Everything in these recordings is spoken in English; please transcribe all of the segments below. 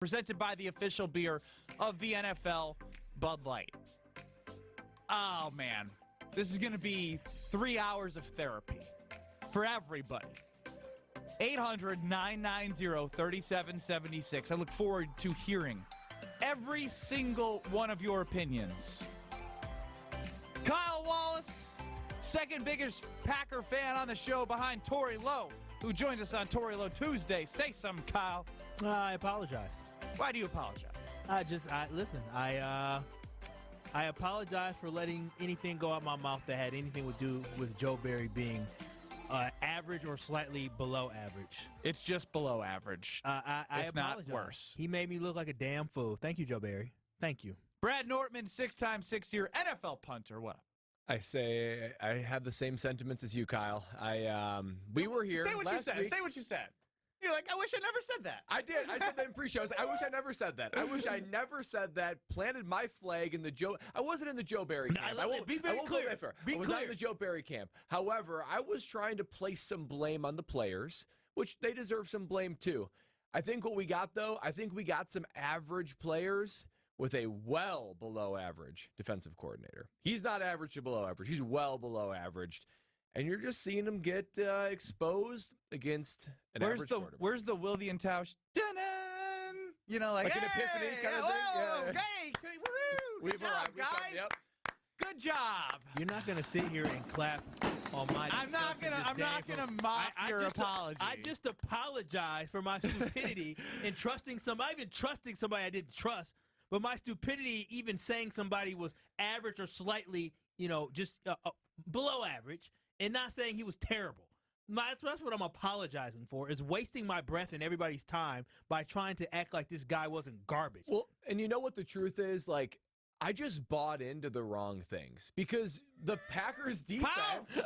presented by the official beer of the NFL, Bud Light. Oh, man. This is going to be 3 hours of therapy for everybody. 800-990-3776. I look forward to hearing every single one of your opinions. Kyle Wallace, second biggest Packer fan on the show behind Tori Lowe, who joins us on Tori Lowe Tuesday. Say something, Kyle. I apologize. Why do you apologize? I apologize for letting anything go out my mouth that had anything to do with Joe Barry being average or slightly below average. It's just below average, I if not worse. He made me look like a damn fool. Thank you, Joe Barry. Thank you. Brad Nortman, 6-time, 6-year NFL punter. What up? I say I have the same sentiments as you, Kyle. We were here. Say what last you said. week. Say what you said. You're like, I wish I never said that. I did. I said that in pre-shows. I wish I never said that. I wish I never said that. Planted my flag in the Joe. I wasn't in the Joe Barry camp. I won't be very clear. I was not in the Joe Barry camp. However, I was trying to place some blame on the players, which they deserve some blame too. I think what we got, though, we got some average players with a well below average defensive coordinator. He's not average to below average. He's well below averaged. And you're just seeing him get exposed against an average quarterback. Where's the William Tausch? Dun-dun! You know, like an epiphany kind of thing? Yeah. Hey, woo! Good job, guys. Yep. Good job. You're not going to sit here and clap on my I'm not gonna mock your apology. I just apologize for my stupidity in trusting somebody, even trusting somebody I didn't trust, but my stupidity even saying somebody was average or slightly, just below average. And not saying he was terrible. That's what I'm apologizing for, is wasting my breath and everybody's time by trying to act like this guy wasn't garbage. Well, and you know what the truth is? Like, I just bought into the wrong things because the Packers defense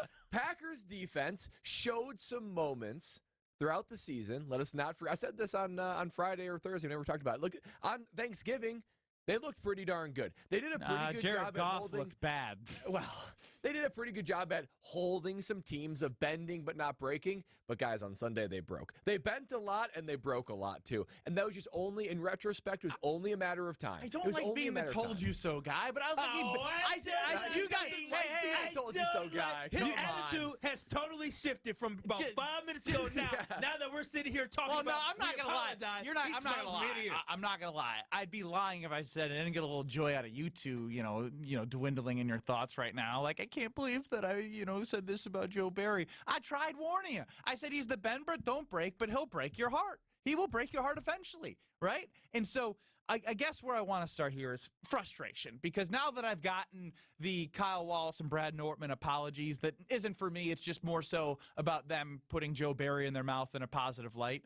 showed some moments throughout the season. Let us not forget. I said this on Friday or Thursday. We never talked about it. Look, on Thanksgiving, they looked pretty darn good. They did a pretty good Jared job Goff at holding. Looked bad. Well, they did a pretty good job at holding some teams, of bending but not breaking. But guys, on Sunday they broke. They bent a lot and they broke a lot too. And that was just only, in retrospect, it was only a matter of time. I don't like being the told you so guy, but I was like, you guys, hey, told you so guy. His attitude has totally shifted from about 5 minutes ago now. Now that we're sitting here talking about, I'm not gonna lie. I'm not gonna lie. I'd be lying if I said I didn't get a little joy out of you two, dwindling in your thoughts right now. Like, I can't believe that I, said this about Joe Barry. I tried warning you. I said he's the bend but don't break, but he'll break your heart. He will break your heart eventually, right? And so I guess where I want to start here is frustration, because now that I've gotten the Kyle Wallace and Brad Nortman apologies, that isn't for me. It's just more so about them putting Joe Barry in their mouth in a positive light.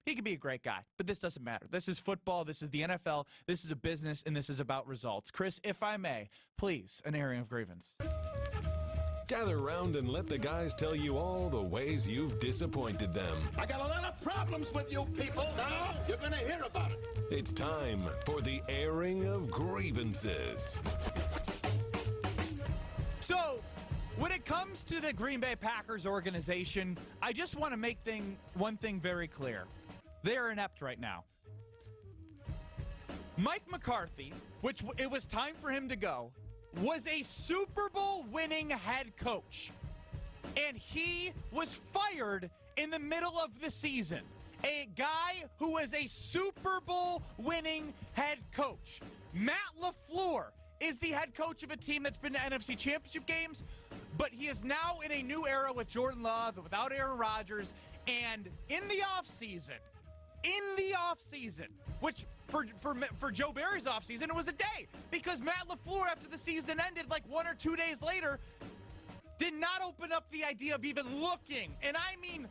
He could be a great guy, but this doesn't matter. This is football. This is the NFL. This is a business, and this is about results. Chris, if I may, please, an airing of grievance. Gather around and let the guys tell you all the ways you've disappointed them. I got a lot of problems with you people. Now you're going to hear about it. It's time for the airing of grievances. So, when it comes to the Green Bay Packers organization, I just want to make one thing very clear. They are inept right now. Mike McCarthy, which it was time for him to go, was a Super Bowl winning head coach. And he was fired in the middle of the season. A guy who was a Super Bowl winning head coach. Matt LaFleur is the head coach of a team that's been to NFC Championship games, but he is now in a new era with Jordan Love and without Aaron Rodgers. And in the offseason, which for Joe Barry's offseason, it was a day, because Matt LaFleur, after the season ended, like 1 or 2 days later, did not open up the idea of even looking, and I mean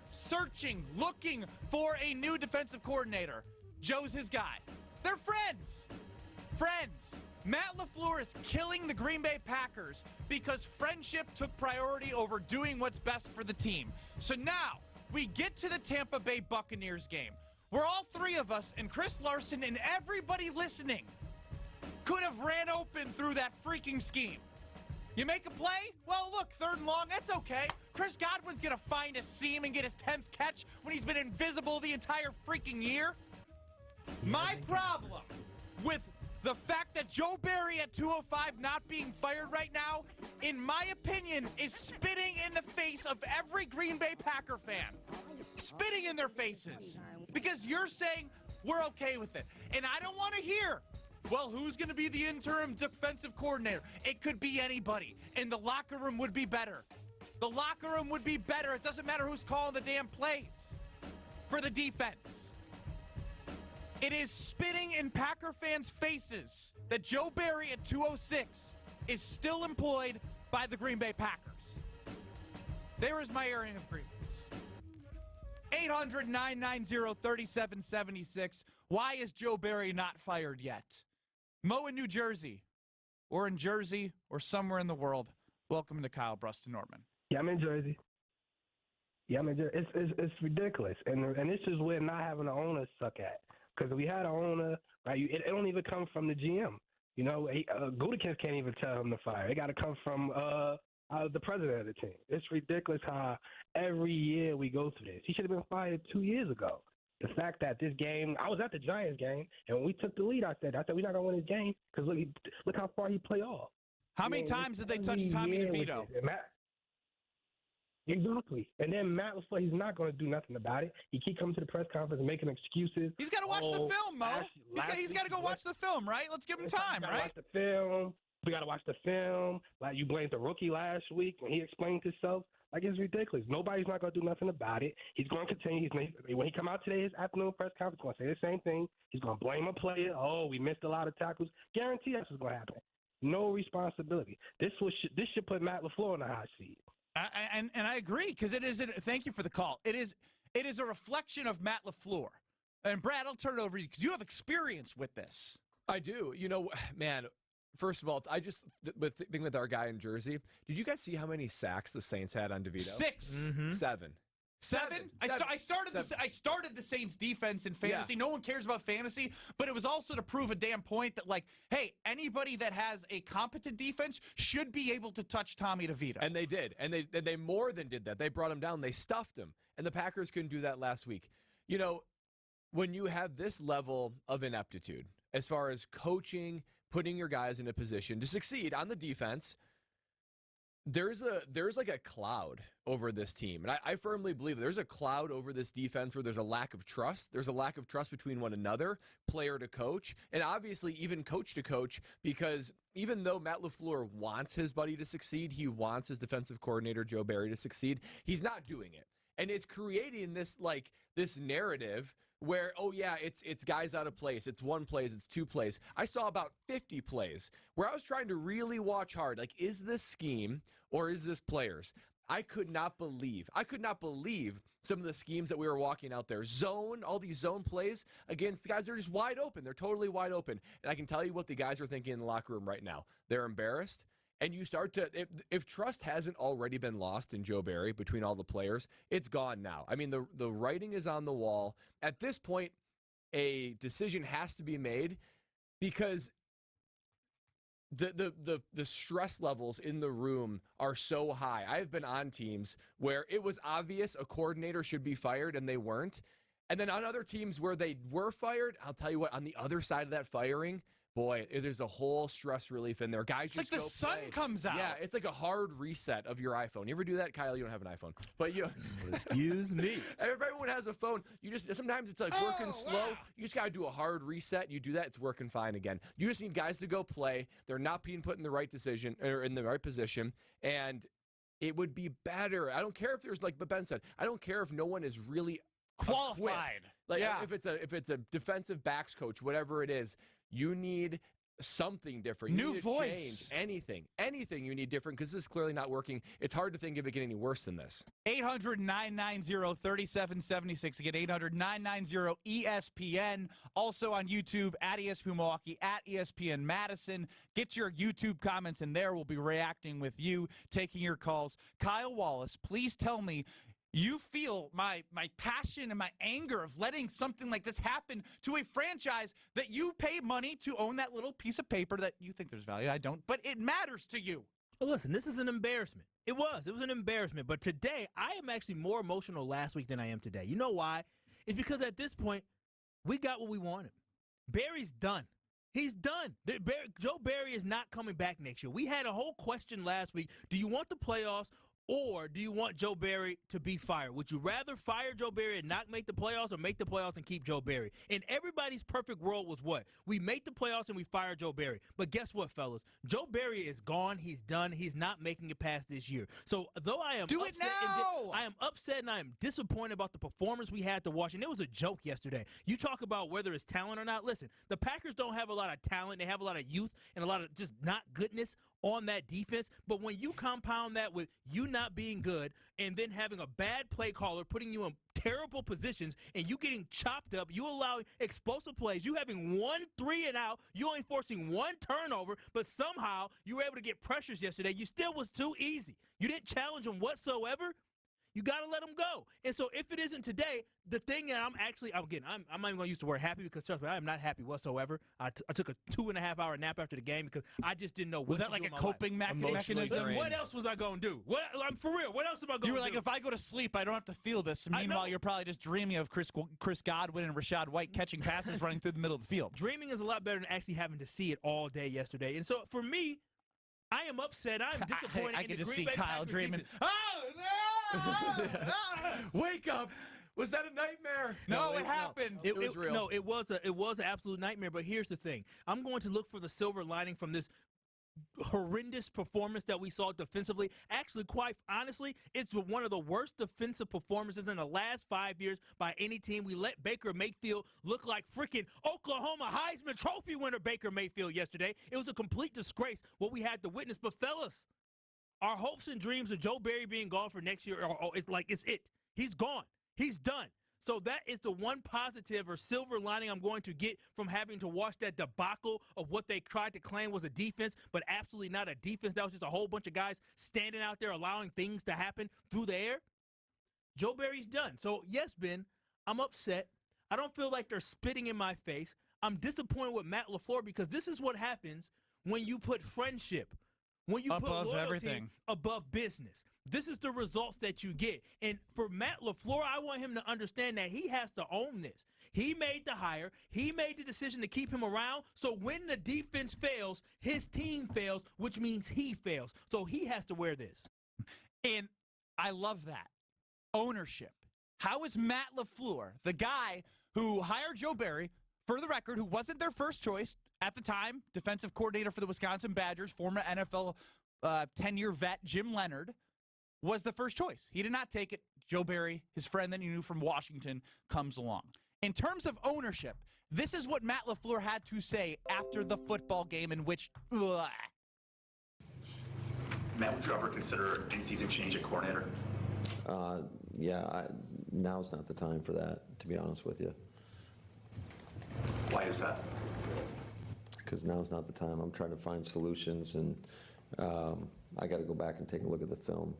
looking for a new defensive coordinator. Joe's his guy. They're friends. Matt LaFleur is killing the Green Bay Packers because friendship took priority over doing what's best for the team. So now we get to the Tampa Bay Buccaneers game, where all three of us and Chris Larson and everybody listening could have ran open through that freaking scheme. You make a play? Well, look, 3rd and long, that's okay. Chris Godwin's going to find a seam and get his 10th catch when he's been invisible the entire freaking year. My problem with the fact that Joe Barry at 205 not being fired right now, in my opinion, is spitting in the face of every Green Bay Packer fan. Spitting in their faces. Because you're saying we're okay with it. And I don't want to hear, well, who's going to be the interim defensive coordinator? It could be anybody. And the locker room would be better. The locker room would be better. It doesn't matter who's calling the damn plays for the defense. It is spitting in Packer fans' faces that Joe Barry at 206 is still employed by the Green Bay Packers. There is my airing of grievance. 800-990-3776. Why is Joe Barry not fired yet? Mo in New Jersey, or in Jersey, or somewhere in the world. Welcome to Kyle, Brust Nortman. Yeah, I'm in Jersey. It's ridiculous, and this is where not having an owner suck at. Because if we had an owner, right, it don't even come from the GM. You know, Gutekunst can't even tell him to fire. It got to come from the president of the team. It's ridiculous how every year we go through this. He should have been fired 2 years ago. The fact that this game, I was at the Giants game, and when we took the lead, I said we're not going to win this game because look how far he played off. How many times did they touch Tommy DeVito? Exactly. And then Matt LaFleur, he's not going to do nothing about it. He keep coming to the press conference and making excuses. He's got to watch the film, Mo. He's got to go watch the film, right? Let's give him time, right? Watch the film. We got to watch the film. Like you blamed the rookie last week when he explained himself. Like, it's ridiculous. Nobody's not going to do nothing about it. He's going to continue. When he come out today, his afternoon press conference, he's going to say the same thing. He's going to blame a player. Oh, we missed a lot of tackles. Guarantee that's what's going to happen. No responsibility. This should put Matt LaFleur on the hot seat. And I agree, because it is. Thank you for the call. It is a reflection of Matt LaFleur. And Brad, I'll turn it over to you because you have experience with this. I do. You know, man. First of all, I just being with our guy in Jersey. Did you guys see how many sacks the Saints had on DeVito? 6. Mm-hmm. Seven. I started the Saints defense in fantasy. Yeah. No one cares about fantasy, but it was also to prove a damn point that, like, hey, anybody that has a competent defense should be able to touch Tommy DeVito. And they did. And they more than did that. They brought him down. They stuffed him. And the Packers couldn't do that last week. You know, when you have this level of ineptitude as far as coaching, putting your guys in a position to succeed on the defense, there's like a cloud over this team. And I firmly believe there's a cloud over this defense where there's a lack of trust. There's a lack of trust between one another, player to coach, and obviously even coach to coach, because even though Matt LaFleur wants his buddy to succeed, he wants his defensive coordinator, Joe Barry, to succeed, he's not doing it. And it's creating this narrative where, oh yeah, it's guys out of place. It's one plays, it's two plays. I saw about 50 plays where I was trying to really watch hard. Like, is this scheme or is this players? I could not believe some of the schemes that we were walking out there. Zone, all these zone plays against the guys. They're just wide open. They're totally wide open. And I can tell you what the guys are thinking in the locker room right now. They're embarrassed. And you start to, if trust hasn't already been lost in Joe Barry between all the players, it's gone now. I mean, the writing is on the wall. At this point, a decision has to be made because the stress levels in the room are so high. I've been on teams where it was obvious a coordinator should be fired and they weren't. And then on other teams where they were fired, I'll tell you what, on the other side of that firing, boy, there's a whole stress relief in there. Guys, it's like the sun comes out. Yeah, it's like a hard reset of your iPhone. You ever do that, Kyle? You don't have an iPhone, but you. Excuse me. Everyone has a phone. You just sometimes it's like working slow. Wow. You just gotta do a hard reset. You do that, it's working fine again. You just need guys to go play. They're not being put in the right decision or in the right position, and it would be better. I don't care if there's, like Ben said, I don't care if no one is really qualified. Equipped. Like, yeah. If it's a defensive backs coach, whatever it is. You need something different. New voice. Change. Anything you need different, because this is clearly not working. It's hard to think of it getting any worse than this. 800-990-3776. Again, 800-990-ESPN. Also on YouTube, at ESPN Milwaukee, at ESPN Madison. Get your YouTube comments in there. We'll be reacting with you, taking your calls. Kyle Wallace, please tell me, you feel my passion and my anger of letting something like this happen to a franchise that you pay money to own that little piece of paper that you think there's value. I don't, but it matters to you. Well, listen, this is an embarrassment. It was an embarrassment. But today, I am actually more emotional last week than I am today. You know why? It's because at this point, we got what we wanted. Barry's done. He's done. Joe Barry is not coming back next year. We had a whole question last week. Do you want the playoffs or do you want Joe Barry to be fired? Would you rather fire Joe Barry and not make the playoffs or make the playoffs and keep Joe Barry? And everybody's perfect world was what? We make the playoffs and we fire Joe Barry. But guess what, fellas? Joe Barry is gone. He's done. He's not making it past this year. So though I am Do it now! I am upset and I am disappointed about the performance we had to watch. And it was a joke yesterday. You talk about whether it's talent or not. Listen, the Packers don't have a lot of talent. They have a lot of youth and a lot of just not goodness on that defense. But when you compound that with you not being good and then having a bad play caller putting you in terrible positions and you getting chopped up, you allowing explosive plays, you having 1 3 and out, you only forcing 1 turnover, but somehow you were able to get pressures yesterday. You still was too easy. You didn't challenge them whatsoever. You got to let them go. And so if it isn't today, the thing that I'm not even going to use the word happy because, trust me, I am not happy whatsoever. I took a 2.5-hour nap after the game because I just didn't know what Was to that like do a in my coping mechanism? life. What else was I going to do? I'm for real. What else am I going to do? You were like, if I go to sleep, I don't have to feel this. Meanwhile, you're probably just dreaming of Chris Godwin and Rashad White catching passes running through the middle of the field. Dreaming is a lot better than actually having to see it all day yesterday. And so for me, I am upset. I'm disappointed. I in can the just Green see Bay Kyle Packers dreaming. defense. Oh, no! Wake up. Was that a nightmare? No, it happened. It was real. No, it was an absolute nightmare. But here's the thing. I'm going to look for the silver lining from this horrendous performance that we saw defensively. Actually, quite honestly, it's one of the worst defensive performances in the last 5 years by any team. We let Baker Mayfield look like freaking Oklahoma Heisman Trophy winner Baker Mayfield yesterday. It was a complete disgrace what we had to witness. But fellas, our hopes and dreams of Joe Barry being gone for next year, it's it. He's gone. He's done. So that is the one positive or silver lining I'm going to get from having to watch that debacle of what they tried to claim was a defense, but absolutely not a defense. That was just a whole bunch of guys standing out there allowing things to happen through the air. Joe Barry's done. So, yes, Ben, I'm upset. I don't feel like they're spitting in my face. I'm disappointed with Matt LaFleur because this is what happens when you put friendship, when you put loyalty everything above business. This is the results that you get. And for Matt LaFleur, I want him to understand that he has to own this. He made the hire. He made the decision to keep him around. So when the defense fails, his team fails, which means he fails. So he has to wear this. And I love that. Ownership. How is Matt LaFleur, the guy who hired Joe Barry, for the record, who wasn't their first choice at the time, defensive coordinator for the Wisconsin Badgers, former NFL 10-year vet Jim Leonard, was the first choice. He did not take it. Joe Barry, his friend that he knew from Washington, comes along. In terms of ownership, this is what Matt LaFleur had to say after the football game in which, Matt, would you ever consider in-season change at coordinator? Now's not the time for that, to be honest with you. Why is that? Because now's not the time. I'm trying to find solutions, and I got to go back and take a look at the film.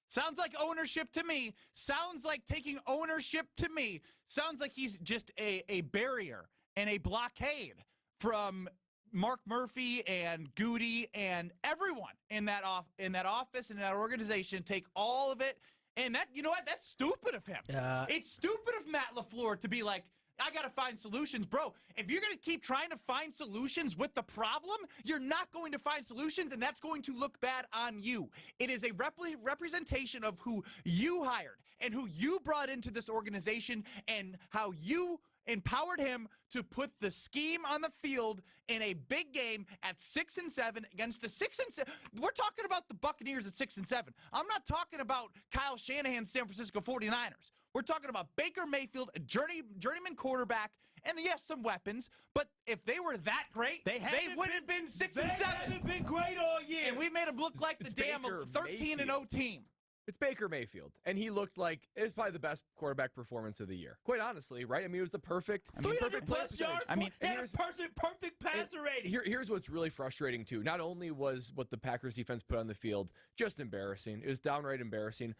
Sounds like ownership to me. Sounds like taking ownership to me. Sounds like he's just a barrier and a blockade from Mark Murphy and Goody and everyone in that office and that organization. Take all of it. And that, you know what? That's stupid of him. It's stupid of Matt LaFleur to be like, I got to find solutions. Bro, if you're going to keep trying to find solutions with the problem, you're not going to find solutions, and that's going to look bad on you. It is a representation of who you hired and who you brought into this organization and how you empowered him to put the scheme on the field in a big game at 6-7 against the 6-7. We're talking about the Buccaneers at 6-7. I'm not talking about Kyle Shanahan's San Francisco 49ers. We're talking about Baker Mayfield, a journeyman quarterback, and yes, some weapons. But if they were that great, they wouldn't have been 6-7. They haven't been great all year. And we made them look like the damn 13-0 team. It's Baker Mayfield, and he looked like it was probably the best quarterback performance of the year. Quite honestly, right? I mean, it was the perfect 300 play plus yards. percentage. He had a perfect passer rating. Here's what's really frustrating, too. Not only was what the Packers defense put on the field just embarrassing, it was downright embarrassing.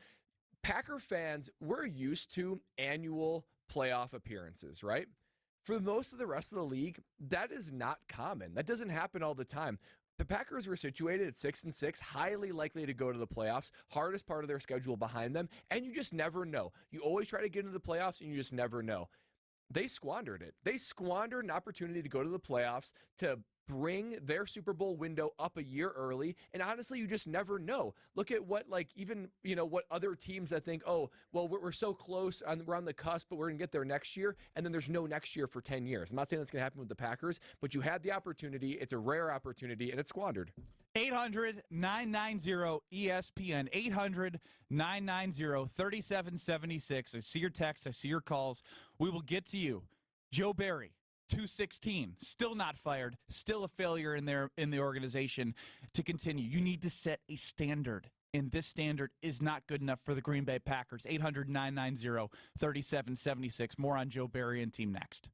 Packer fans, we're used to annual playoff appearances, right? For most of the rest of the league, that is not common. That doesn't happen all the time. The Packers were situated at 6-6, highly likely to go to the playoffs, hardest part of their schedule behind them, and you just never know. You always try to get into the playoffs, and you just never know. they squandered it. They squandered an opportunity to go to the playoffs, to bring their Super Bowl window up a year early. And honestly, you just never know. Look at what, what other teams that think, oh, well, we're so close, we're on the cusp, but we're going to get there next year. And then there's no next year for 10 years. I'm not saying that's going to happen with the Packers, but you had the opportunity. It's a rare opportunity, and it's squandered. 800-990-ESPN. 800-990-3776. I see your texts. I see your calls. We will get to you. Joe Barry, 216, still not fired, still a failure in the organization to continue. You need to set a standard, and this standard is not good enough for the Green Bay Packers. 800-990-3776. More on Joe Barry and team next.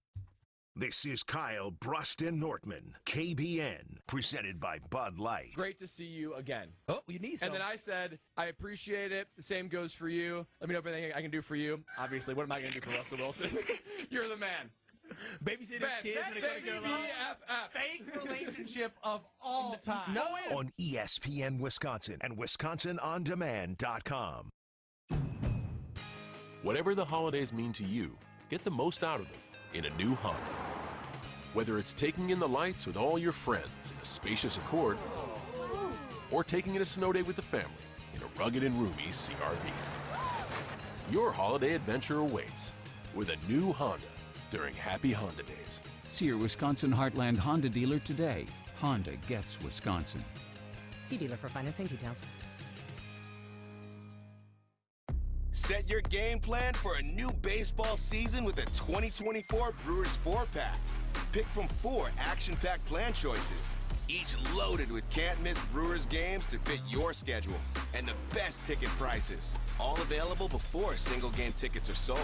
This is Kyle, Brust Nortman, KBN, presented by Bud Light. Great to see you again. Oh, you need some. And then I said, I appreciate it. The same goes for you. Let me know if anything I can do for you. Obviously, what am I going to do for Russell Wilson? You're the man. Babysit his kids. BFF. Fake relationship of all time. No way. On ESPN Wisconsin and WisconsinOnDemand.com. Whatever the holidays mean to you, get the most out of them in a new Honda. Whether it's taking in the lights with all your friends in a spacious Accord, or taking in a snow day with the family in a rugged and roomy CR-V. Your holiday adventure awaits with a new Honda during Happy Honda Days. See your Wisconsin Heartland Honda dealer today. Honda gets Wisconsin. See dealer for financing details. Set your game plan for a new baseball season with a 2024 Brewers 4-pack. Pick from 4 action-packed plan choices, each loaded with can't-miss Brewers games to fit your schedule and the best ticket prices. All available before single-game tickets are sold.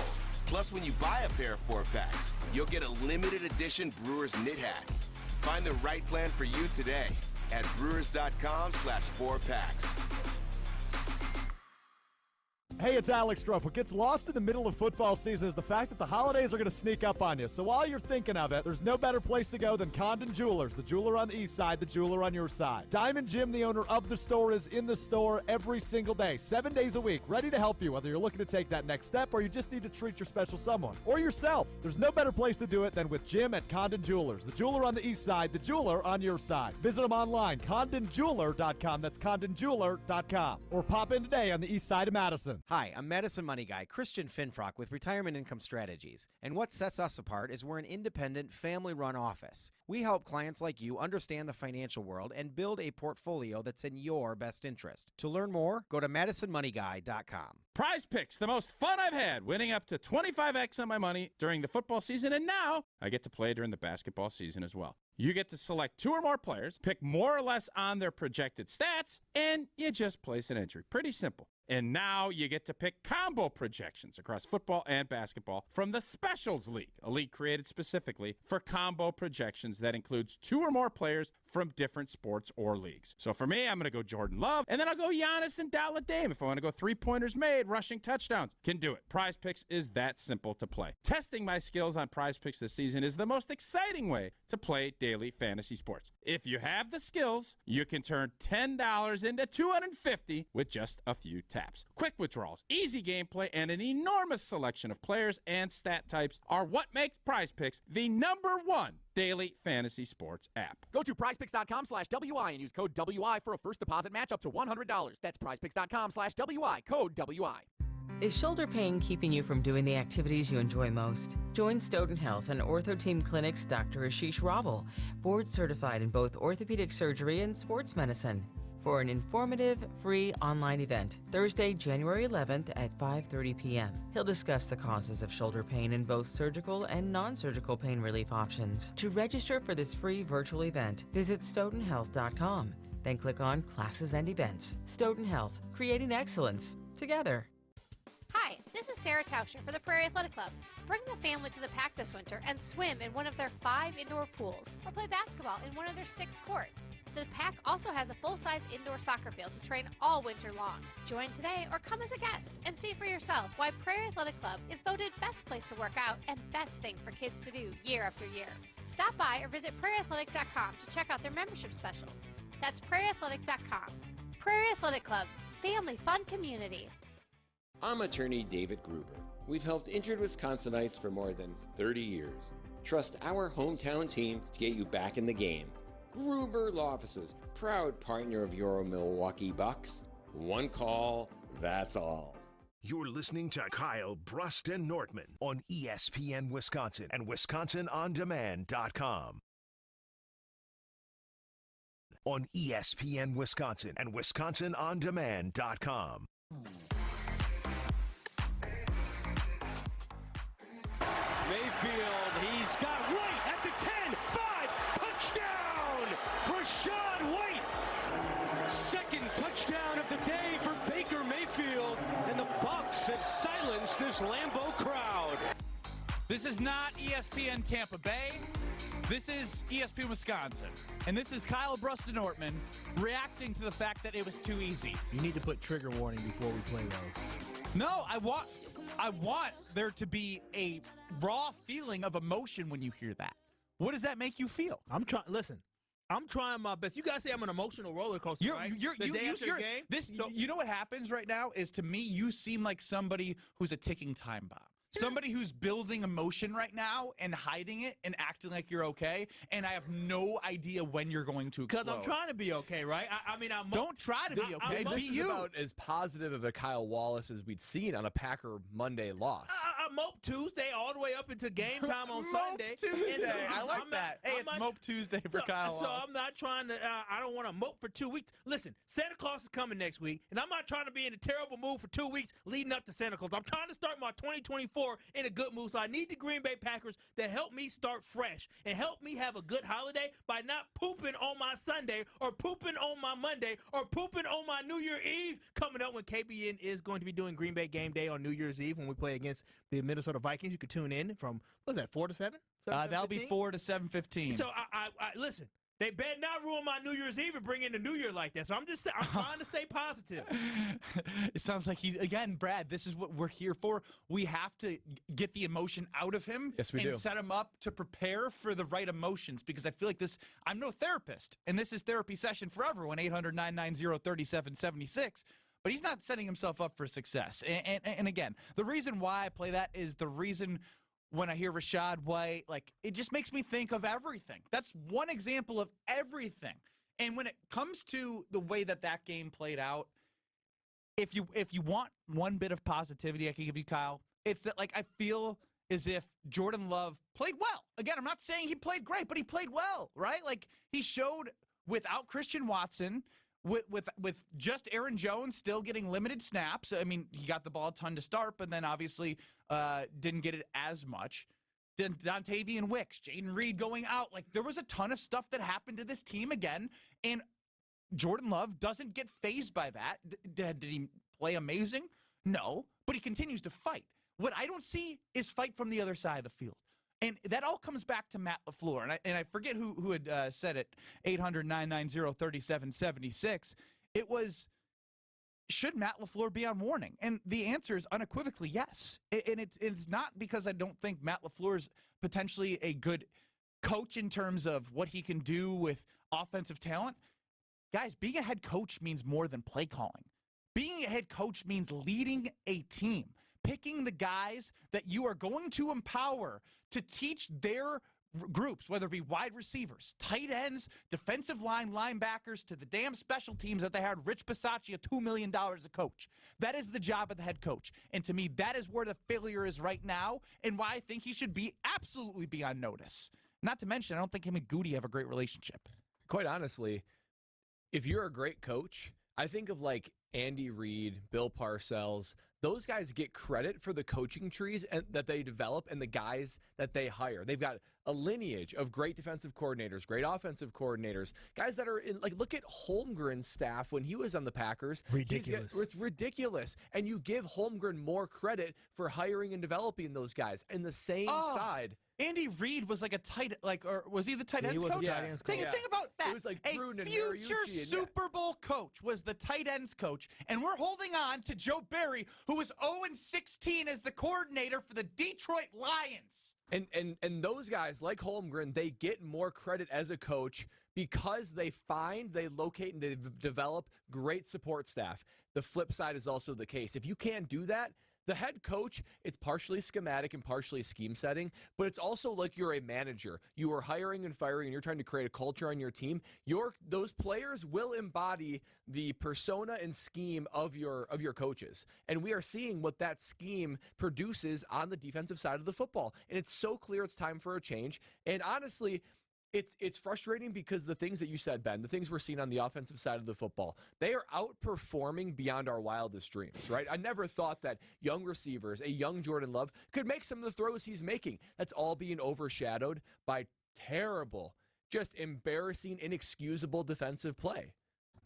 Plus, when you buy a pair of 4-packs, you'll get a limited edition Brewers knit hat. Find the right plan for you today at brewers.com/4packs. Hey, it's Alex Strouf. What gets lost in the middle of football season is the fact that the holidays are going to sneak up on you. So while you're thinking of it, there's no better place to go than Condon Jewelers, the jeweler on the east side, the jeweler on your side. Diamond Jim, the owner of the store, is in the store every single day, 7 days a week, ready to help you, whether you're looking to take that next step or you just need to treat your special someone or yourself. There's no better place to do it than with Jim at Condon Jewelers, the jeweler on the east side, the jeweler on your side. Visit them online, condonjeweler.com. That's condonjeweler.com. Or pop in today on the east side of Madison. Hi, I'm Madison Money Guy, Christian Finfrock with Retirement Income Strategies. And what sets us apart is we're an independent, family-run office. We help clients like you understand the financial world and build a portfolio that's in your best interest. To learn more, go to MadisonMoneyGuy.com. Prize Picks, the most fun I've had, winning up to 25x on my money during the football season, and now I get to play during the basketball season as well. You get to select 2 or more players, pick more or less on their projected stats, and you just place an entry. Pretty simple. And now you get to pick combo projections across football and basketball from the Specials League, a league created specifically for combo projections that includes 2 or more players from different sports or leagues. So for me, I'm going to go Jordan Love, and then I'll go Giannis and Dallas Dame. If I want to go 3-pointers made, rushing touchdowns, can do it. Prize Picks is that simple to play. Testing my skills on Prize Picks this season is the most exciting way to play daily fantasy sports. If you have the skills, you can turn $10 into $250 with just a few taps. Quick withdrawals, easy gameplay, and an enormous selection of players and stat types are what makes Prize Picks the #1 daily fantasy sports app. Go to prizepicks.com/WI and use code WI for a first deposit match up to $100. That's prizepicks.com/WI, code WI. Is shoulder pain keeping you from doing the activities you enjoy most? Join Stoughton Health and Ortho Team Clinic's Dr. Ashish Raval, board certified in both orthopedic surgery and sports medicine, for an informative, free online event, Thursday, January 11th at 5:30 p.m. He'll discuss the causes of shoulder pain in both surgical and non-surgical pain relief options. To register for this free virtual event, visit stoughtonhealth.com, then click on Classes and Events. Stoughton Health, creating excellence together. Hi, this is Sarah Tauscher for the Prairie Athletic Club. Bring the family to the Pack this winter and swim in one of their 5 indoor pools or play basketball in one of their 6 courts. The Pack also has a full-size indoor soccer field to train all winter long. Join today or come as a guest and see for yourself why Prairie Athletic Club is voted best place to work out and best thing for kids to do year after year. Stop by or visit prairieathletic.com to check out their membership specials. That's prairieathletic.com. Prairie Athletic Club, family fun community. I'm attorney David Gruber. We've helped injured Wisconsinites for more than 30 years. Trust our hometown team to get you back in the game. Gruber Law Offices, proud partner of your Milwaukee Bucks. One call, that's all. You're listening to Kyle, Brust, and Nortman on ESPN Wisconsin and WisconsinOnDemand.com. On ESPN Wisconsin and WisconsinOnDemand.com. Mayfield, he's got White at the 10, 5, touchdown! Rashad White! Second touchdown of the day for Baker Mayfield, and the Bucks have silenced this Lambeau crowd. This is not ESPN Tampa Bay. This is ESPN Wisconsin. And this is Kyle Brust Nortman reacting to the fact that it was too easy. You need to put trigger warning before we play those. No, I want there to be a raw feeling of emotion when you hear that. What does that make you feel? I'm trying my best. You guys say I'm an emotional roller coaster, right? You know what happens right now is, to me, you seem like somebody who's a ticking time bomb. Somebody who's building emotion right now and hiding it and acting like you're okay, and I have no idea when you're going to explode. Because I'm trying to be okay, right? Don't try to be okay. This is about as positive of a Kyle Wallace as we'd seen on a Packer Monday loss. I mope Tuesday all the way up into game time on Sunday. Tuesday. I like that. Hey, it's Mope Tuesday for Kyle Wallace. So I'm not trying to, I don't want to mope for 2 weeks. Listen, Santa Claus is coming next week, and I'm not trying to be in a terrible mood for 2 weeks leading up to Santa Claus. I'm trying to start my 2024 in a good mood. So I need the Green Bay Packers to help me start fresh and help me have a good holiday by not pooping on my Sunday or pooping on my Monday or pooping on my New Year Eve coming up when KBN is going to be doing Green Bay game day on New Year's Eve when we play against the Minnesota Vikings. You could tune in from, what is that, 4 to 7? That'll be 4 to 7:15. So I listen. They better not ruin my New Year's Eve and bring in the New Year like that. So I'm trying to stay positive. It sounds like again, Brad, this is what we're here for. We have to get the emotion out of him and set him up to prepare for the right emotions, because I feel like this, I'm no therapist, and this is therapy session for everyone, 800-990-3776. But he's not setting himself up for success. And again, the reason why I play that is the reason when I hear Rashad White, like, it just makes me think of everything. That's one example of everything. And when it comes to the way that game played out, if you want one bit of positivity I can give you, Kyle, it's that, like, I feel as if Jordan Love played well. Again, I'm not saying he played great, but he played well, right? Like, he showed without Christian Watson, with just Aaron Jones still getting limited snaps. I mean, he got the ball a ton to start, but then obviously didn't get it as much. Then Dontavian Wicks, Jaden Reed going out. Like, there was a ton of stuff that happened to this team again, and Jordan Love doesn't get fazed by that. Did he play amazing? No, but he continues to fight. What I don't see is fight from the other side of the field. And that all comes back to Matt LaFleur. And I forget who had said it, 800-990-3776. It was, should Matt LaFleur be on warning? And the answer is unequivocally yes. And it's not because I don't think Matt LaFleur is potentially a good coach in terms of what he can do with offensive talent. Guys, being a head coach means more than play calling. Being a head coach means leading a team, picking the guys that you are going to empower to teach their groups, whether it be wide receivers, tight ends, defensive line, linebackers, to the damn special teams that they hired Rich Bisaccia $2 million a coach. That is the job of the head coach. And to me, that is where the failure is right now, and why I think he should absolutely be on notice. Not to mention, I don't think him and Goody have a great relationship. Quite honestly, if you're a great coach, I think of like Andy Reid, Bill Parcells. Those guys get credit for the coaching trees that they develop and the guys that they hire. They've got a lineage of great defensive coordinators, great offensive coordinators, guys that are in, like, look at Holmgren's staff when he was on the Packers. Ridiculous. It's ridiculous. And you give Holmgren more credit for hiring and developing those guys. And the same side. Andy Reid was like or was he the tight ends coach? Yeah. Think about that. It was like a Gruden and future Mariucci and Super Bowl coach was the tight ends coach, and we're holding on to Joe Barry, who was 0-16 as the coordinator for the Detroit Lions. And those guys like Holmgren, they get more credit as a coach because they locate, and they develop great support staff. The flip side is also the case. If you can't do that, the head coach, it's partially schematic and partially scheme setting, but it's also like you're a manager. You are hiring and firing, and you're trying to create a culture on your team. Those players will embody the persona and scheme of your coaches. And we are seeing what that scheme produces on the defensive side of the football. And it's so clear it's time for a change. And honestly, it's frustrating because the things that you said, Ben, the things we're seeing on the offensive side of the football, they are outperforming beyond our wildest dreams, right? I never thought that young receivers, a young Jordan Love, could make some of the throws he's making. That's all being overshadowed by terrible, just embarrassing, inexcusable defensive play.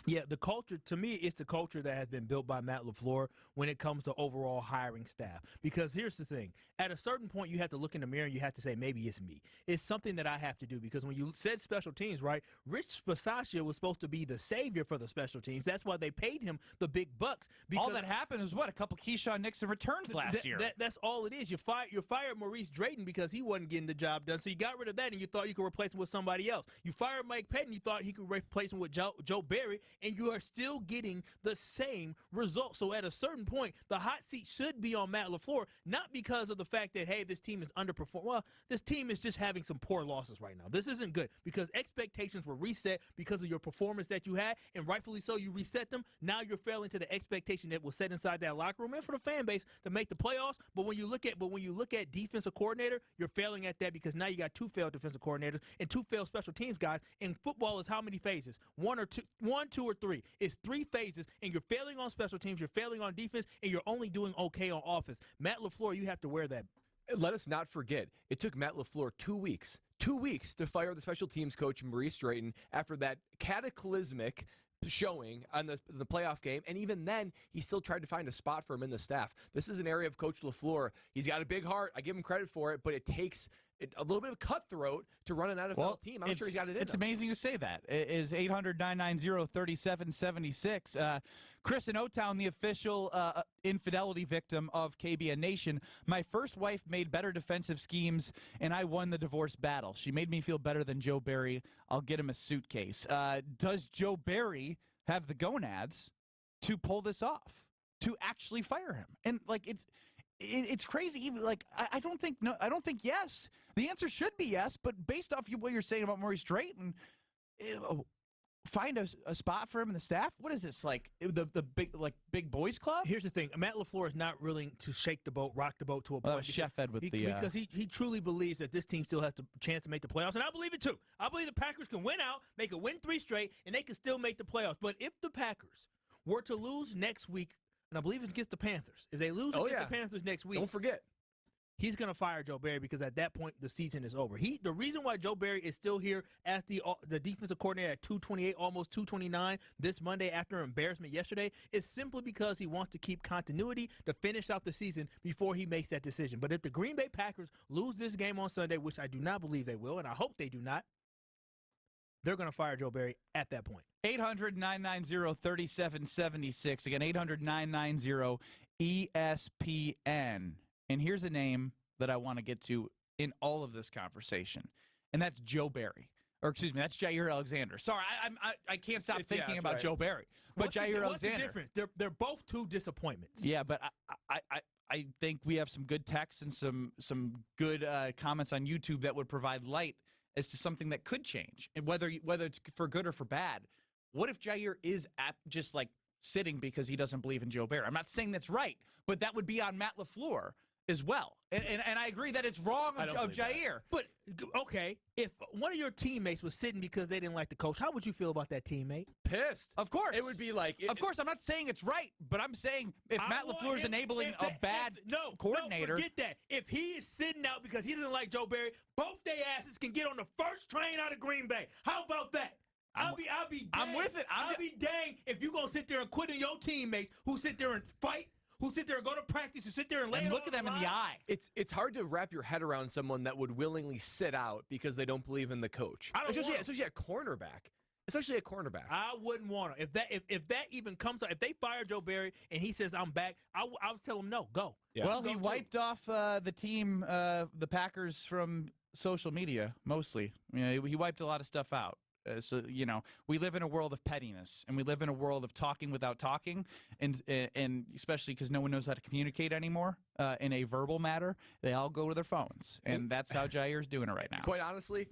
Yeah, the culture, to me, it's the culture that has been built by Matt LaFleur when it comes to overall hiring staff. Because here's the thing. At a certain point, you have to look in the mirror and you have to say, maybe it's me. It's something that I have to do. Because when you said special teams, right, Rich Bisaccia was supposed to be the savior for the special teams. That's why they paid him the big bucks. All that happened was, what, a couple Keyshawn Nixon returns last year. That's all it is. You fired Maurice Drayton because he wasn't getting the job done. So you got rid of that and you thought you could replace him with somebody else. You fired Mike Pettin. You thought he could replace him with Joe Barry. And you are still getting the same result. So at a certain point, the hot seat should be on Matt LaFleur, not because of the fact that, hey, this team is underperforming. Well, this team is just having some poor losses right now. This isn't good because expectations were reset because of your performance that you had, and rightfully so, you reset them. Now you're failing to the expectation that was set inside that locker room and for the fan base to make the playoffs. But when you look at defensive coordinator, you're failing at that because now you got 2 failed defensive coordinators and 2 failed special teams guys. And football is how many phases? 1, 2, or 3. It's 3 phases, and you're failing on special teams, you're failing on defense, and you're only doing okay on offense. Matt LaFleur, you have to wear that. Let us not forget, it took Matt LaFleur 2 weeks to fire the special teams coach Maurice Drayton after that cataclysmic showing on the playoff game, and even then, he still tried to find a spot for him in the staff. This is an area of Coach LaFleur. He's got a big heart. I give him credit for it, but it takes a little bit of cutthroat to run an NFL team. I'm sure he's got it in It's him. amazing you say that. It is 800-990-3776. Chris in O-Town, the official infidelity victim of KBN Nation. My first wife made better defensive schemes, and I won the divorce battle. She made me feel better than Joe Barry. I'll get him a suitcase. Does Joe Barry have the gonads to pull this off, to actually fire him? And, like, it's crazy. Even like I don't think yes. The answer should be yes, but based off what you're saying about Maurice Drayton, find a spot for him in the staff. What is this, like the big boys club? Here's the thing: Matt LaFleur is not willing to shake the boat, rock the boat to a point. Chef Ed with because he truly believes that this team still has the chance to make the playoffs, and I believe it too. I believe the Packers can win out, they can win 3 straight, and they can still make the playoffs. But if the Packers were to lose next week, and I believe it's against the Panthers. If they lose against the Panthers next week, don't forget, he's going to fire Joe Barry because at that point the season is over. The reason why Joe Barry is still here as the defensive coordinator at 228, almost 229 this Monday after embarrassment yesterday is simply because he wants to keep continuity to finish out the season before he makes that decision. But if the Green Bay Packers lose this game on Sunday, which I do not believe they will, and I hope they do not, they're going to fire Joe Barry at that point. 800-990-3776. Again, 800-990-ESPN. And here's a name that I want to get to in all of this conversation, and that's Joe Barry. Or excuse me, that's Jair Alexander. Sorry, I can't stop thinking about Joe Barry. But Jair Alexander. What's the difference? They're both 2 disappointments. Yeah, but I think we have some good texts and some good comments on YouTube that would provide light as to something that could change, and whether it's for good or for bad. What if Jair is just like sitting because he doesn't believe in Joe Barry? I'm not saying that's right, but that would be on Matt LaFleur as well. And I agree that it's wrong of Jair. But, okay, if one of your teammates was sitting because they didn't like the coach, how would you feel about that teammate? Pissed. Of course. It would be like... Of course, I'm not saying it's right, but I'm saying if Matt LaFleur is enabling a bad coordinator... No, forget that. If he is sitting out because he doesn't like Joe Barry, both their asses can get on the first train out of Green Bay. How about that? I'll be dang. I'm with it. I'll be dang if you're going to sit there and quit on your teammates who sit there and fight, who sit there and go to practice, who sit there and lay and look at them in the eye. It's hard to wrap your head around someone that would willingly sit out because they don't believe in the coach. Especially a cornerback. Especially a cornerback. I wouldn't want to. If that even comes up, if they fire Joe Barry and he says I'm back, I would tell him no, go. Yeah. Well, he wiped off the team, the Packers, from social media mostly. You know, he wiped a lot of stuff out. So, we live in a world of pettiness, and we live in a world of talking without talking, and especially because no one knows how to communicate anymore in a verbal matter. They all go to their phones, and that's how Jair's doing it right now. Quite honestly,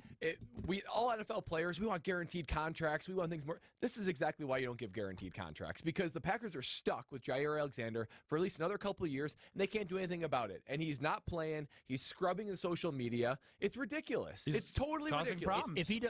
we all NFL players, we want guaranteed contracts. We want things more. This is exactly why you don't give guaranteed contracts, because the Packers are stuck with Jair Alexander for at least another couple of years, and they can't do anything about it. And he's not playing. He's scrubbing the social media. It's ridiculous. It's totally ridiculous. Problems. If he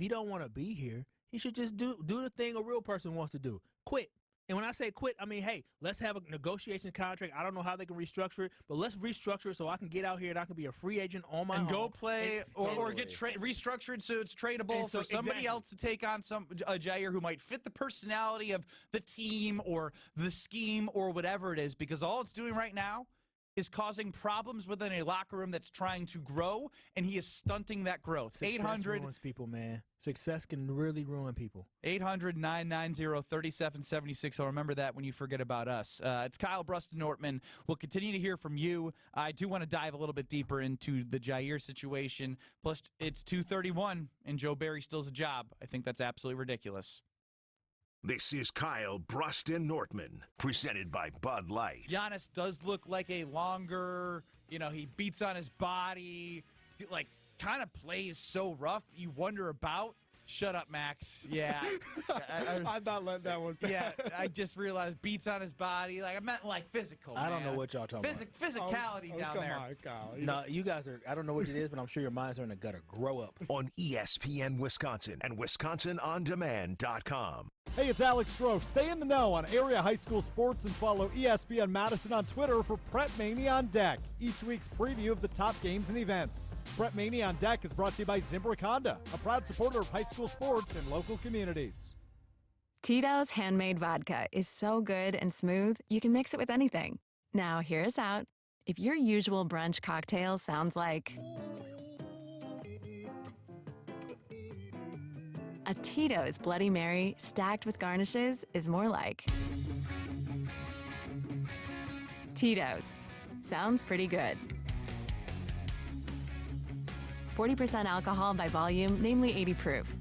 don't want to be here, he should just do the thing a real person wants to do. Quit. And when I say quit, I mean, hey, let's have a negotiation contract. I don't know how they can restructure it, but let's restructure it so I can get out here and I can be a free agent on my own. And go play or get restructured so it's tradable for somebody else to take on a Jair who might fit the personality of the team or the scheme or whatever it is, because all it's doing right now is causing problems within a locker room that's trying to grow, and he is stunting that growth. Success ruins people, man. Success can really ruin people. 800-990-3776. I'll remember that when you forget about us. It's Kyle Brust Nortman. We'll continue to hear from you. I do want to dive a little bit deeper into the Jair situation. Plus, it's 2:31, and Joe Barry still has a job. I think that's absolutely ridiculous. This is Kyle Brust Nortman, presented by Bud Light. Giannis does look like a longer, he beats on his body, kind of plays so rough, you wonder about. Shut up, Max. Yeah. I'm not letting that one pass. Yeah, I just realized beats on his body. I meant physical. I don't know what y'all talking about. Physicality down there. Come on, Kyle. No, you guys are, I don't know what it is, but I'm sure your minds are in the gutter. Grow up. On ESPN Wisconsin and WisconsinOnDemand.com. Hey, it's Alex Strofe. Stay in the know on area high school sports and follow ESPN Madison on Twitter for Prep Mania on Deck, each week's preview of the top games and events. Prep Mania on Deck is brought to you by Zimbrick Honda, a proud supporter of high school sports and local communities. Tito's handmade vodka is so good and smooth, you can mix it with anything. Now, hear us out. If your usual brunch cocktail sounds like a Tito's Bloody Mary stacked with garnishes is more like Tito's. Sounds pretty good. 40% alcohol by volume, namely 80 proof.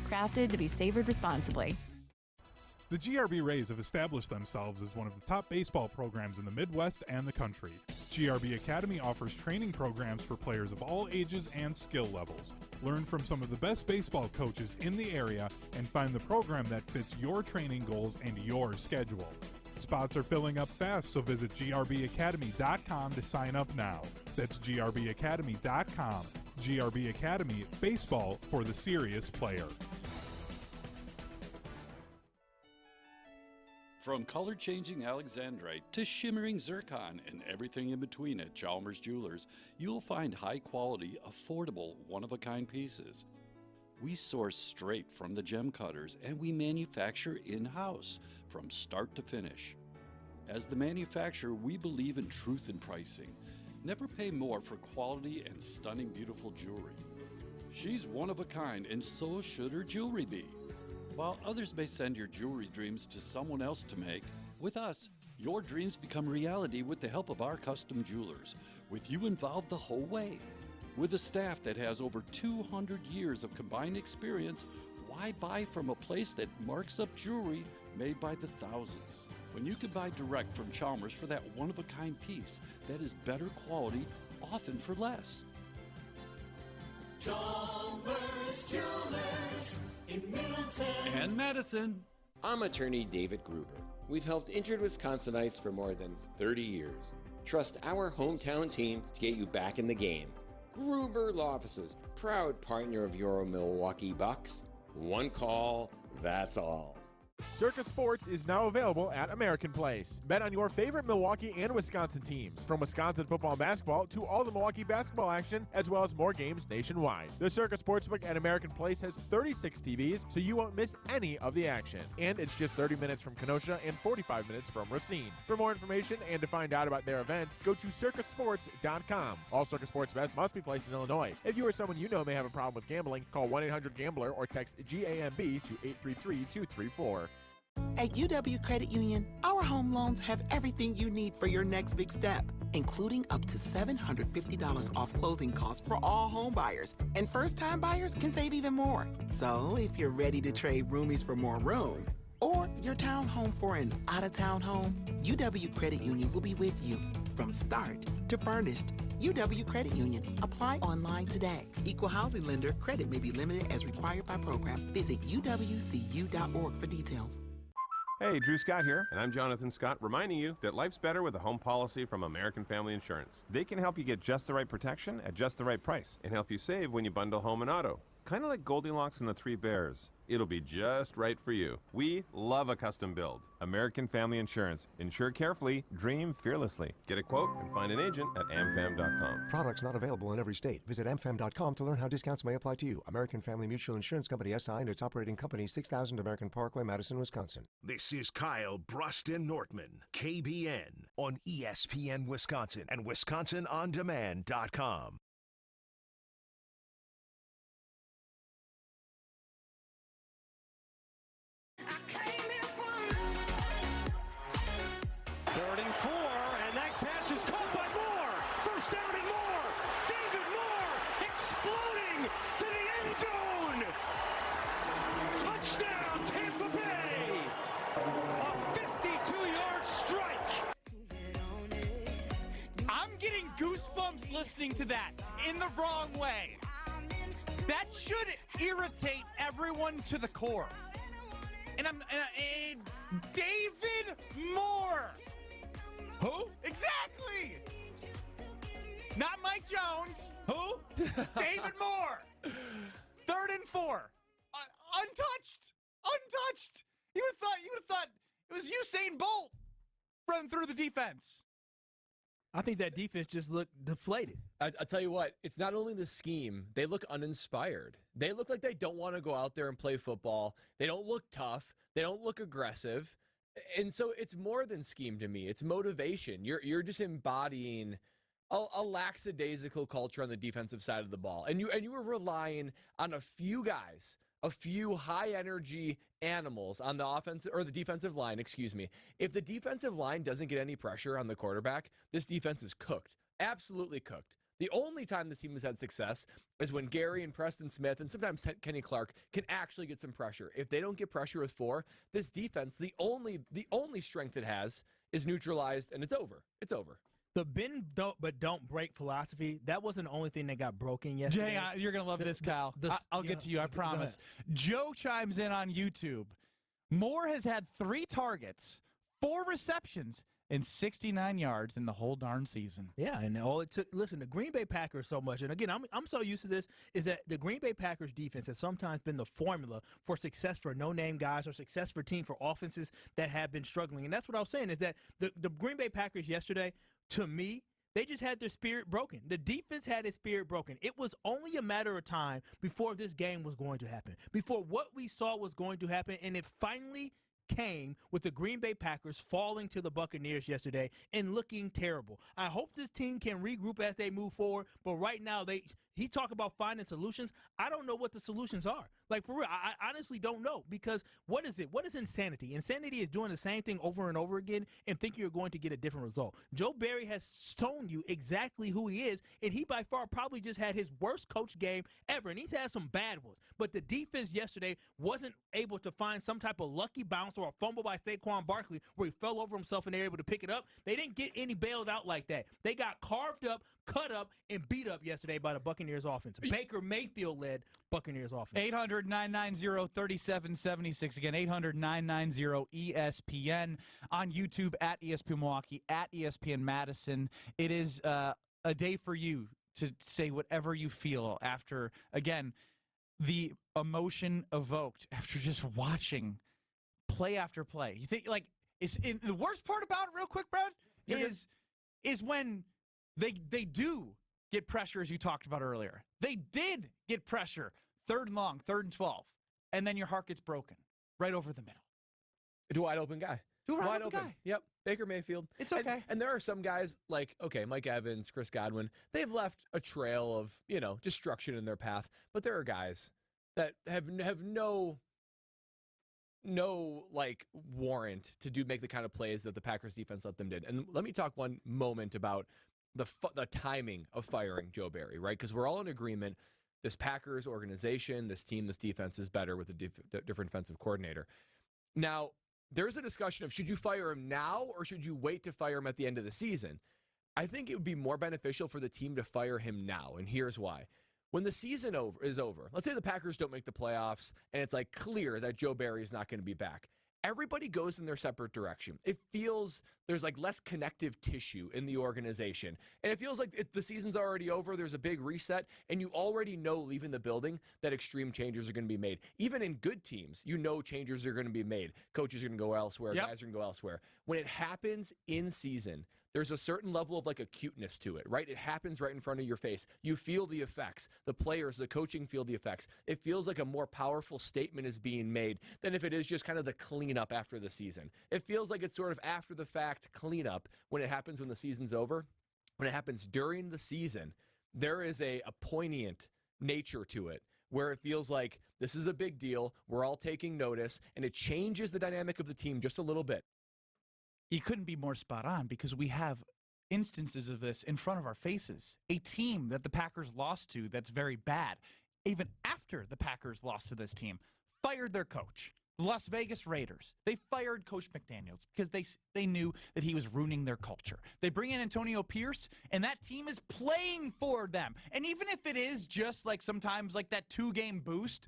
Crafted to be savored responsibly. The GRB Rays have established themselves as one of the top baseball programs in the Midwest and the country. GRB Academy offers training programs for players of all ages and skill levels. Learn from some of the best baseball coaches in the area and find the program that fits your training goals and your schedule. Spots are filling up fast, so visit grbacademy.com to sign up now. That's grbacademy.com. GRB Academy, baseball for the serious player. From color-changing alexandrite to shimmering zircon and everything in between at Chalmers Jewelers, you'll find high-quality, affordable, one-of-a-kind pieces. We source straight from the gem cutters, and we manufacture in-house from start to finish. As the manufacturer, we believe in truth in pricing. Never pay more for quality and stunning, beautiful jewelry. She's one of a kind, and so should her jewelry be. While others may send your jewelry dreams to someone else to make, with us, your dreams become reality with the help of our custom jewelers, with you involved the whole way. With a staff that has over 200 years of combined experience, why buy from a place that marks up jewelry made by the thousands? When you can buy direct from Chalmers for that one-of-a-kind piece that is better quality, often for less. Chalmers Jewelers in Middleton and Madison. I'm attorney David Gruber. We've helped injured Wisconsinites for more than 30 years. Trust our hometown team to get you back in the game. Gruber Law Offices, proud partner of your Milwaukee Bucks. One call, that's all. Circus Sports is now available at American Place. Bet on your favorite Milwaukee and Wisconsin teams, from Wisconsin football and basketball to all the Milwaukee basketball action, as well as more games nationwide. The Circus Sportsbook at American Place has 36 TVs, so you won't miss any of the action. And it's just 30 minutes from Kenosha and 45 minutes from Racine. For more information and to find out about their events, go to circusports.com. All Circus Sports bets must be placed in Illinois. If you or someone you know may have a problem with gambling, call 1-800-GAMBLER or text GAMB to 833-234. At UW Credit Union, our home loans have everything you need for your next big step, including up to $750 off closing costs for all home buyers. And first-time buyers can save even more. So if you're ready to trade roomies for more room, or your townhome for an out-of-town home, UW Credit Union will be with you from start to furnished. UW Credit Union. Apply online today. Equal housing lender. Credit may be limited as required by program. Visit uwcu.org for details. Hey, Drew Scott here, and I'm Jonathan Scott, reminding you that life's better with a home policy from American Family Insurance. They can help you get just the right protection at just the right price and help you save when you bundle home and auto. Kind of like Goldilocks and the Three Bears. It'll be just right for you. We love a custom build. American Family Insurance. Insure carefully, dream fearlessly. Get a quote and find an agent at amfam.com. Products not available in every state. Visit amfam.com to learn how discounts may apply to you. American Family Mutual Insurance Company SI and its operating company 6000 American Parkway, Madison, Wisconsin. This is Kyle Brust Nortman, KBN, on ESPN Wisconsin and WisconsinOnDemand.com. Third and 4, and that pass is caught by Moore. First down and more. David Moore exploding to the end zone. Touchdown, Tampa Bay. A 52-yard strike. I'm getting goosebumps listening to that in the wrong way. That should irritate everyone to the core. And David Moore. Who? Exactly. Not Mike Jones. Who? David Moore. Third and 4. Untouched. You would have thought it was Usain Bolt running through the defense. I think that defense just looked deflated. I'll tell you what, it's not only the scheme, they look uninspired. They look like they don't want to go out there and play football. They don't look tough. They don't look aggressive. And so it's more than scheme to me. It's motivation. You're just embodying a lackadaisical culture on the defensive side of the ball. And you were relying on a few guys, a few high-energy animals on the offensive or the defensive line, excuse me. If the defensive line doesn't get any pressure on the quarterback, this defense is cooked. Absolutely cooked. The only time this team has had success is when Gary and Preston Smith and sometimes Kenny Clark can actually get some pressure. If they don't get pressure with 4, this defense, the only strength it has is neutralized, and it's over. It's over. The bend but don't break philosophy, that wasn't the only thing that got broken yesterday. Jay, you're going to love this, Kyle. I'll get to you, I promise. Joe chimes in on YouTube. Moore has had 3 targets, 4 receptions, and 69 yards in the whole darn season. Yeah, and all it took, listen, the Green Bay Packers so much, and again, I'm so used to this, is that the Green Bay Packers defense has sometimes been the formula for success for no-name guys or success for team for offenses that have been struggling. And that's what I was saying, is that the Green Bay Packers yesterday, to me, they just had their spirit broken. The defense had its spirit broken. It was only a matter of time before this game was going to happen, before what we saw was going to happen, and it finally came with the Green Bay Packers falling to the Buccaneers yesterday and looking terrible. I hope this team can regroup as they move forward, but right now he talk about finding solutions. I don't know what the solutions are. Like, for real, I honestly don't know, because what is it? What is insanity? Insanity is doing the same thing over and over again and thinking you're going to get a different result. Joe Barry has shown you exactly who he is, and he by far probably just had his worst coach game ever, and he's had some bad ones. But the defense yesterday wasn't able to find some type of lucky bounce or a fumble by Saquon Barkley where he fell over himself and they were able to pick it up. They didn't get any bailed out like that. They got carved up, cut up, and beat up yesterday by the Buccaneers offense. Baker Mayfield led Buccaneers offense. 800-990-3776. Again, 800-990-ESPN. On YouTube at ESPN Milwaukee, at ESPN Madison. It is a day for you to say whatever you feel after, again, the emotion evoked after just watching play after play. You think, like, the worst part about it, real quick, Brad, is when they do get pressure, as you talked about earlier. They did get pressure, 3rd and long, 3rd and 12, and then your heart gets broken right over the middle. A wide open guy. Wide open guy. Yep. Baker Mayfield. It's okay. And there are some guys like, okay, Mike Evans, Chris Godwin, they've left a trail of, destruction in their path. But there are guys that have no like warrant to make the kind of plays that the Packers defense let them did. And let me talk one moment about the timing of firing Joe Barry, right? Because we're all in agreement. This Packers organization, this team, this defense is better with a different defensive coordinator. Now, there's a discussion of should you fire him now or should you wait to fire him at the end of the season? I think it would be more beneficial for the team to fire him now, and here's why. When the season is over, let's say the Packers don't make the playoffs, and it's like clear that Joe Barry is not going to be back. Everybody goes in their separate direction. It feels there's like less connective tissue in the organization. And it feels like the season's already over. There's a big reset. And you already know leaving the building that extreme changes are going to be made. Even in good teams, you know changes are going to be made. Coaches are going to go elsewhere. Guys are going to go elsewhere. When it happens in season, there's a certain level of like acuteness to it, right? It happens right in front of your face. You feel the effects. The players, the coaching feel the effects. It feels like a more powerful statement is being made than if it is just kind of the cleanup after the season. It feels like it's sort of after the fact cleanup when it happens when the season's over. When it happens during the season, there is a poignant nature to it where it feels like this is a big deal. We're all taking notice, and it changes the dynamic of the team just a little bit. You couldn't be more spot on because we have instances of this in front of our faces. A team that the Packers lost to that's very bad, even after the Packers lost to this team, fired their coach. The Las Vegas Raiders, they fired Coach McDaniels because they knew that he was ruining their culture. They bring in Antonio Pierce, and that team is playing for them. And even if it is just like sometimes like that 2-game boost,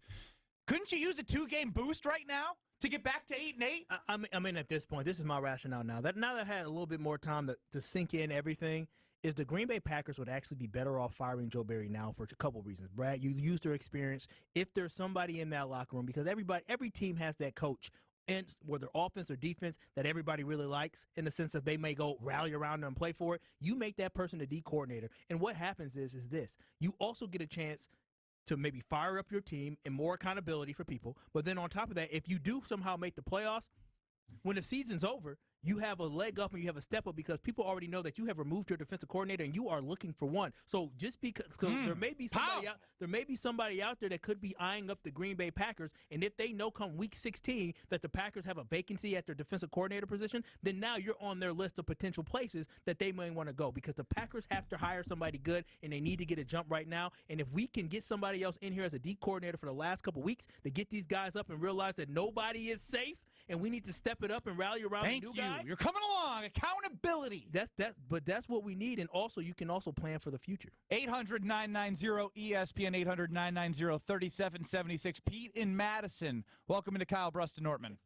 couldn't you use a 2-game boost right now to get back to 8-8? I mean, at this point, this is my rationale now. Now that I had a little bit more time to sink in everything, is the Green Bay Packers would actually be better off firing Joe Barry now for a couple reasons. Brad, you used their experience. If there's somebody in that locker room, because every team has that coach, and whether offense or defense, that everybody really likes in the sense that they may go rally around them and play for it. You make that person the D coordinator. And what happens is this. You also get a chance to maybe fire up your team and more accountability for people. But then on top of that, if you do somehow make the playoffs, when the season's over, you have a leg up and you have a step up because people already know that you have removed your defensive coordinator and you are looking for one. So just because there may be somebody out there that could be eyeing up the Green Bay Packers, and if they know come week 16 that the Packers have a vacancy at their defensive coordinator position, then now you're on their list of potential places that they may want to go because the Packers have to hire somebody good and they need to get a jump right now. And if we can get somebody else in here as a D coordinator for the last couple weeks to get these guys up and realize that nobody is safe, and we need to step it up and rally around the new guy. You're coming along. Accountability. But that's what we need, and also you can also plan for the future. 800-990-ESPN, 800-990-3776. Pete in Madison. Welcome into Kyle, Brust Nortman.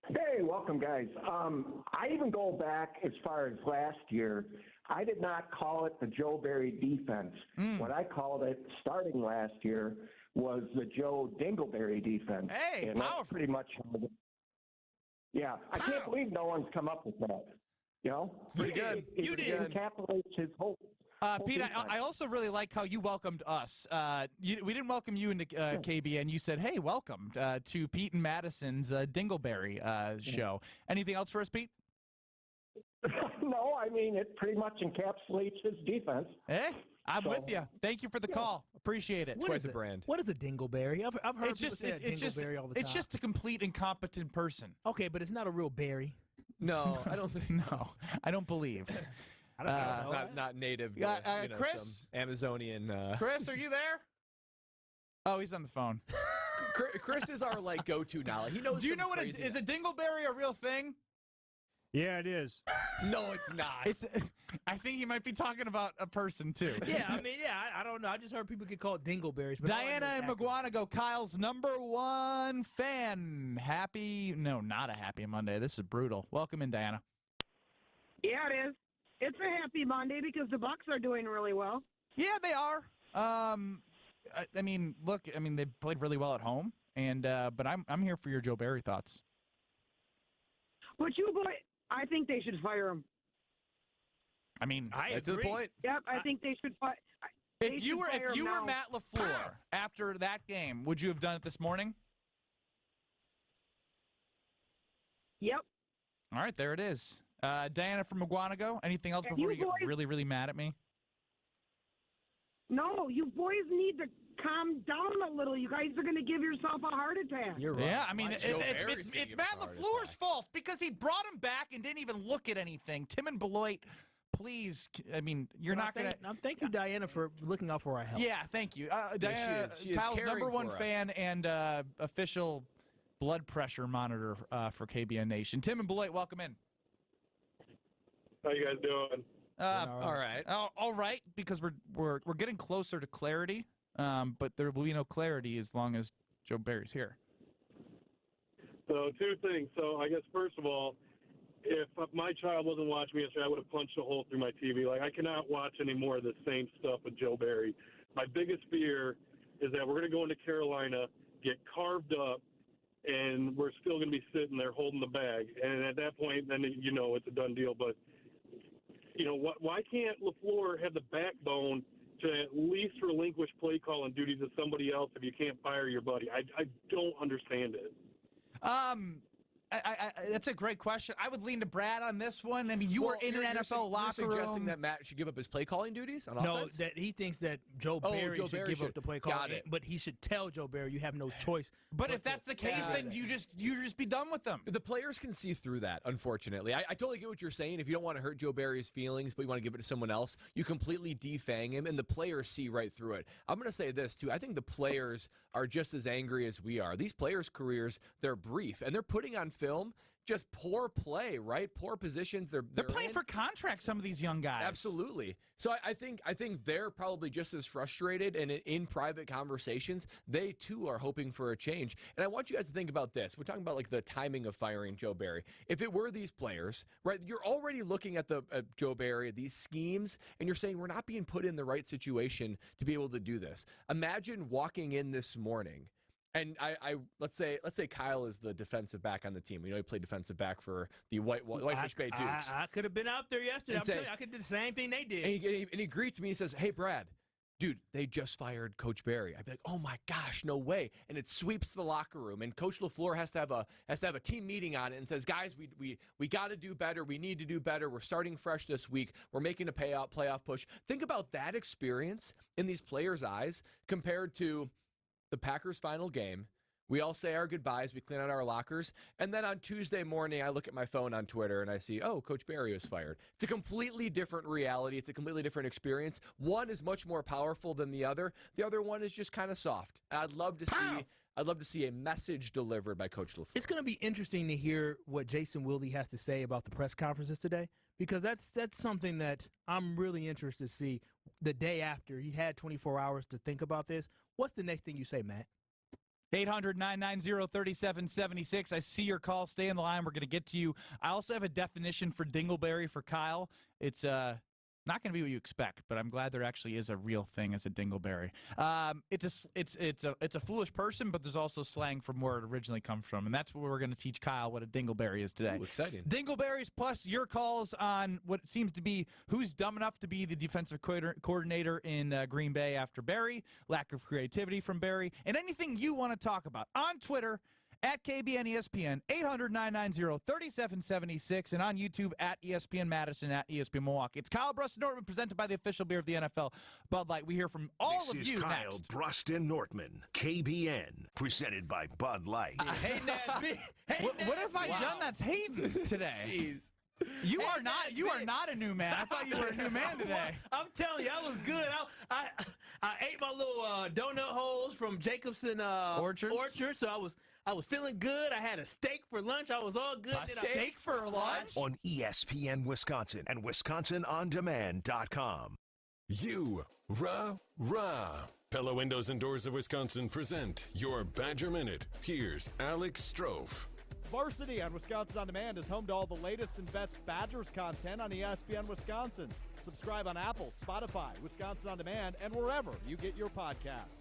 Hey, welcome, guys. I even go back as far as last year. I did not call it the Joe Barry defense. What I called it starting last year was the Joe Dingleberry defense. Hey, and powerful. That's pretty much yeah, I can't believe no one's come up with that. You know? It's pretty good. You did. It encapsulates his whole Pete, I also really like how you welcomed us. We didn't welcome you into KBN. You said, hey, welcome to Pete and Madison's Dingleberry show. Anything else for us, Pete? No, I mean, it pretty much encapsulates his defense. Hey, I'm with you. Thank you for the call. Appreciate it. It's quite the brand. What is a dingleberry? I've heard it's people say dingleberry all the time. It's just a complete incompetent person. Okay, but it's not a real berry. No, I don't think. No, I don't believe. I don't know. It's not native. To, Chris? Amazonian. Chris, are you there? Oh, he's on the phone. Chris is our go-to now. He knows. Do you know what is a dingleberry a real thing? Yeah, it is. No, it's not. I think he might be talking about a person too. Yeah, I don't know. I just heard people get called dingleberries. But Diana in Maguanago, Kyle's #1 fan. Not a happy Monday. This is brutal. Welcome in, Diana. Yeah, it is. It's a happy Monday because the Bucks are doing really well. Yeah, they are. They played really well at home, and but I'm here for your Joe Barry thoughts. But I think they should fire him. I mean, that's the point. Yep, I think they should fire. If you were Matt LaFleur after that game, would you have done it this morning? Yep. All right, there it is. Diana from Maguanago, anything else before you get really, really mad at me? No, you boys need to calm down a little. You guys are going to give yourself a heart attack. You're right. Yeah, I mean, it's Matt LaFleur's fault because he brought him back and didn't even look at anything. Tim and Beloit, please, I mean, you're not going to... Thank you, Diana, for looking out for our health. Yeah, thank you. Diana, she is Kyle's caring number one for us. fan and official blood pressure monitor for KBN Nation. Tim and Beloit, welcome in. How you guys doing? All right. All right, because we're getting closer to clarity, but there will be no clarity as long as Joe Barry's here. So two things. So I guess first of all, if my child wasn't watching me yesterday, I would have punched a hole through my TV. Like, I cannot watch any more of the same stuff with Joe Barry. My biggest fear is that we're going to go into Carolina, get carved up, and we're still going to be sitting there holding the bag. And at that point, then you know it's a done deal. But you know, why can't LaFleur have the backbone to at least relinquish play calling duties to somebody else if you can't fire your buddy? I don't understand it. That's a great question. I would lean to Brad on this one. I mean, you were in an NFL locker room. You're suggesting that Matt should give up his play calling duties on offense? No, that he thinks that Joe Barry should give up the play call, but he should tell Joe Barry you have no choice. But if that's the case, then you just be done with them. The players can see through that, unfortunately. I totally get what you're saying. If you don't want to hurt Joe Barry's feelings, but you want to give it to someone else, you completely defang him, and the players see right through it. I'm going to say this, too. I think the players are just as angry as we are. These players' careers, they're brief, and they're putting on film just poor play, right? Poor positions. They're playing for contracts, some of these young guys. Absolutely. So I think they're probably just as frustrated, and in private conversations, they too are hoping for a change. And I want you guys to think about this. We're talking about like the timing of firing Joe Barry. If it were these players, right, you're already looking at Joe Barry, these schemes, and you're saying we're not being put in the right situation to be able to do this. Imagine walking in this morning. And let's say Kyle is the defensive back on the team. We know he played defensive back for the Whitefish Bay Dukes. I could have been out there yesterday. I could do the same thing they did. And he greets me and says, "Hey, Brad, dude, they just fired Coach Barry." I'd be like, "Oh my gosh, no way!" And it sweeps the locker room. And Coach LaFleur has to have a team meeting on it and says, "Guys, we got to do better. We need to do better. We're starting fresh this week. We're making a playoff push." Think about that experience in these players' eyes compared to the Packers' final game. We all say our goodbyes. We clean out our lockers. And then on Tuesday morning, I look at my phone on Twitter and I see, oh, Coach Barry was fired. It's a completely different reality. It's a completely different experience. One is much more powerful than the other. The other one is just kind of soft. And I'd love to see a message delivered by Coach LaFleur. It's going to be interesting to hear what Jason Wilde has to say about the press conferences today, because that's something that I'm really interested to see the day after. He had 24 hours to think about this. What's the next thing you say, Matt? 800-990-3776. I see your call. Stay on the line. We're going to get to you. I also have a definition for dingleberry for Kyle. It's not going to be what you expect, but I'm glad there actually is a real thing as a dingleberry. It's a foolish person, but there's also slang from where it originally comes from, and that's what we're going to teach Kyle what a dingleberry is today. Ooh, exciting. Dingleberries plus your calls on what seems to be who's dumb enough to be the defensive coordinator in Green Bay after Barry, lack of creativity from Barry, and anything you want to talk about on Twitter at KBN ESPN, 800-990-3776, and on YouTube at ESPN Madison, at ESPN Milwaukee. It's Kyle Brust Nortman, presented by the official beer of the NFL, Bud Light. We hear from all of you next. This is Kyle Brust Nortman, KBN, presented by Bud Light. Hey, Nasby. What have I done that's hating today? Jeez. You are not a new man. I thought you were a new man today. I'm telling you, I was good. I ate my little donut holes from Jacobson Orchard, so I was feeling good. I had a steak for lunch. I was all good. Steak for lunch? On ESPN Wisconsin and WisconsinOnDemand.com. Pella Windows and Doors of Wisconsin present your Badger Minute. Here's Alex Strofe. Varsity on Wisconsin On Demand is home to all the latest and best Badgers content on ESPN Wisconsin. Subscribe on Apple, Spotify, Wisconsin On Demand, and wherever you get your podcasts.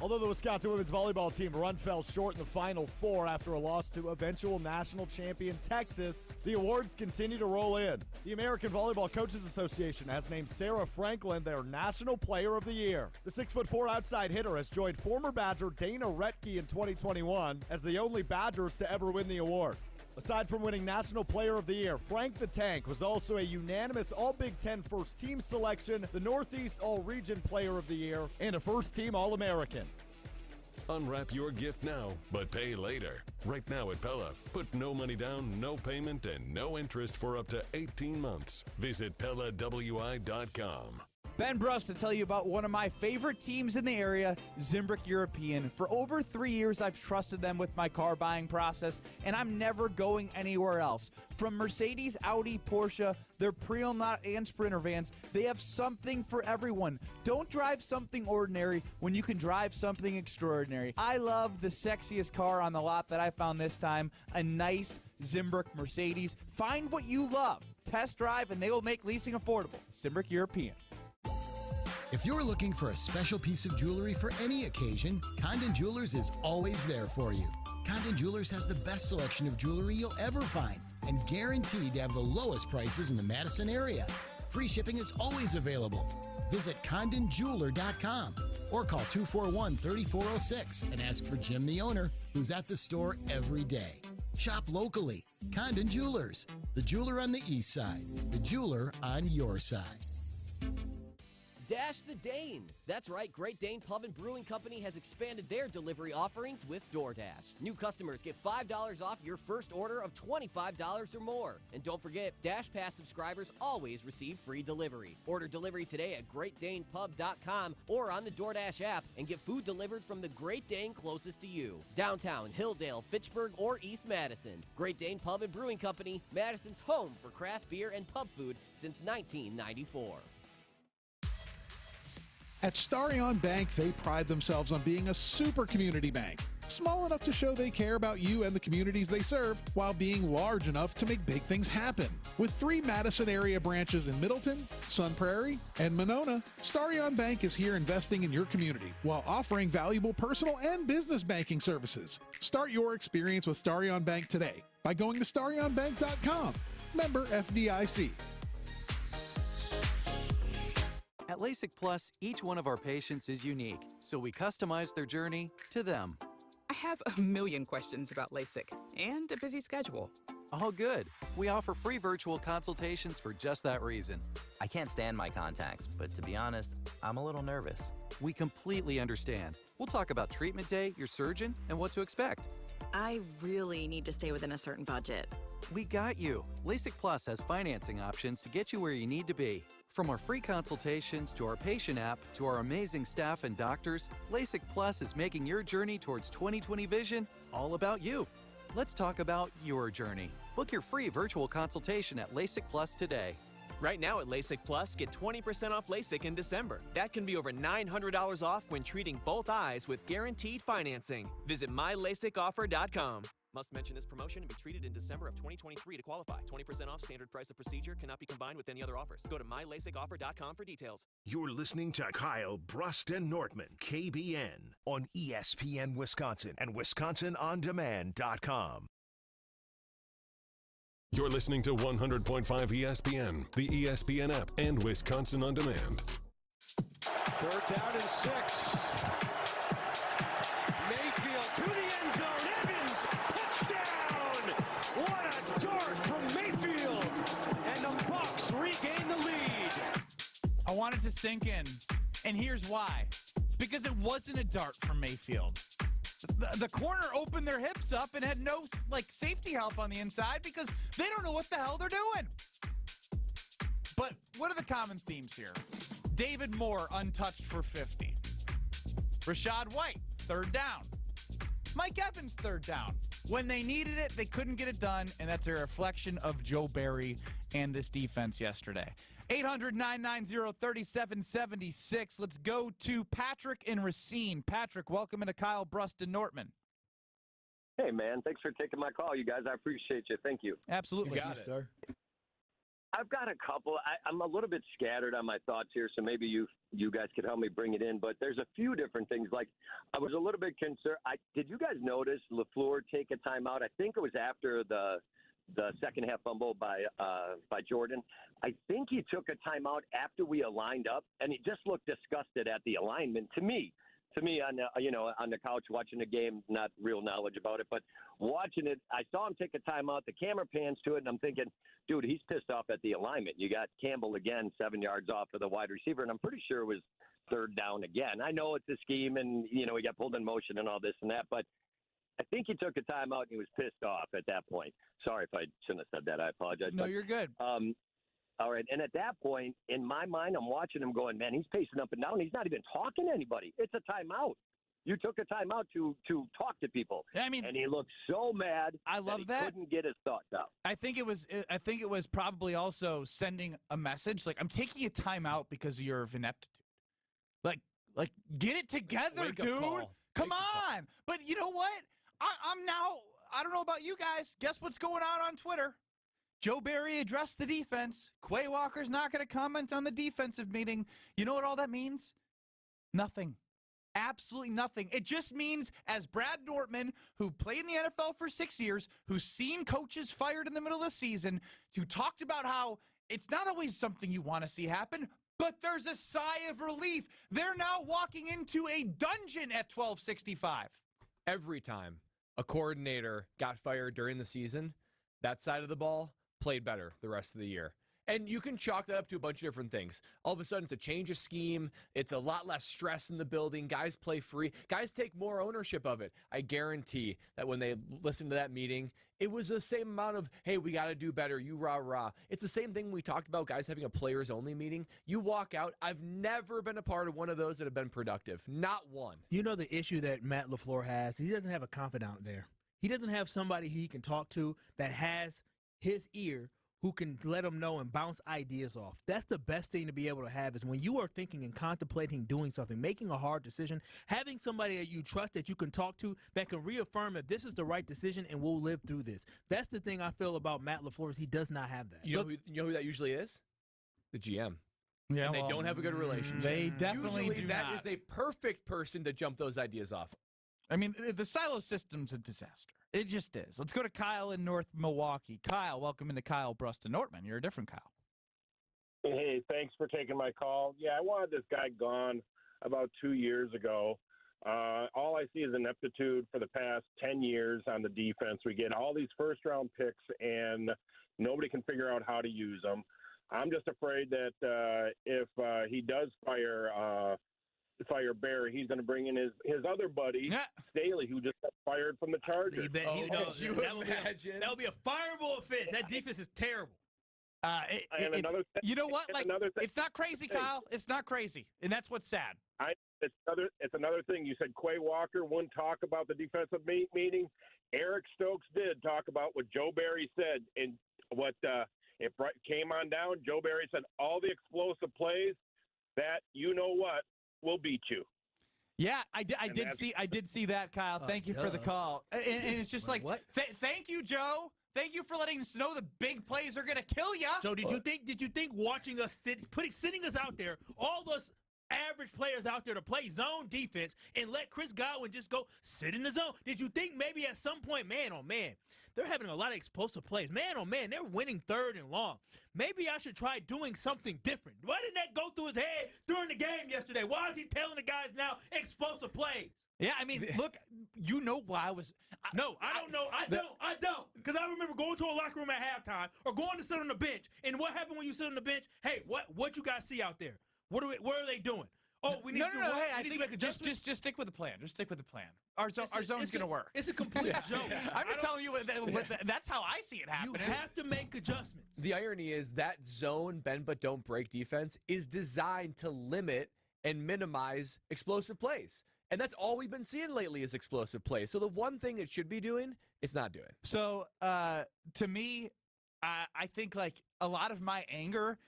Although the Wisconsin women's volleyball team run fell short in the Final Four after a loss to eventual national champion Texas, the awards continue to roll in. The American Volleyball Coaches Association has named Sarah Franklin their National Player of the Year. The 6'4" outside hitter has joined former Badger Dana Retke in 2021 as the only Badgers to ever win the award. Aside from winning National Player of the Year, Frank the Tank was also a unanimous All-Big Ten First Team selection, the Northeast All-Region Player of the Year, and a First Team All-American. Unwrap your gift now, but pay later. Right now at Pella, put no money down, no payment, and no interest for up to 18 months. Visit PellaWI.com. Ben Brust to tell you about one of my favorite teams in the area, Zimbrick European. For over 3 years, I've trusted them with my car buying process, and I'm never going anywhere else. From Mercedes, Audi, Porsche, their pre-owned and Sprinter vans, they have something for everyone. Don't drive something ordinary when you can drive something extraordinary. I love the sexiest car on the lot that I found this time, a nice Zimbrick Mercedes. Find what you love. Test drive, and they will make leasing affordable. Zimbrick European. If you're looking for a special piece of jewelry for any occasion, Condon Jewelers is always there for you. Condon Jewelers has the best selection of jewelry you'll ever find and guaranteed to have the lowest prices in the Madison area. Free shipping is always available. Visit CondonJeweler.com or call 241-3406 and ask for Jim, the owner, who's at the store every day. Shop locally. Condon Jewelers, the jeweler on the east side, the jeweler on your side. Dash the Dane. That's right, Great Dane Pub and Brewing Company has expanded their delivery offerings with DoorDash. New customers get $5 off your first order of $25 or more. And don't forget, Dash Pass subscribers always receive free delivery. Order delivery today at GreatDanePub.com or on the DoorDash app and get food delivered from the Great Dane closest to you. Downtown, Hilldale, Fitchburg, or East Madison. Great Dane Pub and Brewing Company, Madison's home for craft beer and pub food since 1994. At Starion Bank, they pride themselves on being a super community bank. Small enough to show they care about you and the communities they serve, while being large enough to make big things happen. With 3 Madison area branches in Middleton, Sun Prairie, and Monona, Starion Bank is here investing in your community while offering valuable personal and business banking services. Start your experience with Starion Bank today by going to StarionBank.com. Member FDIC. At LASIK Plus, each one of our patients is unique, so we customize their journey to them. I have a million questions about LASIK and a busy schedule. All good. We offer free virtual consultations for just that reason. I can't stand my contacts, but to be honest, I'm a little nervous. We completely understand. We'll talk about treatment day, your surgeon, and what to expect. I really need to stay within a certain budget. We got you. LASIK Plus has financing options to get you where you need to be. From our free consultations to our patient app to our amazing staff and doctors, LASIK Plus is making your journey towards 20/20 vision all about you. Let's talk about your journey. Book your free virtual consultation at LASIK Plus today. Right now at LASIK Plus, get 20% off LASIK in December. That can be over $900 off when treating both eyes with guaranteed financing. Visit MyLASIKoffer.com. Must mention this promotion and be treated in December of 2023 to qualify. 20% off standard price of procedure cannot be combined with any other offers. Go to MyLASIKoffer.com for details. You're listening to Kyle, Brust, and Nortman, KBN, on ESPN Wisconsin and WisconsinOnDemand.com. You're listening to 100.5 ESPN, the ESPN app, and Wisconsin On Demand. 3rd down and 6. Mayfield to the end zone. Evans, touchdown! What a dart from Mayfield! And the Bucs regain the lead. I wanted to sink in, and here's why. Because it wasn't a dart from Mayfield. The corner opened their hips up and had no safety help on the inside because they don't know what the hell they're doing. But what are the common themes here? David Moore untouched for 50. Rachaad White, 3rd down. Mike Evans, 3rd down. When they needed it, they couldn't get it done, and that's a reflection of Joe Barry and this defense yesterday. 800-990-3776. Let's go to Patrick in Racine. Patrick, welcome into Kyle, Brust, and Nortman. Hey, man. Thanks for taking my call, you guys. I appreciate you. Thank you. Absolutely. You got it, sir. I've got a couple. I'm a little bit scattered on my thoughts here, so maybe you guys could help me bring it in. But there's a few different things. Like, I was a little bit concerned. Did you guys notice LaFleur take a timeout? I think it was after the second half fumble by Jordan. I think he took a timeout after we aligned up, and he just looked disgusted at the alignment to me. to me on the couch watching the game, not real knowledge about it, but watching it, I saw him take a timeout. The camera pans to it, and I'm thinking, dude, he's pissed off at the alignment. You got Campbell again, 7 yards off of the wide receiver, and I'm pretty sure it was third down again. I know it's a scheme, and he got pulled in motion and all this and that, but I think he took a timeout and he was pissed off at that point. Sorry if I shouldn't have said that. I apologize. No, you're good. All right. And at that point, in my mind, I'm watching him going, man, he's pacing up and down. He's not even talking to anybody. It's a timeout. You took a timeout to talk to people. I mean, and he looked so mad. I love that he couldn't get his thoughts out. I think it was probably also sending a message like, I'm taking a timeout because of your ineptitude. Like get it together, dude. Come on. But you know what? I'm now, I don't know about you guys. Guess what's going on Twitter? Joe Barry addressed the defense. Quay Walker's not going to comment on the defensive meeting. You know what all that means? Nothing. Absolutely nothing. It just means, as Brad Nortman, who played in the NFL for 6 years, who's seen coaches fired in the middle of the season, who talked about how it's not always something you want to see happen, but there's a sigh of relief. They're now walking into a dungeon at 1265. Every time a coordinator got fired during the season, that side of the ball played better the rest of the year. And you can chalk that up to a bunch of different things. All of a sudden, it's a change of scheme. It's a lot less stress in the building. Guys play free. Guys take more ownership of it. I guarantee that when they listened to that meeting, it was the same amount of, hey, we got to do better, you rah-rah. It's the same thing we talked about guys having a players-only meeting. You walk out. I've never been a part of one of those that have been productive. Not one. You know the issue that Matt LaFleur has? He doesn't have a confidant there. He doesn't have somebody he can talk to that has his ear, who can let them know and bounce ideas off. That's the best thing to be able to have, is when you are thinking and contemplating doing something, making a hard decision, having somebody that you trust that you can talk to that can reaffirm that this is the right decision and we'll live through this. That's the thing I feel about Matt LaFleur, is he does not have that. You know who that usually is? The GM. Yeah, and they don't have a good relationship. They definitely usually do that not. is the perfect person to jump those ideas off. I mean, the silo system's a disaster. It just is. Let's go to Kyle in North Milwaukee. Kyle, welcome into Kyle, Brust Nortman. You're a different Kyle. Hey, thanks for taking my call. Yeah, I wanted this guy gone about 2 years ago. All I see is ineptitude for the past 10 years on the defense. We get all these first-round picks, and nobody can figure out how to use them. I'm just afraid that if he does fire Barry, he's going to bring in his other buddy, Staley, who just got fired from the Chargers. That would be a fireable offense. That defense is terrible. You know what? It's not crazy, Kyle. It's not crazy, and that's what's sad. It's another thing. You said Quay Walker wouldn't talk about the defensive meeting. Eric Stokes did talk about what Joe Barry said, and what it came on down. Joe Barry said all the explosive plays that will beat you. Yeah, I did see that, Kyle. Thank you for the call. And it's just like, thank you, Joe. Thank you for letting us know the big plays are gonna kill you. So did you think watching us sitting us out there, all those average players out there to play zone defense and let Chris Godwin just go sit in the zone? Did you think maybe at some point, man, oh man, they're having a lot of explosive plays. Man, oh man, they're winning third and long. Maybe I should try doing something different. Why didn't that go through his head during the game yesterday? Why is he telling the guys now explosive plays? Yeah, I mean, look, you know why I was... No, I don't know. I don't. Because I remember going to a locker room at halftime or going to sit on the bench. And what happened when you sit on the bench? Hey, what you guys see out there? What are they doing? Oh, we need to do what? Hey, I need to think make just stick with the plan. Just stick with the plan. Our zone's going to work. It's a complete joke. I'm just telling you, that's how I see it happening. You have to make adjustments. The irony is that zone bend but don't break defense is designed to limit and minimize explosive plays. And that's all we've been seeing lately is explosive plays. So the one thing it should be doing, it's not doing. So to me, I think like a lot of my anger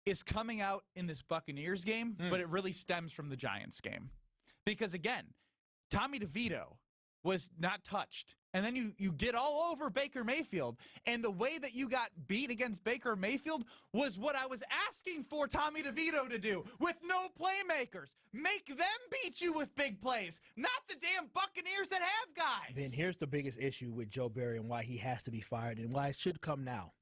is coming out in this Buccaneers game, but it really stems from the Giants game. Because again, Tommy DeVito was not touched. And then you get all over Baker Mayfield. And the way that you got beat against Baker Mayfield was what I was asking for Tommy DeVito to do with no playmakers. Make them beat you with big plays, not the damn Buccaneers that have guys. Then here's the biggest issue with Joe Barry and why he has to be fired and why it should come now.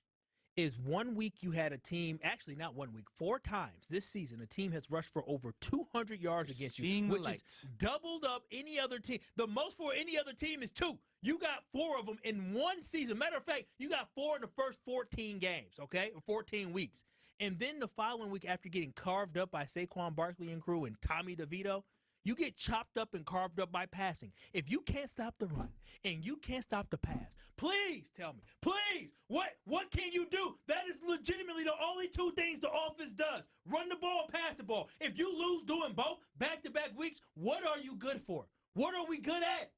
is 1 week you had a team, actually not 1 week, 4 times this season, a team has rushed for over 200 yards against you, which is doubled up any other team. The most for any other team is 2. You got 4 of them in one season. Matter of fact, you got 4 in the first 14 games, okay, or 14 weeks. And then the following week, after getting carved up by Saquon Barkley and crew and Tommy DeVito, you get chopped up and carved up by passing. If you can't stop the run and you can't stop the pass, please tell me, please, what can you do? That is legitimately the only 2 things the offense does. Run the ball, pass the ball. If you lose doing both back-to-back weeks, what are you good for? What are we good at?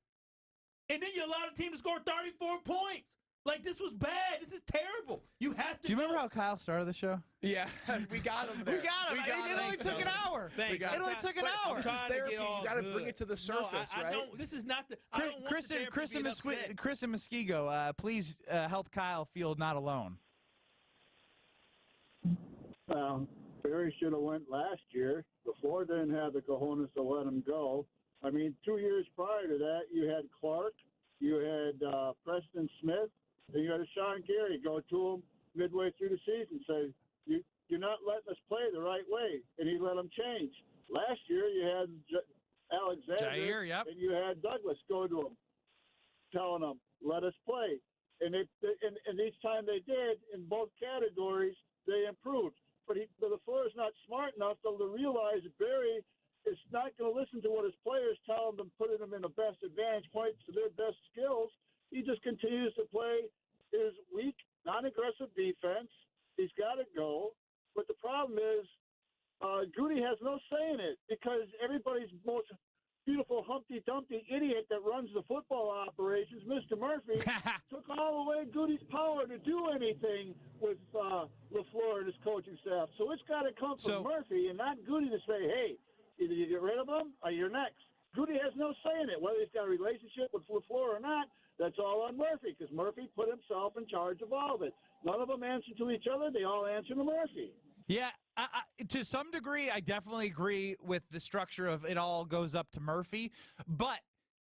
And then you allow the team to score 34 points. Like, this was bad. This is terrible. You have to. Do you remember how Kyle started the show? Yeah, we got him there. We got him. It only took an hour. It only took an hour. This is therapy. You got to bring it to the surface, I right? don't. This is not the. I don't want the Chris and upset. Muskego, please help Kyle feel not alone. Barry should have went last year. LaFleur didn't have the cojones to let him go. I mean, 2 years prior to that, you had Clark, you had Preston Smith, and you had Sean Gary go to him midway through the season, say, you're not letting us play the right way, and he let them change. Last year, you had Alexander, Jair, and you had Douglas go to him, telling them, let us play. And each time they did, in both categories, they improved. But LaFleur is not smart enough to realize that Barry is not going to listen to what his players tell him and putting them in the best advantage points to their best skills. He just continues to play his weak, non-aggressive defense. He's got to go. But the problem is Goody has no say in it because everybody's most beautiful Humpty Dumpty idiot that runs the football operations, Mr. Murphy, took all away Goody's power to do anything with LaFleur and his coaching staff. So it's got to come from Murphy and not Goody to say, hey, either you get rid of him or you're next. Goody has no say in it. Whether he's got a relationship with LaFleur or not, that's all on Murphy because Murphy put himself in charge of all of it. None of them answer to each other. They all answer to Murphy. Yeah, to some degree, I definitely agree with the structure of it all goes up to Murphy. But,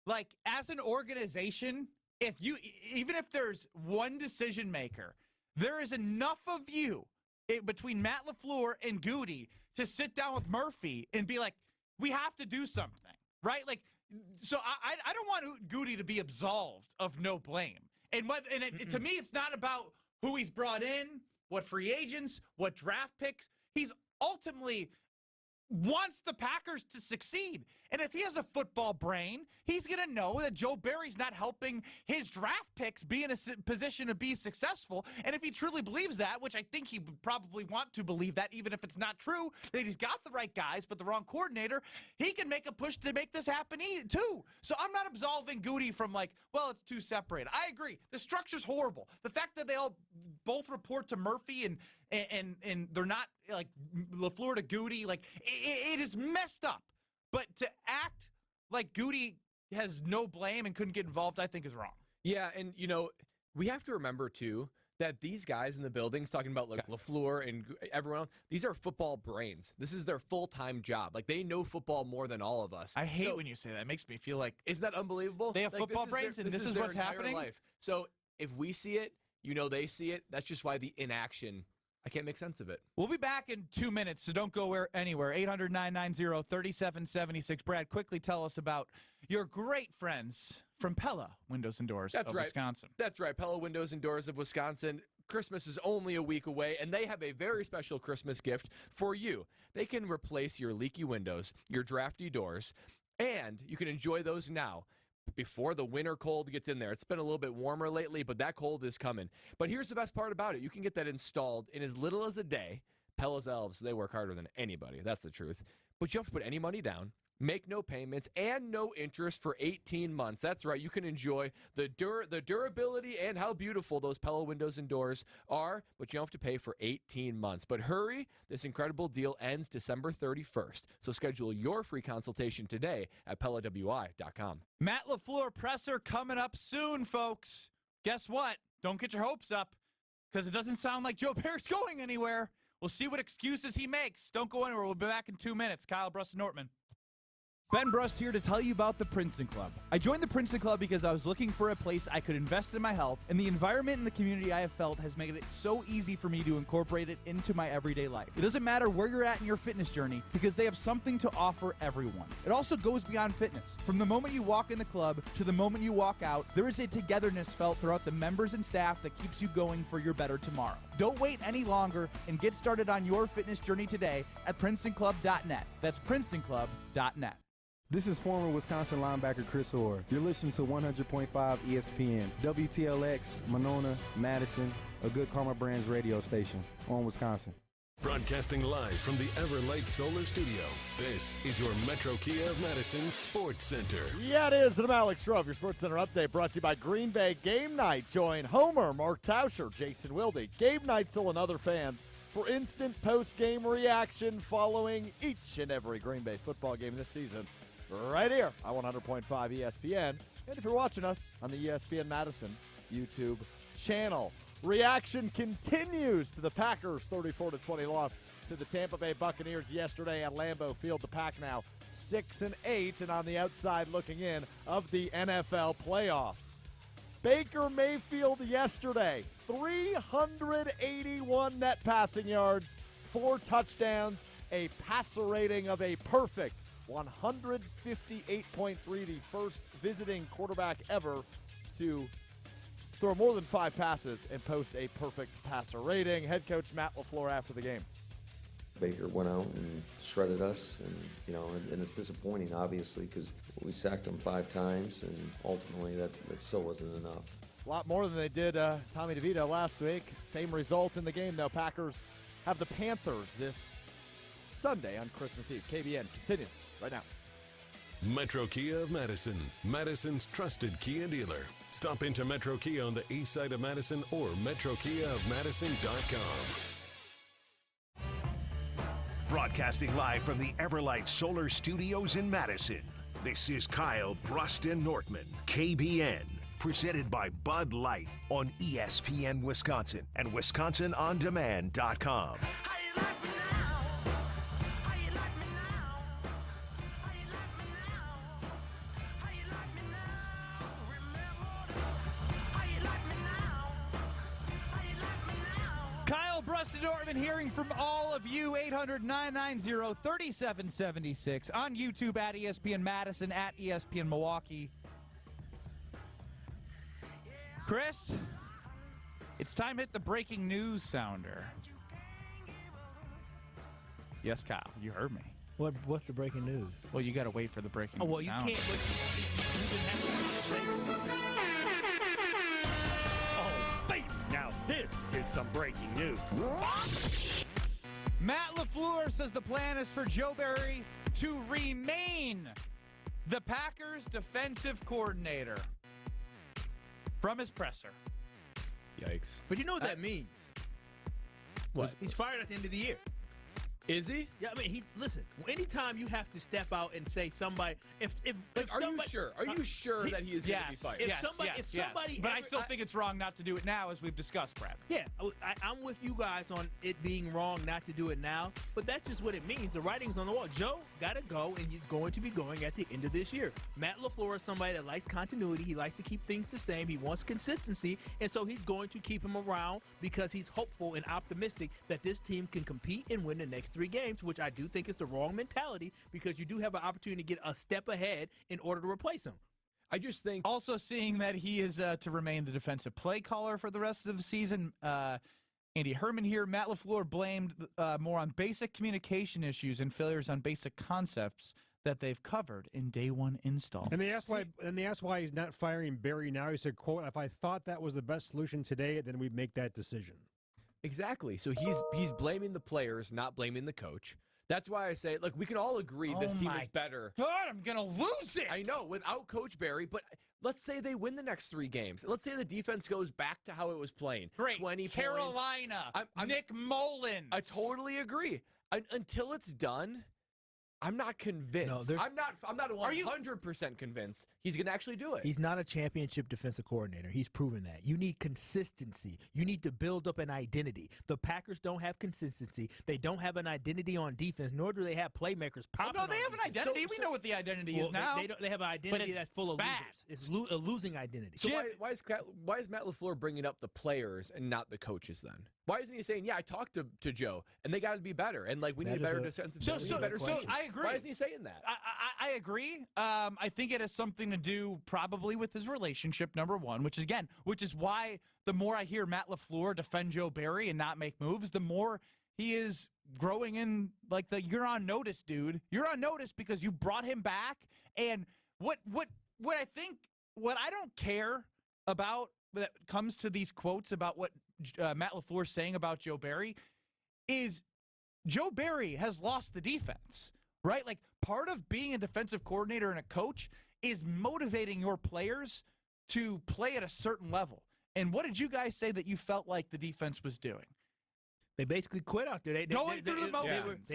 like, as an organization, even if there's one decision maker, there is enough of you between Matt LaFleur and Goody to sit down with Murphy and be like, we have to do something, right? Like, so I don't want Goody to be absolved of no blame. And to me, it's not about who he's brought in, what free agents, what draft picks. He's ultimately wants the Packers to succeed. And if he has a football brain, he's going to know that Joe Barry's not helping his draft picks be in a position to be successful. And if he truly believes that, which I think he would probably want to believe that, even if it's not true, that he's got the right guys but the wrong coordinator, he can make a push to make this happen too. So I'm not absolving Goody from like, well, it's too separated. I agree. The structure's horrible. The fact that they all both report to Murphy and they're not like LaFleur to Goody, like it is messed up. But to act like Goody has no blame and couldn't get involved, I think is wrong. Yeah, and we have to remember too that these guys in the buildings talking about like LaFleur and everyone else, these are football brains. This is their full-time job. Like they know football more than all of us. I hate when you say that. It makes me feel like isn't that unbelievable? They have football brains and this is what's happening. Life. So if we see it, they see it. That's just why the inaction. I can't make sense of it. We'll be back in 2 minutes, so don't go anywhere. 800-990-3776. Brad, quickly tell us about your great friends from Pella Windows and Doors of Wisconsin. That's right, Pella Windows and Doors of Wisconsin. Christmas is only a week away, and they have a very special Christmas gift for you. They can replace your leaky windows, your drafty doors, and you can enjoy those now. Before the winter cold gets in there. It's been a little bit warmer lately, but that cold is coming. But here's the best part about it. You can get that installed in as little as a day. Pella's elves, they work harder than anybody. That's the truth. But you don't have to put any money down, make no payments, and no interest for 18 months. That's right. You can enjoy the durability and how beautiful those Pella windows and doors are, but you don't have to pay for 18 months. But hurry, this incredible deal ends December 31st. So schedule your free consultation today at PellaWI.com. Matt LaFleur presser coming up soon, folks. Guess what? Don't get your hopes up because it doesn't sound like Joe Barry's going anywhere. We'll see what excuses he makes. Don't go anywhere. We'll be back in 2 minutes. Kyle, Brust Nortman. Ben Brust here to tell you about the Princeton Club. I joined the Princeton Club because I was looking for a place I could invest in my health, and the environment and the community I have felt has made it so easy for me to incorporate it into my everyday life. It doesn't matter where you're at in your fitness journey because they have something to offer everyone. It also goes beyond fitness. From the moment you walk in the club to the moment you walk out, there is a togetherness felt throughout the members and staff that keeps you going for your better tomorrow. Don't wait any longer and get started on your fitness journey today at PrincetonClub.net. That's PrincetonClub.net. This is former Wisconsin linebacker Chris Orr. You're listening to 100.5 ESPN, WTLX, Monona, Madison, a good Karma Brands radio station on Wisconsin. Broadcasting live from the Everlight Solar Studio, this is your Metro Kia of Madison Sports Center. Yeah, it is. And I'm Alex Stroh, your Sports Center update brought to you by Green Bay Game Night. Join Homer, Mark Tauscher, Jason Wilde, Game Night Still and other fans for instant post-game reaction following each and every Green Bay football game this season. Right here on 100.5 ESPN. And if you're watching us on the ESPN Madison YouTube channel, reaction continues to the Packers' 34-20 loss to the Tampa Bay Buccaneers yesterday at Lambeau Field. The Pack now 6-8 and on the outside looking in of the NFL playoffs. Baker Mayfield yesterday, 381 net passing yards, 4 touchdowns, a passer rating of a perfect 158.3, the first visiting quarterback ever to throw more than 5 passes and post a perfect passer rating. Head coach Matt LaFleur after the game. Baker went out and shredded us, and and it's disappointing, obviously, because we sacked him 5 times, and ultimately that still wasn't enough. A lot more than they did Tommy DeVito last week. Same result in the game, though. Packers have the Panthers this Sunday on Christmas Eve. KBN continues right now. Metro Kia of Madison, Madison's trusted Kia dealer. Stop into Metro Kia on the east side of Madison or metrokiaofmadison.com. Broadcasting live from the Everlight Solar Studios in Madison, this is Kyle Brust Nortman, KBN, presented by Bud Light on ESPN Wisconsin and WisconsinOnDemand.com. Brust Nortman hearing from all of you. 800-990-3776 on YouTube at ESPN Madison, at ESPN Milwaukee. Chris, it's time to hit the breaking news sounder. Yes, Kyle, you heard me. What's the breaking news? Well, you got to wait for the breaking news sounder. You can't. Now this is some breaking news. Matt LaFleur says the plan is for Joe Barry to remain the Packers defensive coordinator from his presser. Yikes. But you know what that means? What? He's fired at the end of the year. Is he? Yeah, I mean, listen, anytime you have to step out and say somebody, are you sure? Are you sure that he is going to be fired? Yes. But I still think it's wrong not to do it now, as we've discussed, Brad. Yeah, I'm with you guys on it being wrong not to do it now, but that's just what it means. The writing's on the wall. Joe got to go, and he's going to be going at the end of this year. Matt LaFleur is somebody that likes continuity. He likes to keep things the same. He wants consistency, and so he's going to keep him around because he's hopeful and optimistic that this team can compete and win the next 3 games, which I do think is the wrong mentality because you do have an opportunity to get a step ahead in order to replace him. I just think also seeing that he is to remain the defensive play caller for the rest of the season. Andy Herman here. Matt LaFleur blamed more on basic communication issues and failures on basic concepts that they've covered in day 1 installs. And they asked why he's not firing Barry now. He said, quote, "If I thought that was the best solution today, then we'd make that decision." Exactly. So he's blaming the players, not blaming the coach. That's why I say, look, we can all agree this team is better. God, I'm going to lose it. I know, without Coach Barry, but let's say they win the next 3 games. Let's say the defense goes back to how it was playing. Great. 20 Carolina, Nick Mullen. I totally agree. Until it's done, I'm not convinced. No, I'm not 100% convinced he's going to actually do it. He's not a championship defensive coordinator. He's proven that. You need consistency. You need to build up an identity. The Packers don't have consistency. They don't have an identity on defense, nor do they have playmakers popping. No, they have an identity. We know what the identity is now. They have an identity that's full of bad. losers. It's a losing identity. So why is Matt LaFleur bringing up the players and not the coaches then? Why isn't he saying, yeah, I talked to Joe, and they got to be better, and we need a better defensive team. So I agree. Why isn't he saying that? I agree. I think it has something to do probably with his relationship, number one, which is why the more I hear Matt LaFleur defend Joe Barry and not make moves, the more he is growing in you're on notice, dude. You're on notice because you brought him back. And what I don't care about that comes to these quotes about what Matt LaFleur is saying about Joe Barry is Joe Barry has lost the defense, right? Like, part of being a defensive coordinator and a coach is motivating your players to play at a certain level. And what did you guys say that you felt like the defense was doing? They basically quit out there. Going through the motions.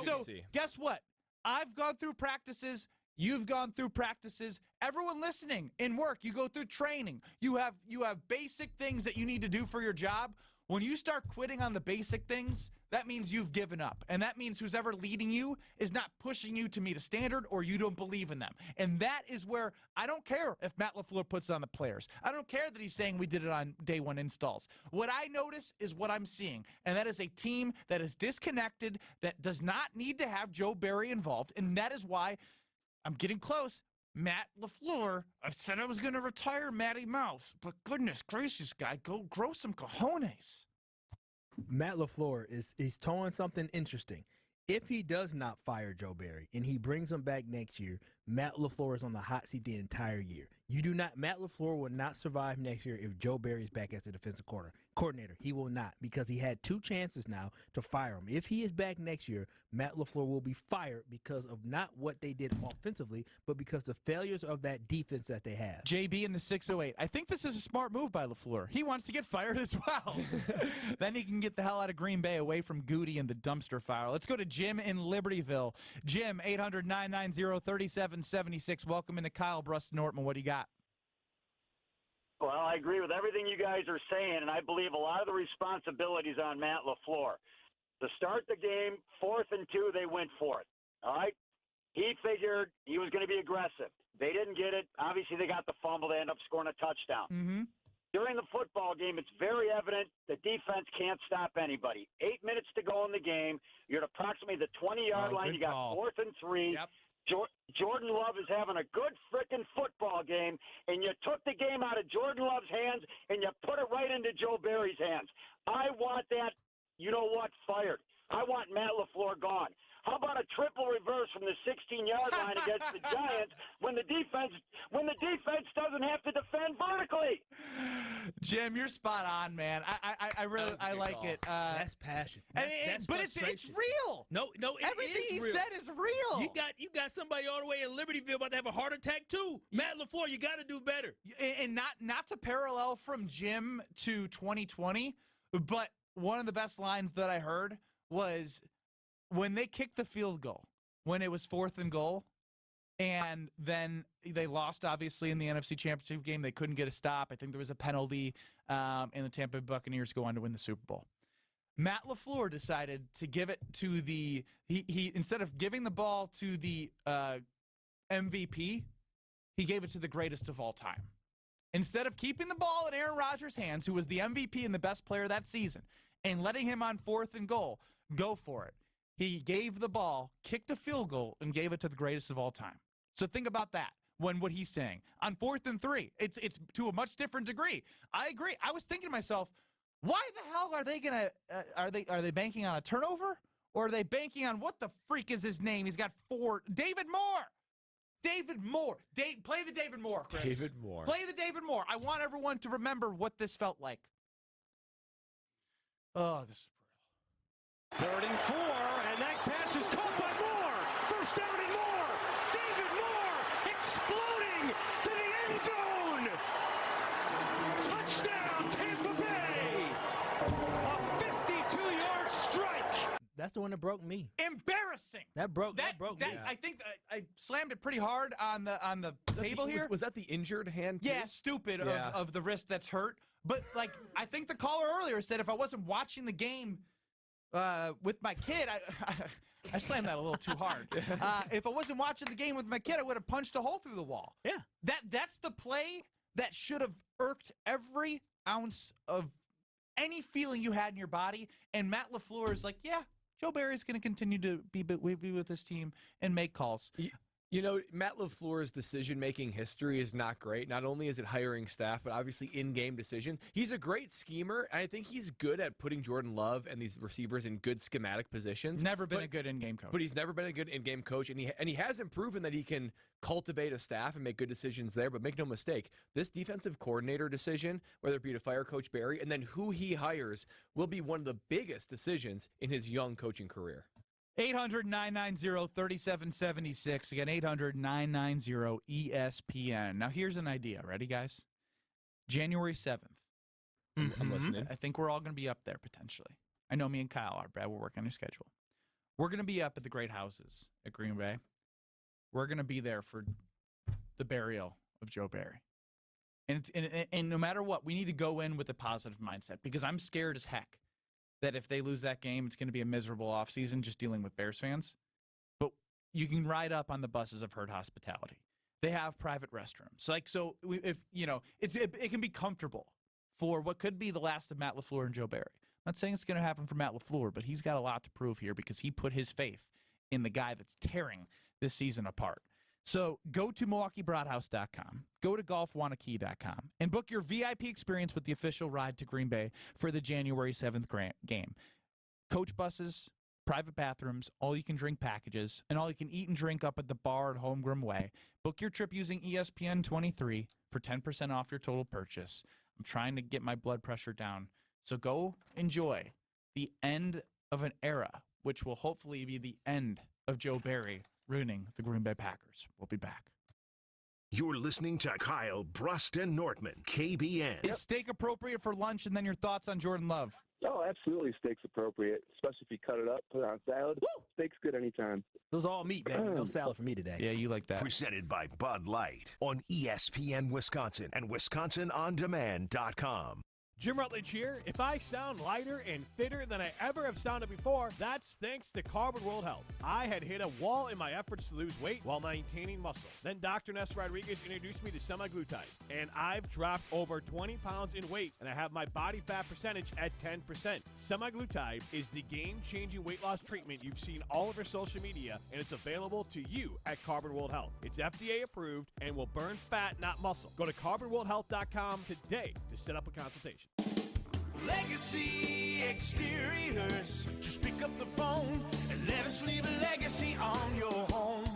So guess what? I've gone through practices. You've gone through practices. Everyone listening in work, you go through training. You have basic things that you need to do for your job. When you start quitting on the basic things, that means you've given up. And that means who's ever leading you is not pushing you to meet a standard or you don't believe in them. And that is where I don't care if Matt LaFleur puts on the players. I don't care that he's saying we did it on day one installs. What I notice is what I'm seeing. And that is a team that is disconnected, that does not need to have Joe Barry involved. And that is why I'm getting close. Matt LaFleur, I said I was going to retire Matty Mouse, but goodness gracious, guy, go grow some cojones. Matt LaFleur is towing something interesting. If he does not fire Joe Barry and he brings him back next year, Matt LaFleur is on the hot seat the entire year. Matt LaFleur will not survive next year if Joe Barry is back as the defensive coordinator. He will not, because he had two chances now to fire him. If he is back next year, Matt LaFleur will be fired because of not what they did offensively, but because of the failures of that defense that they have. JB in the 608. I think this is a smart move by LaFleur. He wants to get fired as well. Then he can get the hell out of Green Bay, away from Goody and the dumpster fire. Let's go to Jim in Libertyville. Jim, 800-990-3776. Welcome into Kyle, Brust Nortman. What do you got? Well, I agree with everything you guys are saying, and I believe a lot of the responsibility is on Matt LaFleur. To start the game, 4th and 2, they went for it. All right? He figured he was going to be aggressive. They didn't get it. Obviously, they got the fumble. They end up scoring a touchdown. Mm-hmm. During the football game, it's very evident the defense can't stop anybody. 8 minutes to go in the game. You're at approximately the 20-yard line. You got 4th and 3. Yep. Jordan Love is having a good frickin' football game, and you took the game out of Jordan Love's hands and you put it right into Joe Barry's hands. I want that, fired. I want Matt LaFleur gone. How about a triple reverse from the 16-yard line against the Giants when the defense doesn't have to defend vertically? Jim, you're spot on, man. I really like it. That's passion. That's but it's real. No, everything he real. said is real. You got somebody all the way in Libertyville about to have a heart attack too. Matt LaFleur, you got to do better. And not to parallel from Jim to 2020, but one of the best lines that I heard was when they kicked the field goal, when it was 4th and goal, and then they lost, obviously, in the NFC Championship game. They couldn't get a stop. I think there was a penalty, and the Tampa Bay Buccaneers go on to win the Super Bowl. Matt LaFleur decided to give it to he instead of giving the ball to the MVP, he gave it to the greatest of all time. Instead of keeping the ball in Aaron Rodgers' hands, who was the MVP and the best player that season, and letting him on 4th and goal, go for it. He gave the ball, kicked a field goal, and gave it to the greatest of all time. So think about that when what he's saying. On 4th and 3, it's to a much different degree. I agree. I was thinking to myself, why the hell are they going to are they banking on a turnover? Or are they banking on, what the freak is his name? He's got 4. David Moore. Play the David Moore, Chris. David Moore. Play the David Moore. I want everyone to remember what this felt like. Oh, this is brutal. 3rd and 4, and that pass is caught by Moore. First down and more. David Moore exploding to the end zone. Touchdown, Tampa Bay. A 52-yard strike. That's the one that broke me. Embarrassing. embarrassing. That broke me. I think I slammed it pretty hard on the table here. Was that the injured hand? Too? Yeah, stupid of the wrist that's hurt. But like, I think the caller earlier said if I wasn't watching the game with my kid, I slammed that a little too hard. If I wasn't watching the game with my kid, I would have punched a hole through the wall. Yeah, that's the play that should have irked every ounce of any feeling you had in your body. And Matt LaFleur is like, yeah, Joe Barry's going to continue to be with this team and make calls. You know, Matt LaFleur's decision-making history is not great. Not only is it hiring staff, but obviously in-game decisions. He's a great schemer, and I think he's good at putting Jordan Love and these receivers in good schematic positions. Never been a good in-game coach. But he's never been a good in-game coach, and he hasn't proven that he can cultivate a staff and make good decisions there. But make no mistake, this defensive coordinator decision, whether it be to fire Coach Barry and then who he hires, will be one of the biggest decisions in his young coaching career. 800-990-3776. Again, 800-990-ESPN. Now, here's an idea. Ready, guys? January 7th. I'm listening. I think we're all going to be up there, potentially. I know me and Kyle are, Brad. We're working on your schedule. We're going to be up at the Great Houses at Green Bay. We're going to be there for the burial of Joe Barry. And no matter what, we need to go in with a positive mindset because I'm scared as heck that if they lose that game, it's going to be a miserable offseason just dealing with Bears fans. But you can ride up on the buses of Herd Hospitality. They have private restrooms. It can be comfortable for what could be the last of Matt LaFleur and Joe Barry. I'm not saying it's going to happen for Matt LaFleur, but he's got a lot to prove here because he put his faith in the guy that's tearing this season apart. So go to MilwaukeeBroadhouse.com, go to GolfWanakee.com, and book your VIP experience with the official ride to Green Bay for the January 7th game. Coach buses, private bathrooms, all-you-can-drink packages, and all you can eat and drink up at the bar at Holmgren Way. Book your trip using ESPN 23 for 10% off your total purchase. I'm trying to get my blood pressure down, so go enjoy the end of an era, which will hopefully be the end of Joe Barry ruining the Green Bay Packers. We'll be back. You're listening to Kyle, Brust, and Nortman, KBN. Is steak appropriate for lunch? And then your thoughts on Jordan Love. Oh, absolutely. Steak's appropriate, especially if you cut it up, put it on salad. Woo! Steak's good anytime. Those all meat, baby. No salad for me today. Yeah, you like that. Presented by Bud Light on ESPN Wisconsin and WisconsinOnDemand.com. Jim Rutledge here. If I sound lighter and fitter than I ever have sounded before, that's thanks to Carbon World Health. I had hit a wall in my efforts to lose weight while maintaining muscle. Then Dr. Ness Rodriguez introduced me to semaglutide, and I've dropped over 20 pounds in weight, and I have my body fat percentage at 10%. Semaglutide is the game-changing weight loss treatment you've seen all over social media, and it's available to you at Carbon World Health. It's FDA approved and will burn fat, not muscle. Go to carbonworldhealth.com today to set up a consultation. Legacy Exteriors. Just pick up the phone and let us leave a legacy on your home.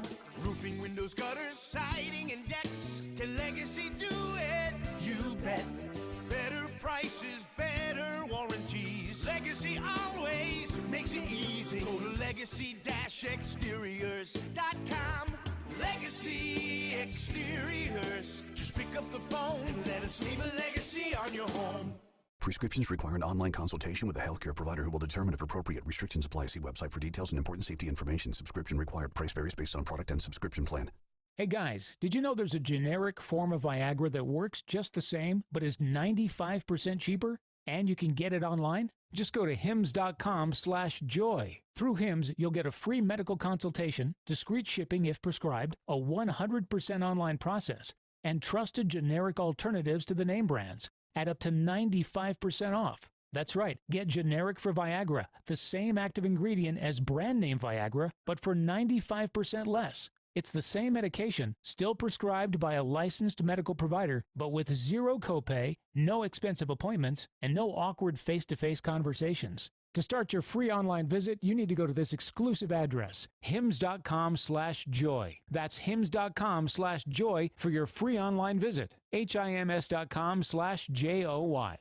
Roofing, windows, gutters, siding, and decks. Can Legacy do it? You bet. Better prices, better warranties. Legacy always makes it easy. Go to legacy-exteriors.com. Legacy Exteriors. Just pick up the phone and let us leave a legacy on your home. Prescriptions require an online consultation with a healthcare provider who will determine if appropriate. Restrictions apply. See website for details and important safety information. Subscription required. Price varies based on product and subscription plan. Hey guys, did you know there's a generic form of Viagra that works just the same, but is 95% cheaper? And you can get it online? Just go to hims.com/joy. Through Hims, you'll get a free medical consultation, discreet shipping if prescribed, a 100% online process, and trusted generic alternatives to the name brands at up to 95% off. That's right, get generic for Viagra, the same active ingredient as brand name Viagra, but for 95% less. It's the same medication, still prescribed by a licensed medical provider, but with zero copay, no expensive appointments, and no awkward face-to-face conversations. To start your free online visit, you need to go to this exclusive address, hims.com/joy. That's hims.com/joy for your free online visit. hims.com/joy.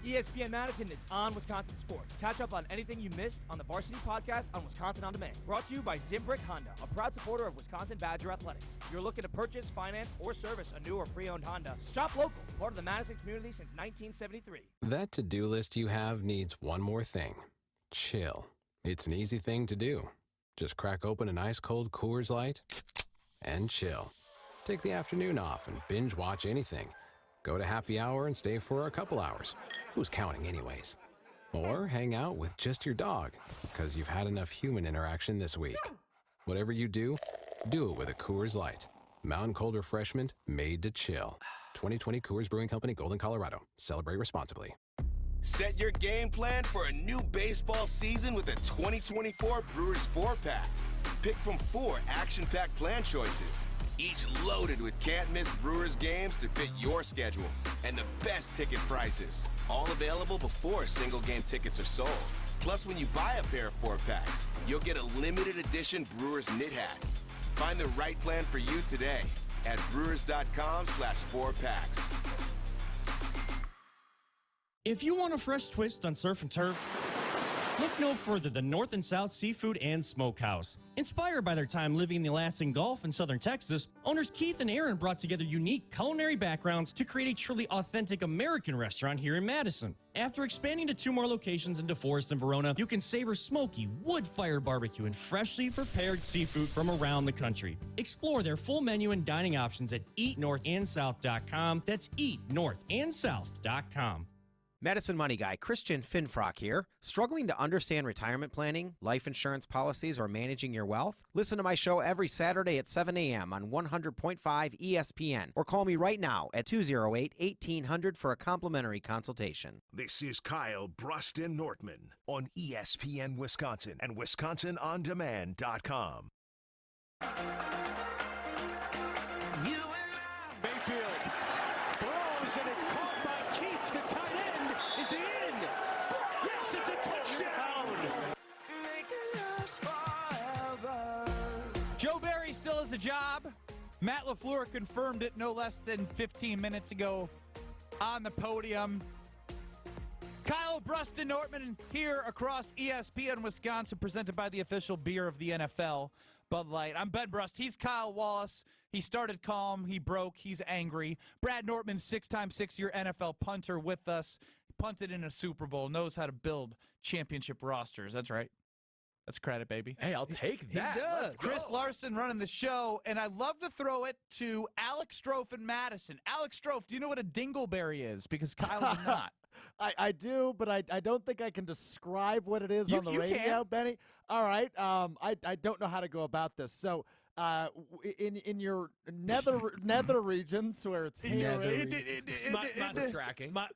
ESPN Madison is on Wisconsin sports. Catch up on anything you missed on the Varsity Podcast on Wisconsin On Demand. Brought to you by Zimbrick Honda, a proud supporter of Wisconsin Badger Athletics. If you're looking to purchase, finance, or service a new or pre-owned Honda, shop local, part of the Madison community since 1973. That to-do list you have needs one more thing. Chill. It's an easy thing to do. Just crack open an ice-cold Coors Light and chill. Take the afternoon off and binge watch anything. Go to happy hour and stay for a couple hours. Who's counting anyways? Or hang out with just your dog because you've had enough human interaction this week. Whatever you do it with a Coors Light. Mountain cold refreshment made to chill. 2020 Coors Brewing Company, Golden, Colorado. Celebrate responsibly. Set your game plan for a new baseball season with a 2024 Brewers 4-pack. Pick from 4 action-packed plan choices, each loaded with can't-miss Brewers games to fit your schedule and the best ticket prices. All available before single-game tickets are sold. Plus, when you buy a pair of 4-packs, you'll get a limited edition Brewers knit hat. Find the right plan for you today at brewers.com/4packs. If you want a fresh twist on surf and turf, look no further than North and South Seafood and Smokehouse. Inspired by their time living in the Alaskan Gulf in southern Texas, owners Keith and Aaron brought together unique culinary backgrounds to create a truly authentic American restaurant here in Madison. After expanding to 2 more locations in DeForest and Verona, you can savor smoky, wood-fired barbecue and freshly prepared seafood from around the country. Explore their full menu and dining options at eatnorthandsouth.com. That's eatnorthandsouth.com. Madison Money Guy Christian Finfrock here. Struggling to understand retirement planning, life insurance policies, or managing your wealth? Listen to my show every Saturday at 7 a.m. on 100.5 ESPN or call me right now at 208-1800 for a complimentary consultation. This is Kyle Brust Nortman on ESPN Wisconsin and WisconsinOnDemand.com. Mayfield throws, and it's caught by Keith, the tight end. Is he in? Yes, it's a touchdown. Joe Barry still has a job. Matt LaFleur confirmed it no less than 15 minutes ago on the podium. Kyle Brust Nortman here across ESPN Wisconsin, presented by the official beer of the NFL, Bud Light. I'm Ben Brust. He's Kyle Wallace. He started calm. He broke. He's angry. Brad Nortman, 6-time 6-year NFL punter with us. Punted in a Super Bowl. Knows how to build championship rosters. That's right. That's credit, baby. Hey, I'll take that. He does. Let's go. Chris Larson running the show, and I love to throw it to Alex Strofe in Madison. Alex Strofe, do you know what a dingleberry is? Because Kyle does not. I do, but I don't think I can describe what it is on the radio, can. Benny. All right. I don't know how to go about this. So in your nether regions where it's tracking. My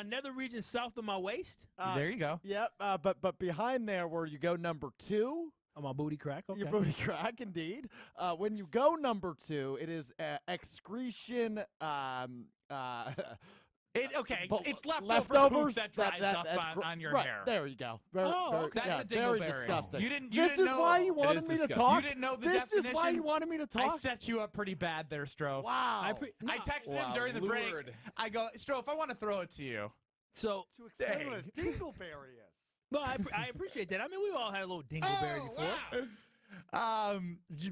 nether region south of my waist. There you go. Yep. But behind there where you go number 2. Oh, my booty crack. Okay. Your booty crack, indeed. When you go number 2, it is excretion. It's leftovers poop that dries up on your hair. There you go. That's a very dingleberry. disgusting. This is why you wanted me to talk. You didn't know the definition. This is why you wanted me to talk. I set you up pretty bad there, Strofe. Wow. I texted him during the break. I go, Strofe, I want to throw it to you. So to explain what a dingleberry is. No, I appreciate that. I mean, we've all had a little dingleberry before. Wow.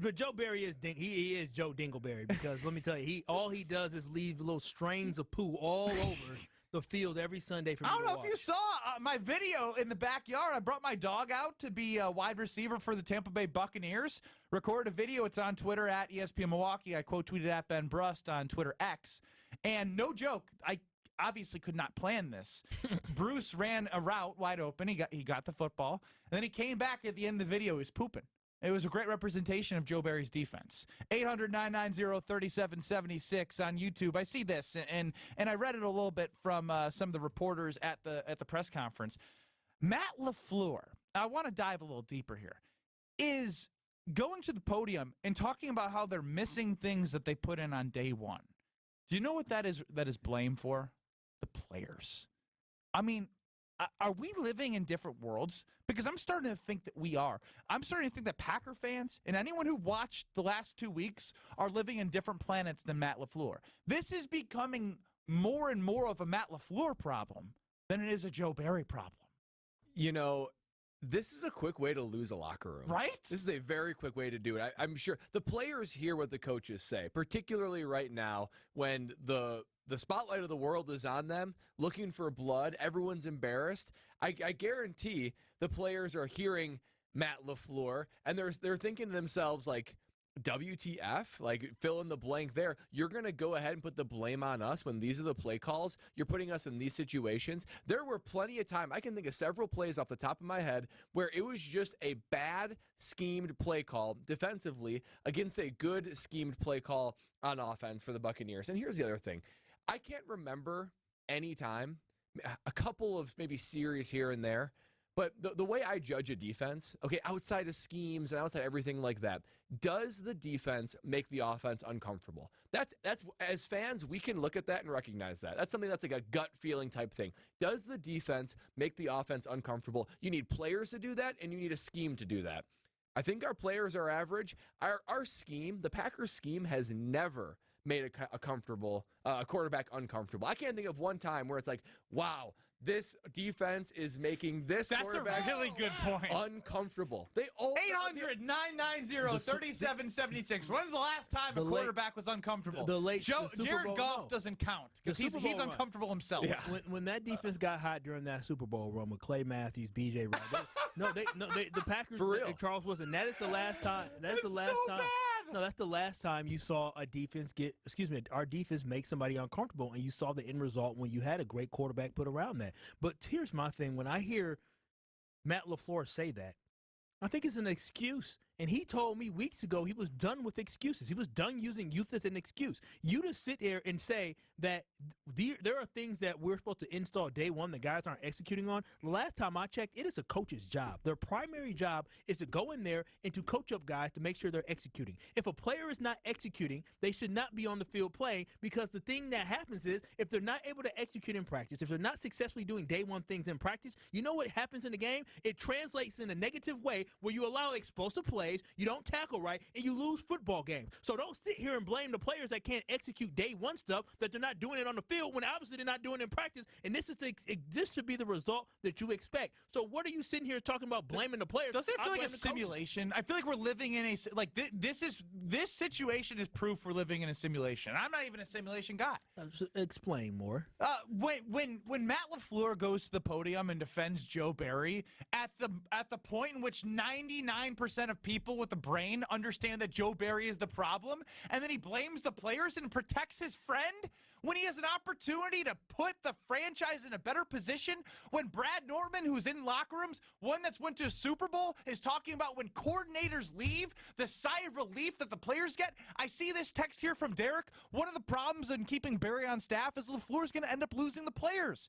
But Joe Barry is he is Joe Dingleberry, because let me tell you, all he does is leave little strains of poo all over the field every Sunday for me I don't to know watch. if you saw my video in the backyard. I brought my dog out to be a wide receiver for the Tampa Bay Buccaneers. Recorded a video. It's on Twitter at ESPN Milwaukee. I quote tweeted at Ben Brust on Twitter X. And no joke, I obviously could not plan this. Bruce ran a route wide open. He got the football. And then he came back at the end of the video. He was pooping. It was a great representation of Joe Barry's defense. 800-990-3776 on YouTube. I see this, and I read it a little bit from some of the reporters at the press conference. Matt LaFleur, I want to dive a little deeper here, is going to the podium and talking about how they're missing things that they put in on day one. Do you know what that is blamed for? The players. I mean, are we living in different worlds? Because I'm starting to think that we are. I'm starting to think that Packer fans and anyone who watched the last 2 weeks are living in different planets than Matt LaFleur. This is becoming more and more of a Matt LaFleur problem than it is a Joe Barry problem. You know, this is a quick way to lose a locker room. Right? This is a very quick way to do it. I'm sure the players hear what the coaches say, particularly right now when the spotlight of the world is on them, looking for blood. Everyone's embarrassed. I guarantee the players are hearing Matt LaFleur, and they're thinking to themselves, like, WTF? Like, fill in the blank there. You're going to go ahead and put the blame on us when these are the play calls. You're putting us in these situations. There were plenty of time. I can think of several plays off the top of my head where it was just a bad schemed play call defensively against a good schemed play call on offense for the Buccaneers. And here's the other thing. I can't remember any time, a couple of maybe series here and there, but the way I judge a defense, okay, outside of schemes and outside everything like that, does the defense make the offense uncomfortable? That's as fans, we can look at that and recognize that. That's something that's like a gut feeling type thing. Does the defense make the offense uncomfortable? You need players to do that, and you need a scheme to do that. I think our players are average. Our scheme, the Packers scheme, has never made a comfortable quarterback uncomfortable. I can't think of one time where it's like, wow, this defense is making this quarterback a really good point. Uncomfortable. They 800-990-3776. When's the last time a quarterback was uncomfortable? Jared Goff doesn't count because he's uncomfortable himself. Yeah. When that defense got hot during that Super Bowl run with Clay Matthews, B.J. Wright, the Packers, for real. Charles Wilson. That is the last time. That's the last time. Bad. No, that's the last time you saw our defense make somebody uncomfortable, and you saw the end result when you had a great quarterback put around that. But here's my thing. When I hear Matt LaFleur say that, I think it's an excuse. And he told me weeks ago he was done with excuses. He was done using youth as an excuse. You to sit here and say that there are things that we're supposed to install day one that guys aren't executing on. The last time I checked, it is a coach's job. Their primary job is to go in there and to coach up guys to make sure they're executing. If a player is not executing, they should not be on the field playing, because the thing that happens is if they're not able to execute in practice, if they're not successfully doing day one things in practice, you know what happens in the game? It translates in a negative way where you allow explosive plays, you don't tackle right, and you lose football games. So don't sit here and blame the players that can't execute day one stuff, that they're not doing it on the field when obviously they're not doing it in practice. And this should be the result that you expect. So what are you sitting here talking about blaming the players? Doesn't it feel like a simulation? I feel like we're living in this situation is proof we're living in a simulation. I'm not even a simulation guy. Explain more. When Matt LaFleur goes to the podium and defends Joe Barry at the point in which 99% of people with a brain understand that Joe Barry is the problem, and then he blames the players and protects his friend when he has an opportunity to put the franchise in a better position, when Brad Nortman, who's in locker rooms, one that's went to a Super Bowl, is talking about when coordinators leave, the sigh of relief that the players get. I see this text here from Derek. One of the problems in keeping Barry on staff is LaFleur's going to end up losing the players.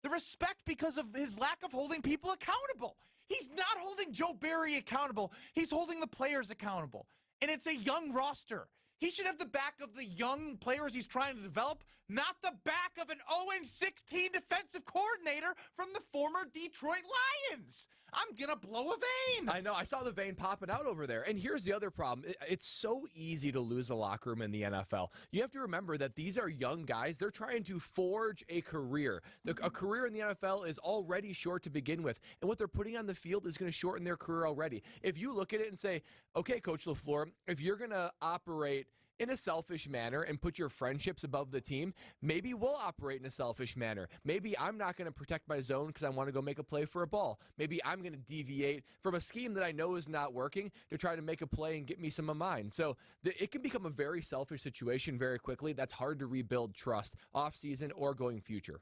The respect because of his lack of holding people accountable. He's not holding Joe Barry accountable. He's holding the players accountable. And it's a young roster. He should have the back of the young players he's trying to develop, not the back of an 0-16 defensive coordinator from the former Detroit Lions. I'm going to blow a vein. I know. I saw the vein popping out over there. And here's the other problem. It's so easy to lose a locker room in the NFL. You have to remember that these are young guys. They're trying to forge a career. A career in the NFL is already short to begin with. And what they're putting on the field is going to shorten their career already. If you look at it and say, okay, Coach LaFleur, if you're going to operate in a selfish manner and put your friendships above the team, maybe we'll operate in a selfish manner. Maybe I'm not going to protect my zone because I want to go make a play for a ball. Maybe I'm going to deviate from a scheme that I know is not working to try to make a play and get me some of mine. So it can become a very selfish situation very quickly. That's hard to rebuild trust off season or going future.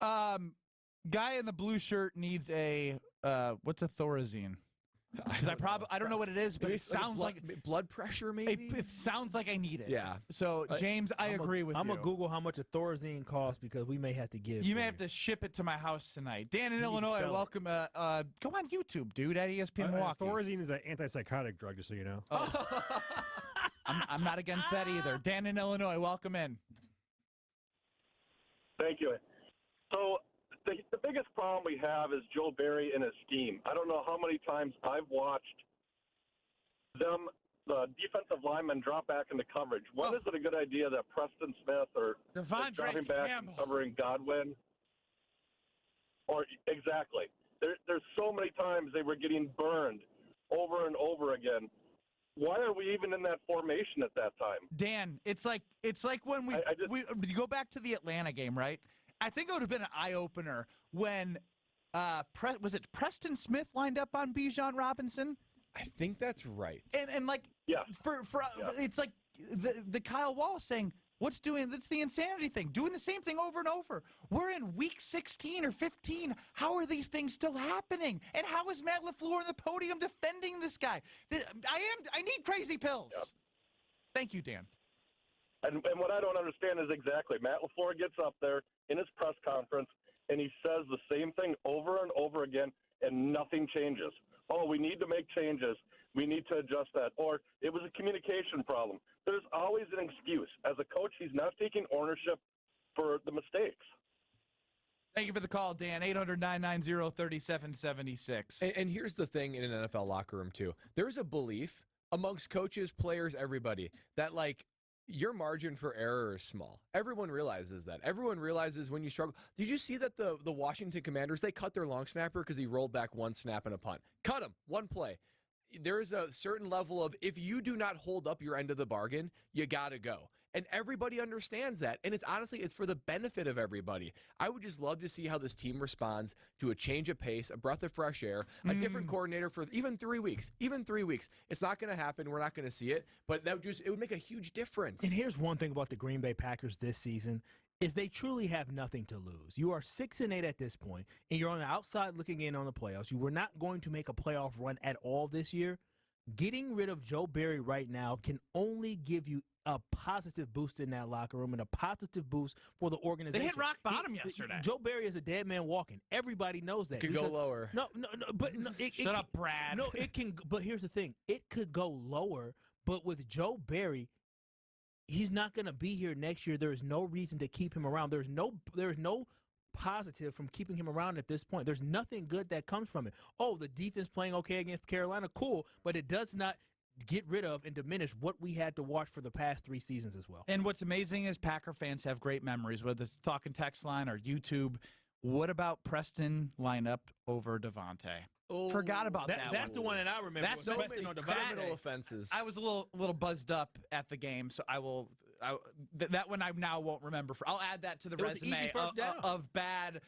Guy in the blue shirt needs a what's a Thorazine? Because I don't know what it is, but it sounds like blood pressure, maybe? It sounds like I need it. Yeah. So, James, I agree with you. I'm going to Google how much a Thorazine costs because we may have to give. You may have to ship it to my house tonight. Dan in Illinois, welcome. Go on YouTube, dude, at ESPN Milwaukee. Thorazine is an antipsychotic drug, just so you know. Oh. I'm not against that either. Dan in Illinois, welcome in. Thank you. So, the biggest problem we have is Joe Barry and his scheme. I don't know how many times I've watched the defensive linemen drop back into coverage. When is it a good idea that Preston Smith or dropping back and covering Godwin? Or exactly. There's so many times they were getting burned over and over again. Why are we even in that formation at that time? Dan, it's like when we go back to the Atlanta game, right? I think it would have been an eye-opener when Was it Preston Smith lined up on Bijan Robinson? I think that's right. And like, it's like the Kyle Wallace saying, that's the insanity thing, doing the same thing over and over. We're in week 16 or 15. How are these things still happening? And how is Matt LaFleur on the podium defending this guy? I need crazy pills. Yep. Thank you, Dan. And what I don't understand is exactly, Matt LaFleur gets up there in his press conference and he says the same thing over and over again and nothing changes. Oh, we need to make changes. We need to adjust that. Or it was a communication problem. There's always an excuse. As a coach, he's not taking ownership for the mistakes. Thank you for the call, Dan. 800-990-3776. And here's the thing in an NFL locker room, too. There's a belief amongst coaches, players, everybody, that, like, your margin for error is small. Everyone realizes that. Everyone realizes when you struggle. Did you see that the Washington Commanders, they cut their long snapper because he rolled back one snap and a punt? Cut him. One play. There is a certain level of, if you do not hold up your end of the bargain, you got to go. And everybody understands that. And it's for the benefit of everybody. I would just love to see how this team responds to a change of pace, a breath of fresh air, a different coordinator for even 3 weeks. Even 3 weeks. It's not going to happen. We're not going to see it. But it would make a huge difference. And here's one thing about the Green Bay Packers this season is they truly have nothing to lose. You are 6-8 at this point, and you're on the outside looking in on the playoffs. You were not going to make a playoff run at all this year. Getting rid of Joe Barry right now can only give you a positive boost in that locker room and a positive boost for the organization. They hit rock bottom yesterday. Joe Barry is a dead man walking. Everybody knows that. Could go lower. Shut up, Brad. No, it can. But here's the thing: it could go lower. But with Joe Barry, he's not going to be here next year. There is no reason to keep him around. There's no positive from keeping him around at this point. There's nothing good that comes from it. Oh, the defense playing okay against Carolina, cool, but it does not get rid of and diminish what we had to watch for the past 3 seasons as well. And what's amazing is Packer fans have great memories, whether it's talking text line or YouTube. What about Preston lineup over Devontae? Oh, forgot about that. That's the one that I remember. That's so many criminal offenses. I was a little buzzed up at the game, so that one I now won't remember. I'll add that to the resume of bad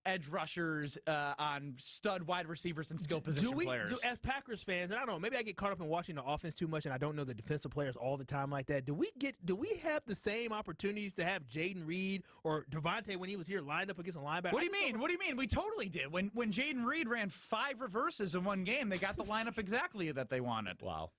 edge rushers on stud wide receivers and skill position players. As Packers fans, and I don't know, maybe I get caught up in watching the offense too much, and I don't know the defensive players all the time like that. Do we have the same opportunities to have Jaden Reed or Devontae when he was here lined up against a linebacker? What do you mean? What do you mean? We totally did. When Jaden Reed ran 5 reverses in one game, they got the lineup exactly that they wanted. Wow.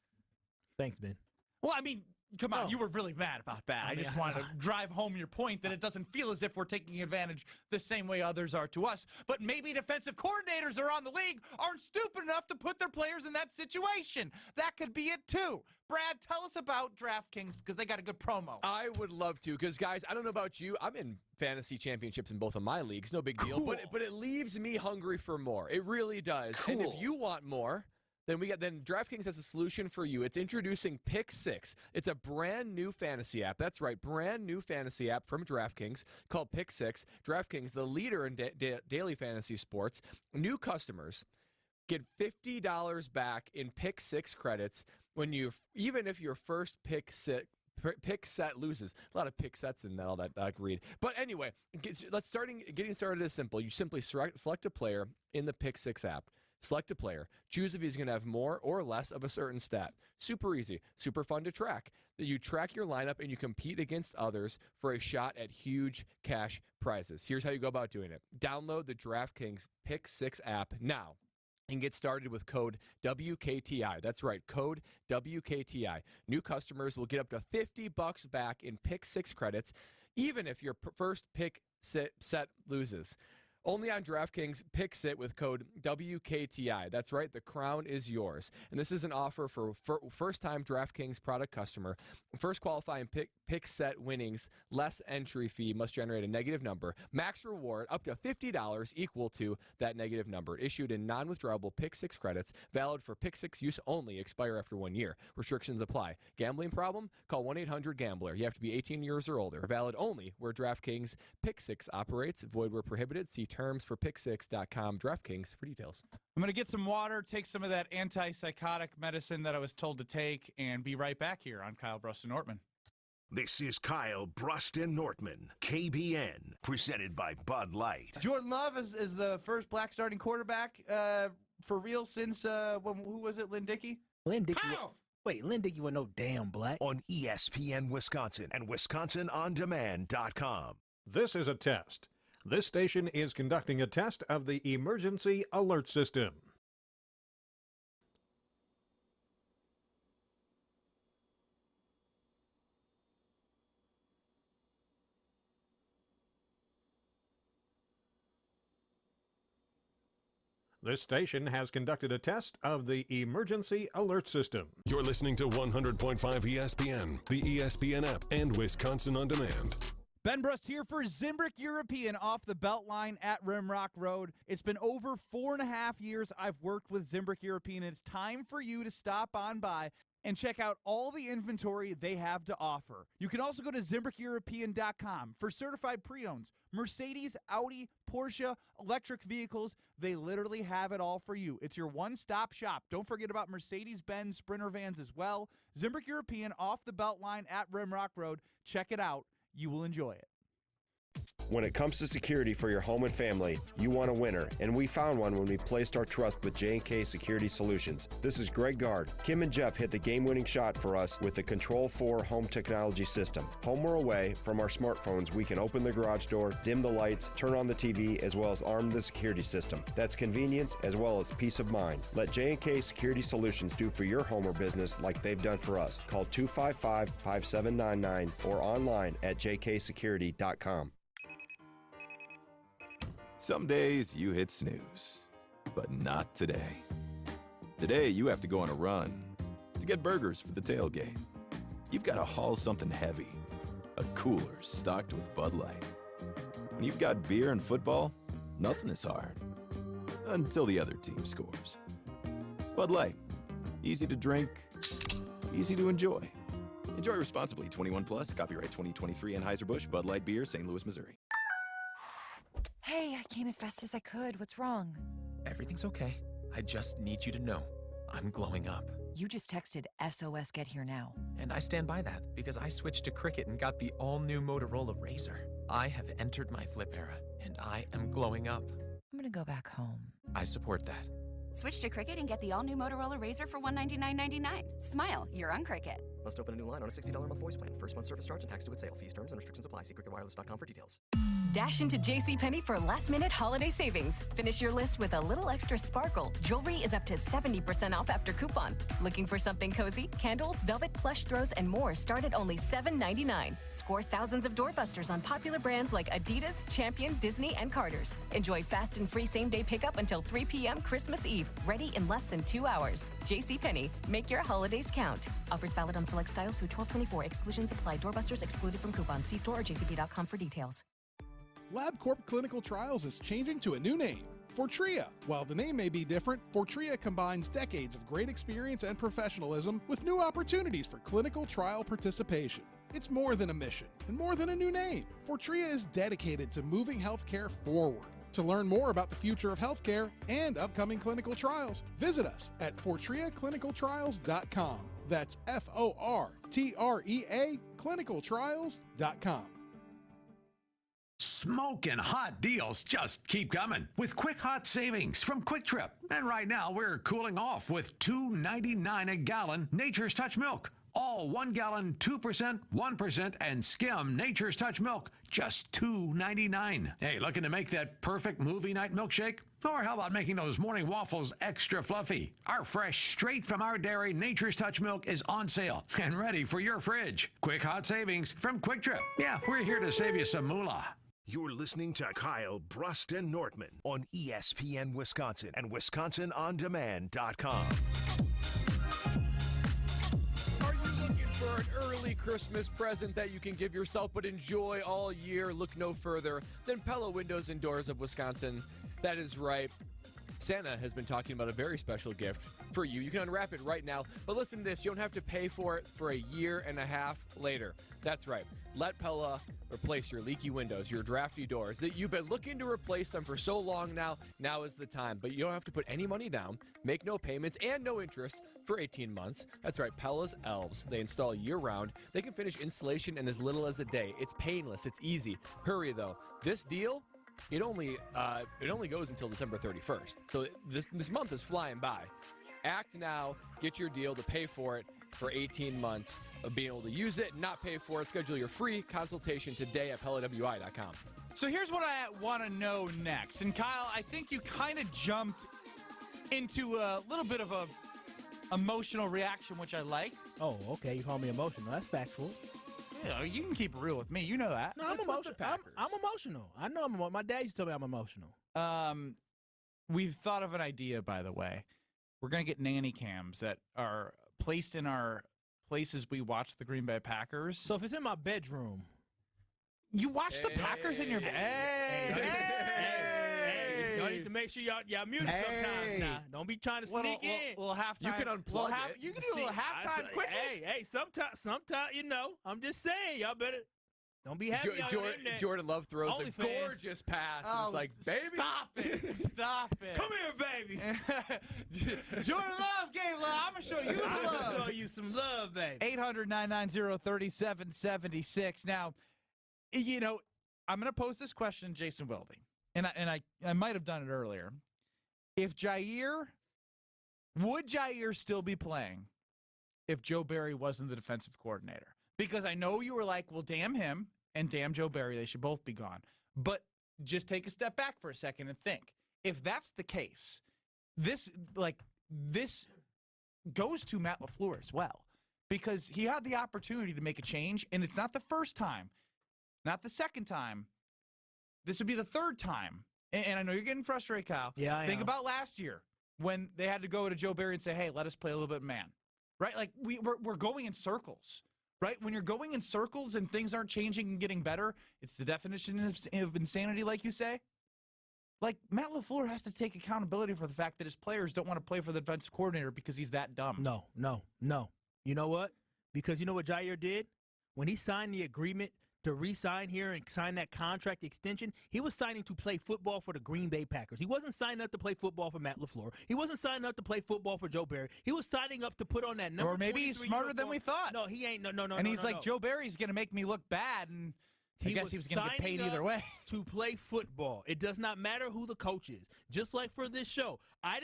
Thanks, Ben. Well, I mean, come on, you were really mad about that. I just wanted to drive home your point that it doesn't feel as if we're taking advantage the same way others are to us. But maybe defensive coordinators around the league aren't stupid enough to put their players in that situation. That could be it, too. Brad, tell us about DraftKings because they got a good promo. I would love to because, guys, I don't know about you. I'm in fantasy championships in both of my leagues. No big deal. But it leaves me hungry for more. It really does. Cool. And if you want more, then DraftKings has a solution for you. It's introducing Pick 6. It's a brand new fantasy app. That's right, brand new fantasy app from DraftKings called Pick 6. DraftKings, the leader in daily fantasy sports. New customers get $50 back in Pick 6 credits even if your first pick set loses. A lot of pick sets in that, all that I could read. But anyway, getting started is simple. You simply select a player in the Pick 6 app. Select a player. Choose if he's going to have more or less of a certain stat. Super easy. Super fun to track. You track your lineup and you compete against others for a shot at huge cash prizes. Here's how you go about doing it. Download the DraftKings Pick 6 app now and get started with code WKTI. That's right, code WKTI. New customers will get up to $50 back in Pick 6 credits, even if your first pick set loses. Only on DraftKings, Pick Sit with code WKTI. That's right, the crown is yours. And this is an offer for first-time DraftKings product customer. First qualifying pick set winnings, less entry fee, must generate a negative number. Max reward up to $50 equal to that negative number. Issued in non-withdrawable Pick 6 credits, valid for Pick 6 use only, expire after 1 year. Restrictions apply. Gambling problem? Call 1-800-GAMBLER. You have to be 18 years or older. Valid only where DraftKings Pick 6 operates. Void where prohibited. See terms for pick6.com. DraftKings for details. I'm going to get some water, take some of that antipsychotic medicine that I was told to take, and be right back here on Kyle Brust Nortman. This is Kyle Brust Nortman, KBN, presented by Bud Light. Jordan Love is the first black starting quarterback for real since, who was it, Lynn Dickey? Lynn Dickey. Wait, Lynn Dickey was no damn black. On ESPN Wisconsin and WisconsinOnDemand.com. This is a test. This station is conducting a test of the emergency alert system. This station has conducted a test of the emergency alert system. You're listening to 100.5 ESPN, the ESPN app, and Wisconsin On Demand. Ben Brust here for Zimbrick European off the Beltline at Rimrock Road. It's been over 4.5 years I've worked with Zimbrick European, and it's time for you to stop on by and check out all the inventory they have to offer. You can also go to ZimbrickEuropean.com for certified pre-owns, Mercedes, Audi, Porsche, electric vehicles. They literally have it all for you. It's your one-stop shop. Don't forget about Mercedes-Benz Sprinter vans as well. Zimbrick European off the Beltline at Rimrock Road. Check it out. You will enjoy it. When it comes to security for your home and family, you want a winner, and we found one when we placed our trust with J&K Security Solutions. This is Greg Gard. Kim and Jeff hit the game-winning shot for us with the Control 4 home technology system. Home or away, from our smartphones, we can open the garage door, dim the lights, turn on the TV, as well as arm the security system. That's convenience as well as peace of mind. Let J&K Security Solutions do for your home or business like they've done for us. Call 255-5799 or online at jksecurity.com. Some days you hit snooze, but not today. Today you have to go on a run to get burgers for the tailgate. You've got to haul something heavy, a cooler stocked with Bud Light. When you've got beer and football, nothing is hard, until the other team scores. Bud Light, easy to drink, easy to enjoy. Enjoy responsibly. 21 plus, copyright 2023 Anheuser-Busch, Bud Light Beer, St. Louis, Missouri. Hey, I came as fast as I could. What's wrong? Everything's okay. I just need you to know I'm glowing up. You just texted SOS Get Here Now. And I stand by that because I switched to Cricket and got the all-new Motorola Razr. I have entered my flip era, and I am glowing up. I'm gonna go back home. I support that. Switch to Cricket and get the all-new Motorola Razr for $199.99. Smile, you're on Cricket. Must open a new line on a $60 a month voice plan. First month service charge and tax to its sale. Fees, terms, and restrictions apply. See cricketwireless.com for details. Dash into JCPenney for last-minute holiday savings. Finish your list with a little extra sparkle. Jewelry is up to 70% off after coupon. Looking for something cozy? Candles, velvet plush throws, and more start at only $7.99. Score thousands of doorbusters on popular brands like Adidas, Champion, Disney, and Carter's. Enjoy fast and free same-day pickup until 3 p.m. Christmas Eve. Ready in less than 2 hours. JCPenney. Make your holidays count. Offers valid on select styles through 12/24. Exclusions apply. Doorbusters excluded from coupons. See store or jcp.com for details. LabCorp Clinical Trials is changing to a new name, Fortrea. While the name may be different, Fortrea combines decades of great experience and professionalism with new opportunities for clinical trial participation. It's more than a mission and more than a new name. Fortrea is dedicated to moving healthcare forward. To learn more about the future of healthcare and upcoming clinical trials, visit us at FortreaClinicalTrials.com. That's FORTREA clinicaltrials.com. Smoking hot deals just keep coming with quick hot savings from Quick Trip. And right now we're cooling off with $2.99 a gallon Nature's Touch milk. All 1 gallon, 2%, 1%, and skim Nature's Touch milk, just $2.99. Hey, looking to make that perfect movie night milkshake? Or how about making those morning waffles extra fluffy? Our fresh, straight from our dairy Nature's Touch milk is on sale and ready for your fridge. Quick hot savings from Quick Trip. Yeah, we're here to save you some moolah. You're listening to Kyle Brust Nortman on ESPN Wisconsin and WisconsinOnDemand.com. Are you looking for an early Christmas present that you can give yourself but enjoy all year? Look no further than Pella Windows and Doors of Wisconsin. That is right. Santa has been talking about a very special gift for you. You can unwrap it right now, but listen to this. You don't have to pay for it for a year and a half later. That's right. let Pella replace your leaky windows, your drafty doors. That you've been looking to replace them for so long now. Now is the time. But you don't have to put any money down, make no payments, and no interest for 18 months. That's right, Pella's Elves. They install year-round. They can finish installation in as little as a day. It's painless. It's easy. Hurry, though. This deal, it only goes until December 31st. So this month is flying by. Act now. Get your deal to pay for it for 18 months of being able to use it and not pay for it. Schedule your free consultation today at PellaWI.com. So here's what I want to know next. And Kyle, I think you kind of jumped into a little bit of a emotional reaction, which I like. Oh, okay. You call me emotional. That's factual. Yeah, you can keep it real with me. You know that. No, I'm emotional. I'm emotional. I know I'm emotional. My dad used to tell me I'm emotional. We've thought of an idea, by the way. We're going to get nanny cams that are placed in our places we watch the Green Bay Packers. So if it's in my bedroom. You watch the Packers in your bed. Y'all need to make sure y'all mute it sometimes now. Don't be trying to sneak in. Well, halftime. You can unplug it. You can do a little halftime quick. Hey, sometimes, I'm just saying, y'all better. Don't be happy Jordan Love throws OnlyFans. a gorgeous pass, and it's like, baby. Stop it. Come here, baby. Jordan Love gave love. I'm going to show you the love. I'm going to show you some love, baby. 800-990-3776. Now, I'm going to pose this question to Jason Wilde, and I might have done it earlier. Would Jair still be playing if Joe Barry wasn't the defensive coordinator? Because I know you were like, well, damn him and damn Joe Barry, they should both be gone. But just take a step back for a second and think. If that's the case, this goes to Matt LaFleur as well. Because he had the opportunity to make a change, and it's not the first time, not the second time. This would be the third time. And I know you're getting frustrated, Kyle. Yeah, I Think am. about last year when they had to go to Joe Barry and say, hey, let us play a little bit man. Right? Like, we're going in circles. Right? When you're going in circles and things aren't changing and getting better, it's the definition of insanity, like you say. Like, Matt LaFleur has to take accountability for the fact that his players don't want to play for the defensive coordinator because he's that dumb. No. You know what? Because you know what Jair did? When he signed the agreement to re-sign here and sign that contract extension, he was signing to play football for the Green Bay Packers. He wasn't signing up to play football for Matt LaFleur. He wasn't signing up to play football for Joe Barry. He was signing up to put on that number. Or maybe he's smarter than we thought. No, he ain't. No. And he's like, Joe Barry's going to make me look bad, and I guess he was going to get paid either way. To play football. It does not matter who the coach is. Just like for this show. I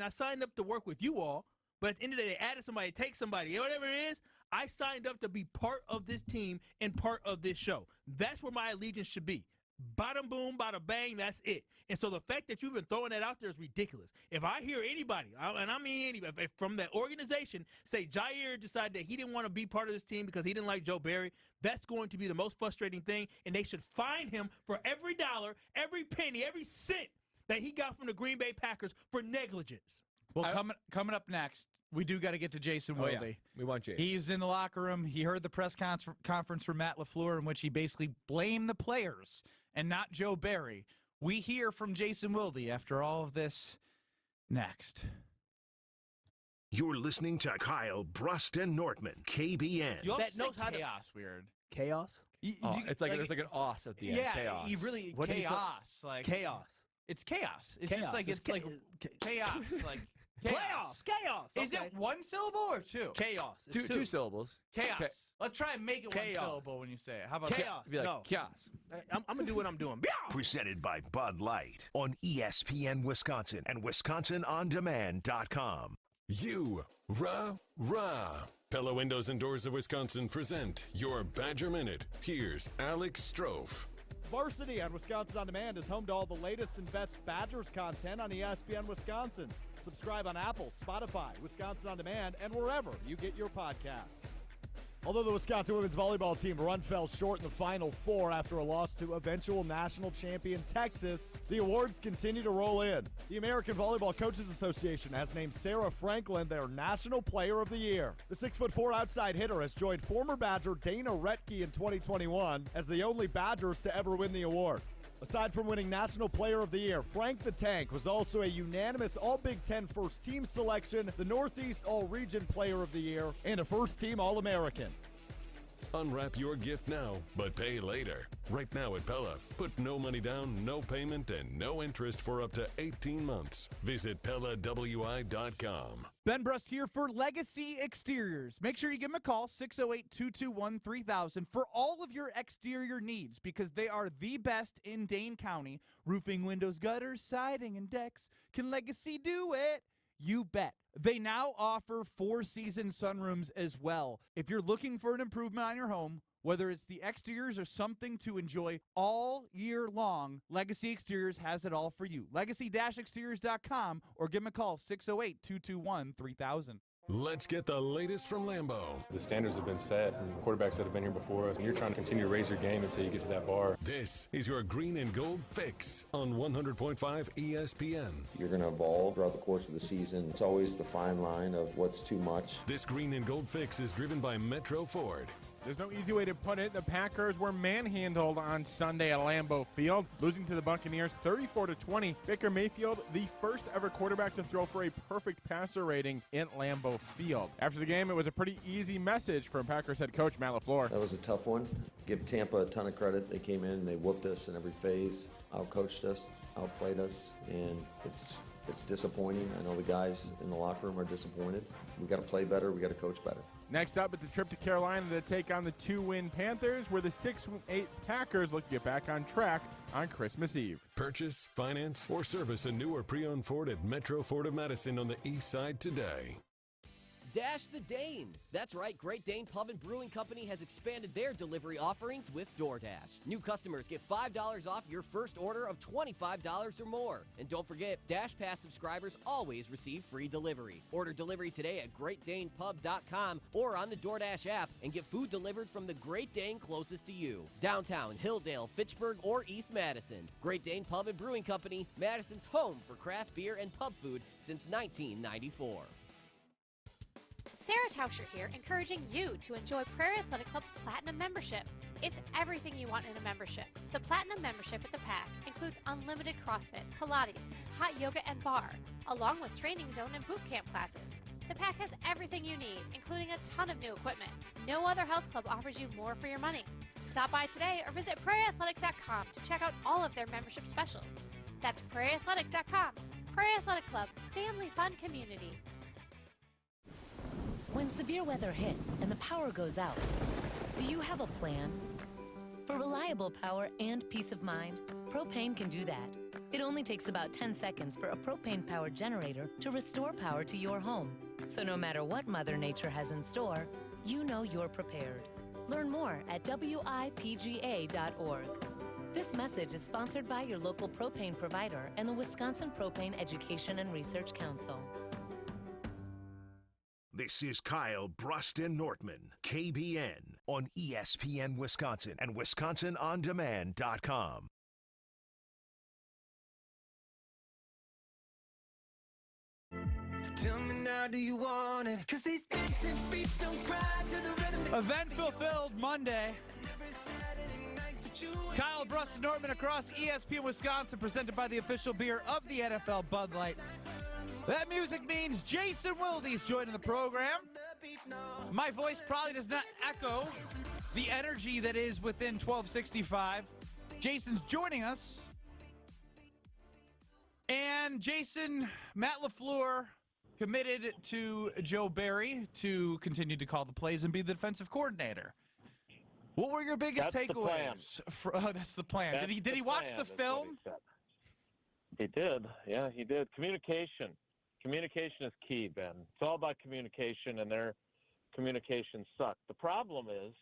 signed up to work with you all, but at the end of the day, they added somebody, take somebody, whatever it is. I signed up to be part of this team and part of this show. That's where my allegiance should be. Bada boom, bada bang, that's it. And so the fact that you've been throwing that out there is ridiculous. If I hear anybody, and I mean anybody, from that organization say Jair decided that he didn't want to be part of this team because he didn't like Joe Barry, that's going to be the most frustrating thing, and they should fine him for every dollar, every penny, every cent that he got from the Green Bay Packers for negligence. Well, coming up next, we do got to get to Jason Wilde. Yeah. We want Jason. He's in the locker room. He heard the press conference from Matt LaFleur in which he basically blamed the players and not Joe Barry. We hear from Jason Wilde after all of this next. You're listening to Kyle, Brust, and Nortman, KBN. You also That say knows how to- chaos weird. Chaos? It's like there's like an os at the end. Yeah, Chaos. you really What do you chaos. Like Chaos. It's chaos. It's Chaos. just like it's like chaos. Like Chaos. Is it one syllable or two? Chaos. It's Two syllables. Chaos. Let's try and make it Chaos. one syllable when you say it. How about Chaos. Be like, No. chaos. I'm going to do what I'm doing. Presented by Bud Light on ESPN Wisconsin and WisconsinOnDemand.com. You, rah. Pella Windows and Doors of Wisconsin present your Badger Minute. Here's Alex Strofe. Varsity on Wisconsin On Demand is home to all the latest and best Badgers content on ESPN Wisconsin. Subscribe on Apple, Spotify, Wisconsin On Demand, and wherever you get your podcasts. Although the Wisconsin women's volleyball team run fell short in the Final Four after a loss to eventual national champion Texas, the awards continue to roll in. The American Volleyball Coaches Association has named Sarah Franklin their National Player of the Year. The 6'4" outside hitter has joined former Badger Dana Retke in 2021 as the only Badgers to ever win the award. Aside from winning National Player of the Year, Frank the Tank was also a unanimous All-Big Ten First Team selection, the Northeast All-Region Player of the Year, and a First Team All-American. Unwrap your gift now, but pay later. Right now at Pella, put no money down, no payment, and no interest for up to 18 months. Visit PellaWI.com. Ben Brust here for Legacy Exteriors. Make sure you give them a call, 608-221-3000, for all of your exterior needs, because they are the best in Dane County. Roofing, windows, gutters, siding, and decks. Can Legacy do it? You bet. They now offer 4-season sunrooms as well. If you're looking for an improvement on your home, whether it's the exteriors or something to enjoy all year long, Legacy Exteriors has it all for you. Legacy-exteriors.com or give them a call, 608-221-3000. Let's get the latest from Lambeau. The standards have been set from quarterbacks that have been here before us, and you're trying to continue to raise your game until you get to that bar. This is your Green and Gold Fix on 100.5 ESPN. You're going to evolve throughout the course of the season. It's always the fine line of what's too much. This Green and Gold Fix is driven by Metro Ford. There's no easy way to put it. The Packers were manhandled on Sunday at Lambeau Field, losing to the Buccaneers 34-20. Baker Mayfield, the first ever quarterback to throw for a perfect passer rating in Lambeau Field. After the game, it was a pretty easy message from Packers head coach Matt LaFleur. That was a tough one. Give Tampa a ton of credit. They came in, they whooped us in every phase, outcoached us, outplayed us, and it's disappointing. I know the guys in the locker room are disappointed. We got to play better. We got to coach better. Next up, it's a trip to Carolina to take on the 2-win Panthers, where the 6-8 Packers look to get back on track on Christmas Eve. Purchase, finance, or service a new or pre-owned Ford at Metro Ford of Madison on the east side today. Dash the Dane. That's right, Great Dane Pub and Brewing Company has expanded their delivery offerings with DoorDash. New customers get $5 off your first order of $25 or more. And don't forget, Dash Pass subscribers always receive free delivery. Order delivery today at GreatDanePub.com or on the DoorDash app and get food delivered from the Great Dane closest to you. Downtown, Hilldale, Fitchburg, or East Madison. Great Dane Pub and Brewing Company, Madison's home for craft beer and pub food since 1994. Sarah Tauscher here, encouraging you to enjoy Prairie Athletic Club's Platinum membership. It's everything you want in a membership. The Platinum membership at the PAC includes unlimited CrossFit, Pilates, hot yoga, and bar, along with training zone and boot camp classes. The PAC has everything you need, including a ton of new equipment. No other health club offers you more for your money. Stop by today or visit prairieathletic.com to check out all of their membership specials. That's prairieathletic.com. Prairie Athletic Club, family fun community. When severe weather hits and the power goes out, do you have a plan? For reliable power and peace of mind, propane can do that. It only takes about 10 seconds for a propane-powered generator to restore power to your home. So no matter what Mother Nature has in store, you know you're prepared. Learn more at WIPGA.org. This message is sponsored by your local propane provider and the Wisconsin Propane Education and Research Council. This is Kyle Brust and Nortman, KBN, on ESPN Wisconsin and WisconsinOnDemand.com. So tell me now, do you want it? 'Cause these dancing feet don't cry to the rhythm. Event fulfilled Monday. Kyle Brust and Nortman across ESPN Wisconsin, presented by the official beer of the NFL, Bud Light. That music means Jason Wilde's joining the program. My voice probably does not echo the energy that is within 1265. Jason's joining us. And Jason, Matt LaFleur committed to Joe Barry to continue to call the plays and be the defensive coordinator. What were your biggest takeaways? That's the plan. Did he watch the film? He did. Yeah, he did. Communication is key, Ben. It's all about communication, and their communication sucked. The problem is,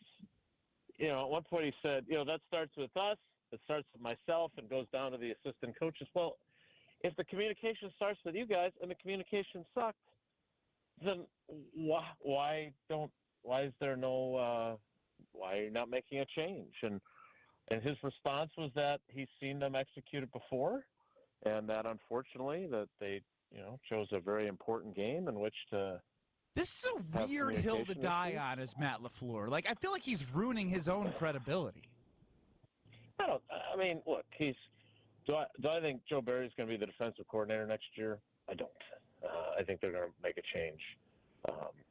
at one point he said, that starts with us, it starts with myself, and goes down to the assistant coaches. Well, if the communication starts with you guys and the communication sucked, then why are you not making a change? And his response was that he's seen them execute it before, and that unfortunately that they chose a very important game in which to. This is a weird hill to die on, as Matt LaFleur. I feel like he's ruining his own credibility. Look, do I think Joe Barry's going to be the defensive coordinator next year? I don't. I think they're going to make a change.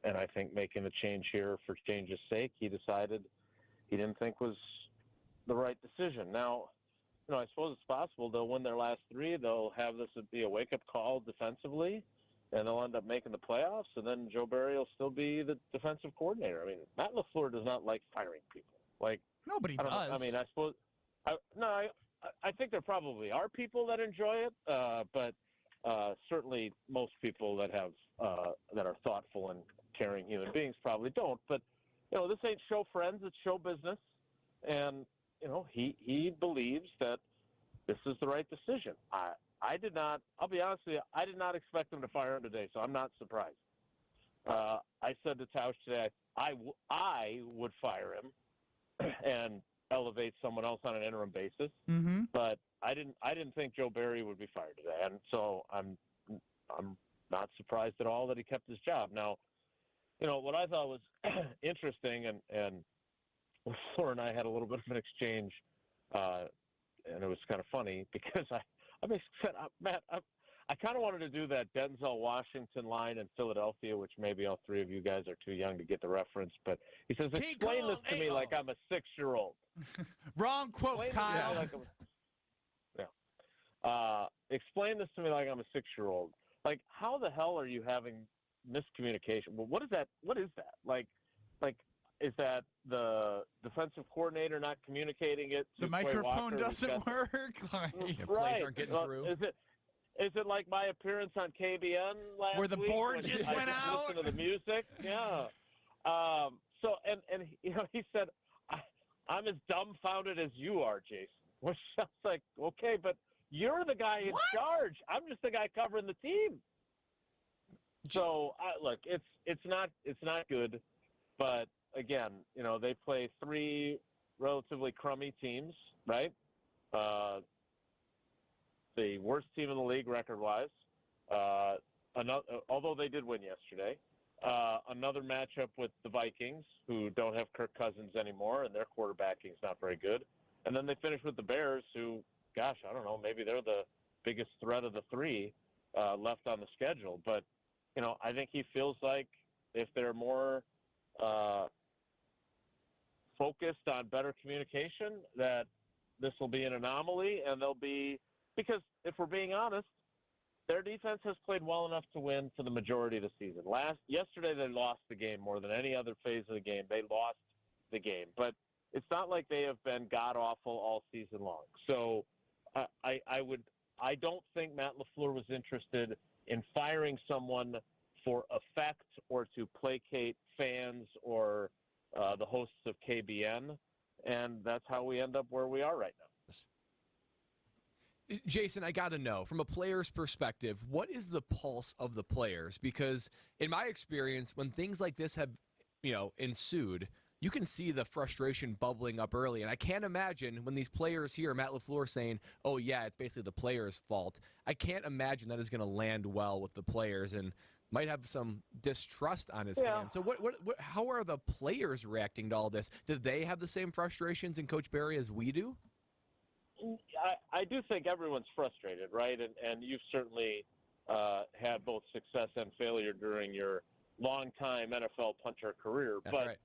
And I think making the change here for change's sake, he decided he didn't think was the right decision. Now, I suppose it's possible they'll win their last 3. They'll have this be a wake-up call defensively, and they'll end up making the playoffs, and then Joe Barry will still be the defensive coordinator. I mean, Matt LaFleur does not like firing people. Like, nobody does. I mean, I suppose I think there probably are people that enjoy it, but certainly most people that have that are thoughtful and caring human beings probably don't. But this ain't show friends; it's show business, and he believes that this is the right decision. I did not. I'll be honest with you. I did not expect him to fire him today, so I'm not surprised. I said to Tausch today, I would fire him and elevate someone else on an interim basis. Mm-hmm. But I didn't think Joe Barry would be fired today, and so I'm not surprised at all that he kept his job. Now, what I thought was interesting, and LaFleur and I had a little bit of an exchange, and it was kind of funny because I basically said, Matt, I kind of wanted to do that Denzel Washington line in Philadelphia, which maybe all 3 of you guys are too young to get the reference, but he says, explain this to me like I'm a 6-year-old. Wrong quote, Kyle. Explain this to me like I'm a 6-year-old. Like, how the hell are you having miscommunication? Well, what is that? Like, is that the defensive coordinator not communicating it to the microphone Walker, doesn't work? Plays aren't getting through. Is it like my appearance on KBN last where the week board just went out? Listen to the music, yeah. So and he said, I'm as dumbfounded as you are, Jason. Which sounds like, okay, but you're the guy in charge. I'm just the guy covering the team. So look, it's not good, but again, they play 3 relatively crummy teams, right? The worst team in the league record-wise. Although they did win yesterday. Another matchup with the Vikings, who don't have Kirk Cousins anymore, and their quarterbacking's not very good. And then they finish with the Bears, who, gosh, I don't know, maybe they're the biggest threat of the 3 left on the schedule. But, I think he feels like if they're more focused on better communication, that this will be an anomaly, and they'll be – because if we're being honest, their defense has played well enough to win for the majority of the season. Yesterday they lost the game more than any other phase of the game. They lost the game. But it's not like they have been god-awful all season long. So I don't think Matt LaFleur was interested in firing someone for effect or to placate fans or the hosts of KBN. And that's how we end up where we are right now. Jason, I got to know, from a player's perspective, what is the pulse of the players? Because in my experience, when things like this have, ensued, you can see the frustration bubbling up early. And I can't imagine when these players hear Matt LaFleur saying, oh, yeah, it's basically the players' fault. I can't imagine that is going to land well with the players and might have some distrust on his hands. So how are the players reacting to all this? Do they have the same frustrations in Coach Barry as we do? I do think everyone's frustrated, right? And you've certainly had both success and failure during your long-time NFL punter career. That's right.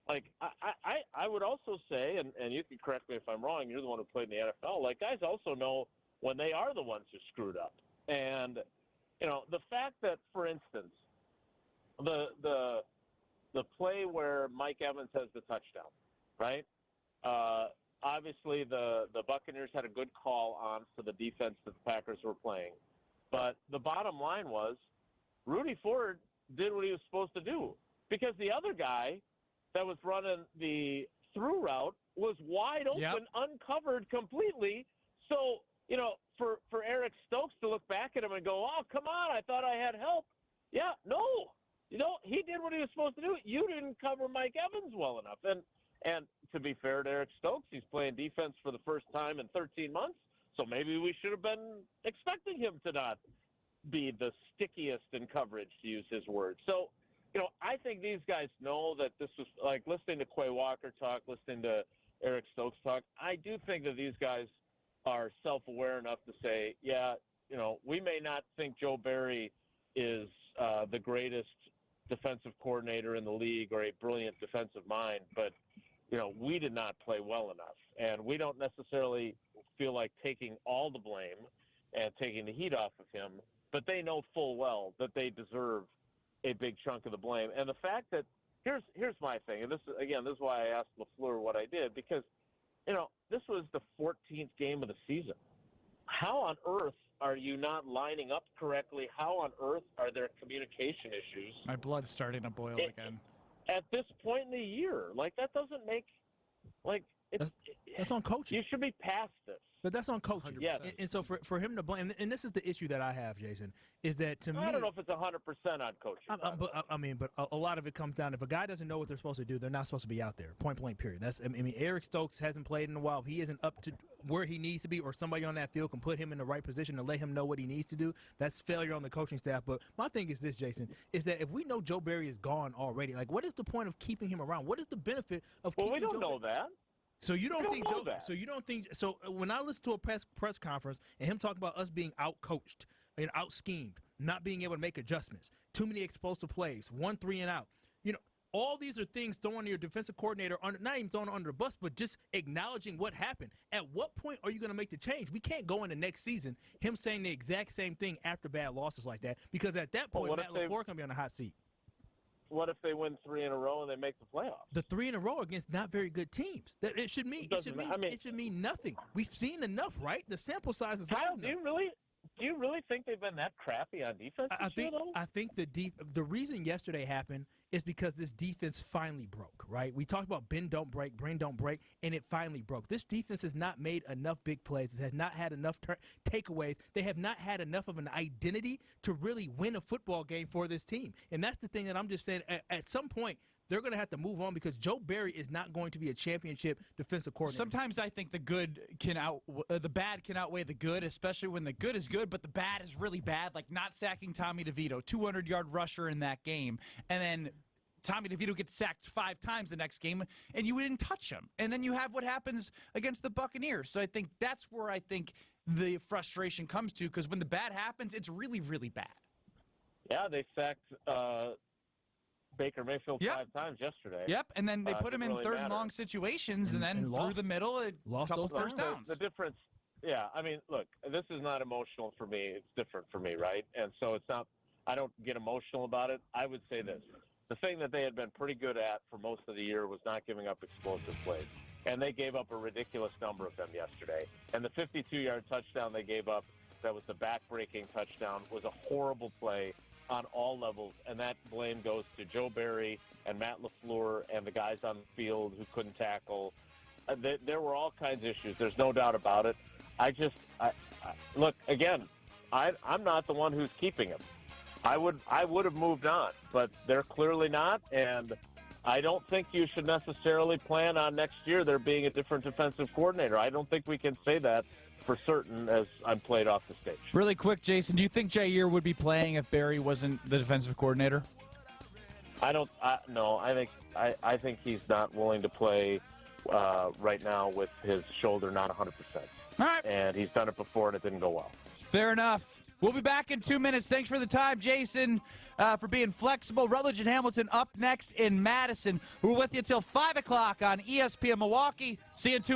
Like, I would also say, and you can correct me if I'm wrong, you're the one who played in the NFL, like, guys also know when they are the ones who screwed up. And, the fact that, for instance, the play where Mike Evans has the touchdown, right? Obviously, the Buccaneers had a good call on for the defense that the Packers were playing. But the bottom line was Rudy Ford did what he was supposed to do because the other guy that was running the through route was wide open, uncovered completely. So, for Eric Stokes to look back at him and go, oh, come on, I thought I had help. Yeah, no. He did what he was supposed to do. You didn't cover Mike Evans well enough. And to be fair to Eric Stokes, he's playing defense for the first time in 13 months, so maybe we should have been expecting him to not be the stickiest in coverage, to use his words. So, I think these guys know that this was like listening to Quay Walker talk, listening to Eric Stokes talk. I do think that these guys are self-aware enough to say, yeah, we may not think Joe Barry is the greatest defensive coordinator in the league or a brilliant defensive mind, but we did not play well enough. And we don't necessarily feel like taking all the blame and taking the heat off of him, but they know full well that they deserve a big chunk of the blame. And the fact that here's my thing, and this is why I asked LaFleur what I did, because this was the 14th game of the season. How on earth are you not lining up correctly? How on earth are there communication issues? My blood's starting to boil again. At this point in the year, that doesn't make that's on coaching. You should be past this. But that's on coaching. Yes. And so for him to blame, and this is the issue that I have, Jason, is that to me, I don't know if it's 100% on coaching. But a lot of it comes down, if a guy doesn't know what they're supposed to do, they're not supposed to be out there. Point blank, period. Eric Stokes hasn't played in a while. If he isn't up to where he needs to be, or somebody on that field can put him in the right position to let him know what he needs to do, that's failure on the coaching staff. But my thing is this, Jason, is that if we know Joe Barry is gone already, what is the point of keeping him around? What is the benefit of keeping we don't Joe know Barry? that. So you don't think Joe? That. So you don't think? So when I listen to a press conference and him talk about us being out coached and out schemed, not being able to make adjustments, too many explosive plays, 1 3 and out, all these are things throwing your defensive coordinator under, not even throwing under the bus, but just acknowledging what happened. At what point are you going to make the change? We can't go into next season him saying the exact same thing after bad losses like that, because at that point Matt LaFleur can be on the hot seat. What if they win 3 in a row and they make the playoffs? The 3 in a row against not very good teams. It should mean nothing. We've seen enough, right? The sample size is. Kyle, do you really think they've been that crappy on defense? I think the reason yesterday happened is because this defense finally broke, right? We talked about bend don't break, brain don't break, and it finally broke. This defense has not made enough big plays. It has not had enough takeaways. They have not had enough of an identity to really win a football game for this team. And that's the thing that I'm just saying. At some point, they're going to have to move on, because Joe Barry is not going to be a championship defensive coordinator. Sometimes I think the bad can outweigh the good, especially when the good is good, but the bad is really bad, like not sacking Tommy DeVito, 200-yard rusher in that game, and then Tommy DeVito gets sacked 5 times the next game, and you didn't touch him. And then you have what happens against the Buccaneers. So I think that's where I think the frustration comes to, because when the bad happens, it's really, really bad. Yeah, they sacked Baker Mayfield 5 times yesterday. Yep, and then they put him in third and long situations, and then through the middle, a couple first downs. The difference, look, this is not emotional for me. It's different for me, right? And so it's not, I don't get emotional about it. I would say this. The thing that they had been pretty good at for most of the year was not giving up explosive plays. And they gave up a ridiculous number of them yesterday. And the 52-yard touchdown they gave up, that was the back-breaking touchdown, was a horrible play on all levels, and that blame goes to Joe Barry and Matt LaFleur and the guys on the field who couldn't tackle. There were all kinds of issues. There's no doubt about it. Look, again, I'm not the one who's keeping him. I would have moved on, but they're clearly not, and I don't think you should necessarily plan on next year there being a different defensive coordinator. I don't think we can say that for certain as I'm played off the stage. Really quick, Jason, do you think Jair would be playing if Barry wasn't the defensive coordinator? No. I think he's not willing to play right now with his shoulder not 100%. All right. And he's done it before and it didn't go well. Fair enough. We'll be back in 2 minutes. Thanks for the time, Jason, for being flexible. Rutledge and Hamilton up next in Madison. We're with you till 5 o'clock on ESPN Milwaukee. See you in 2 minutes.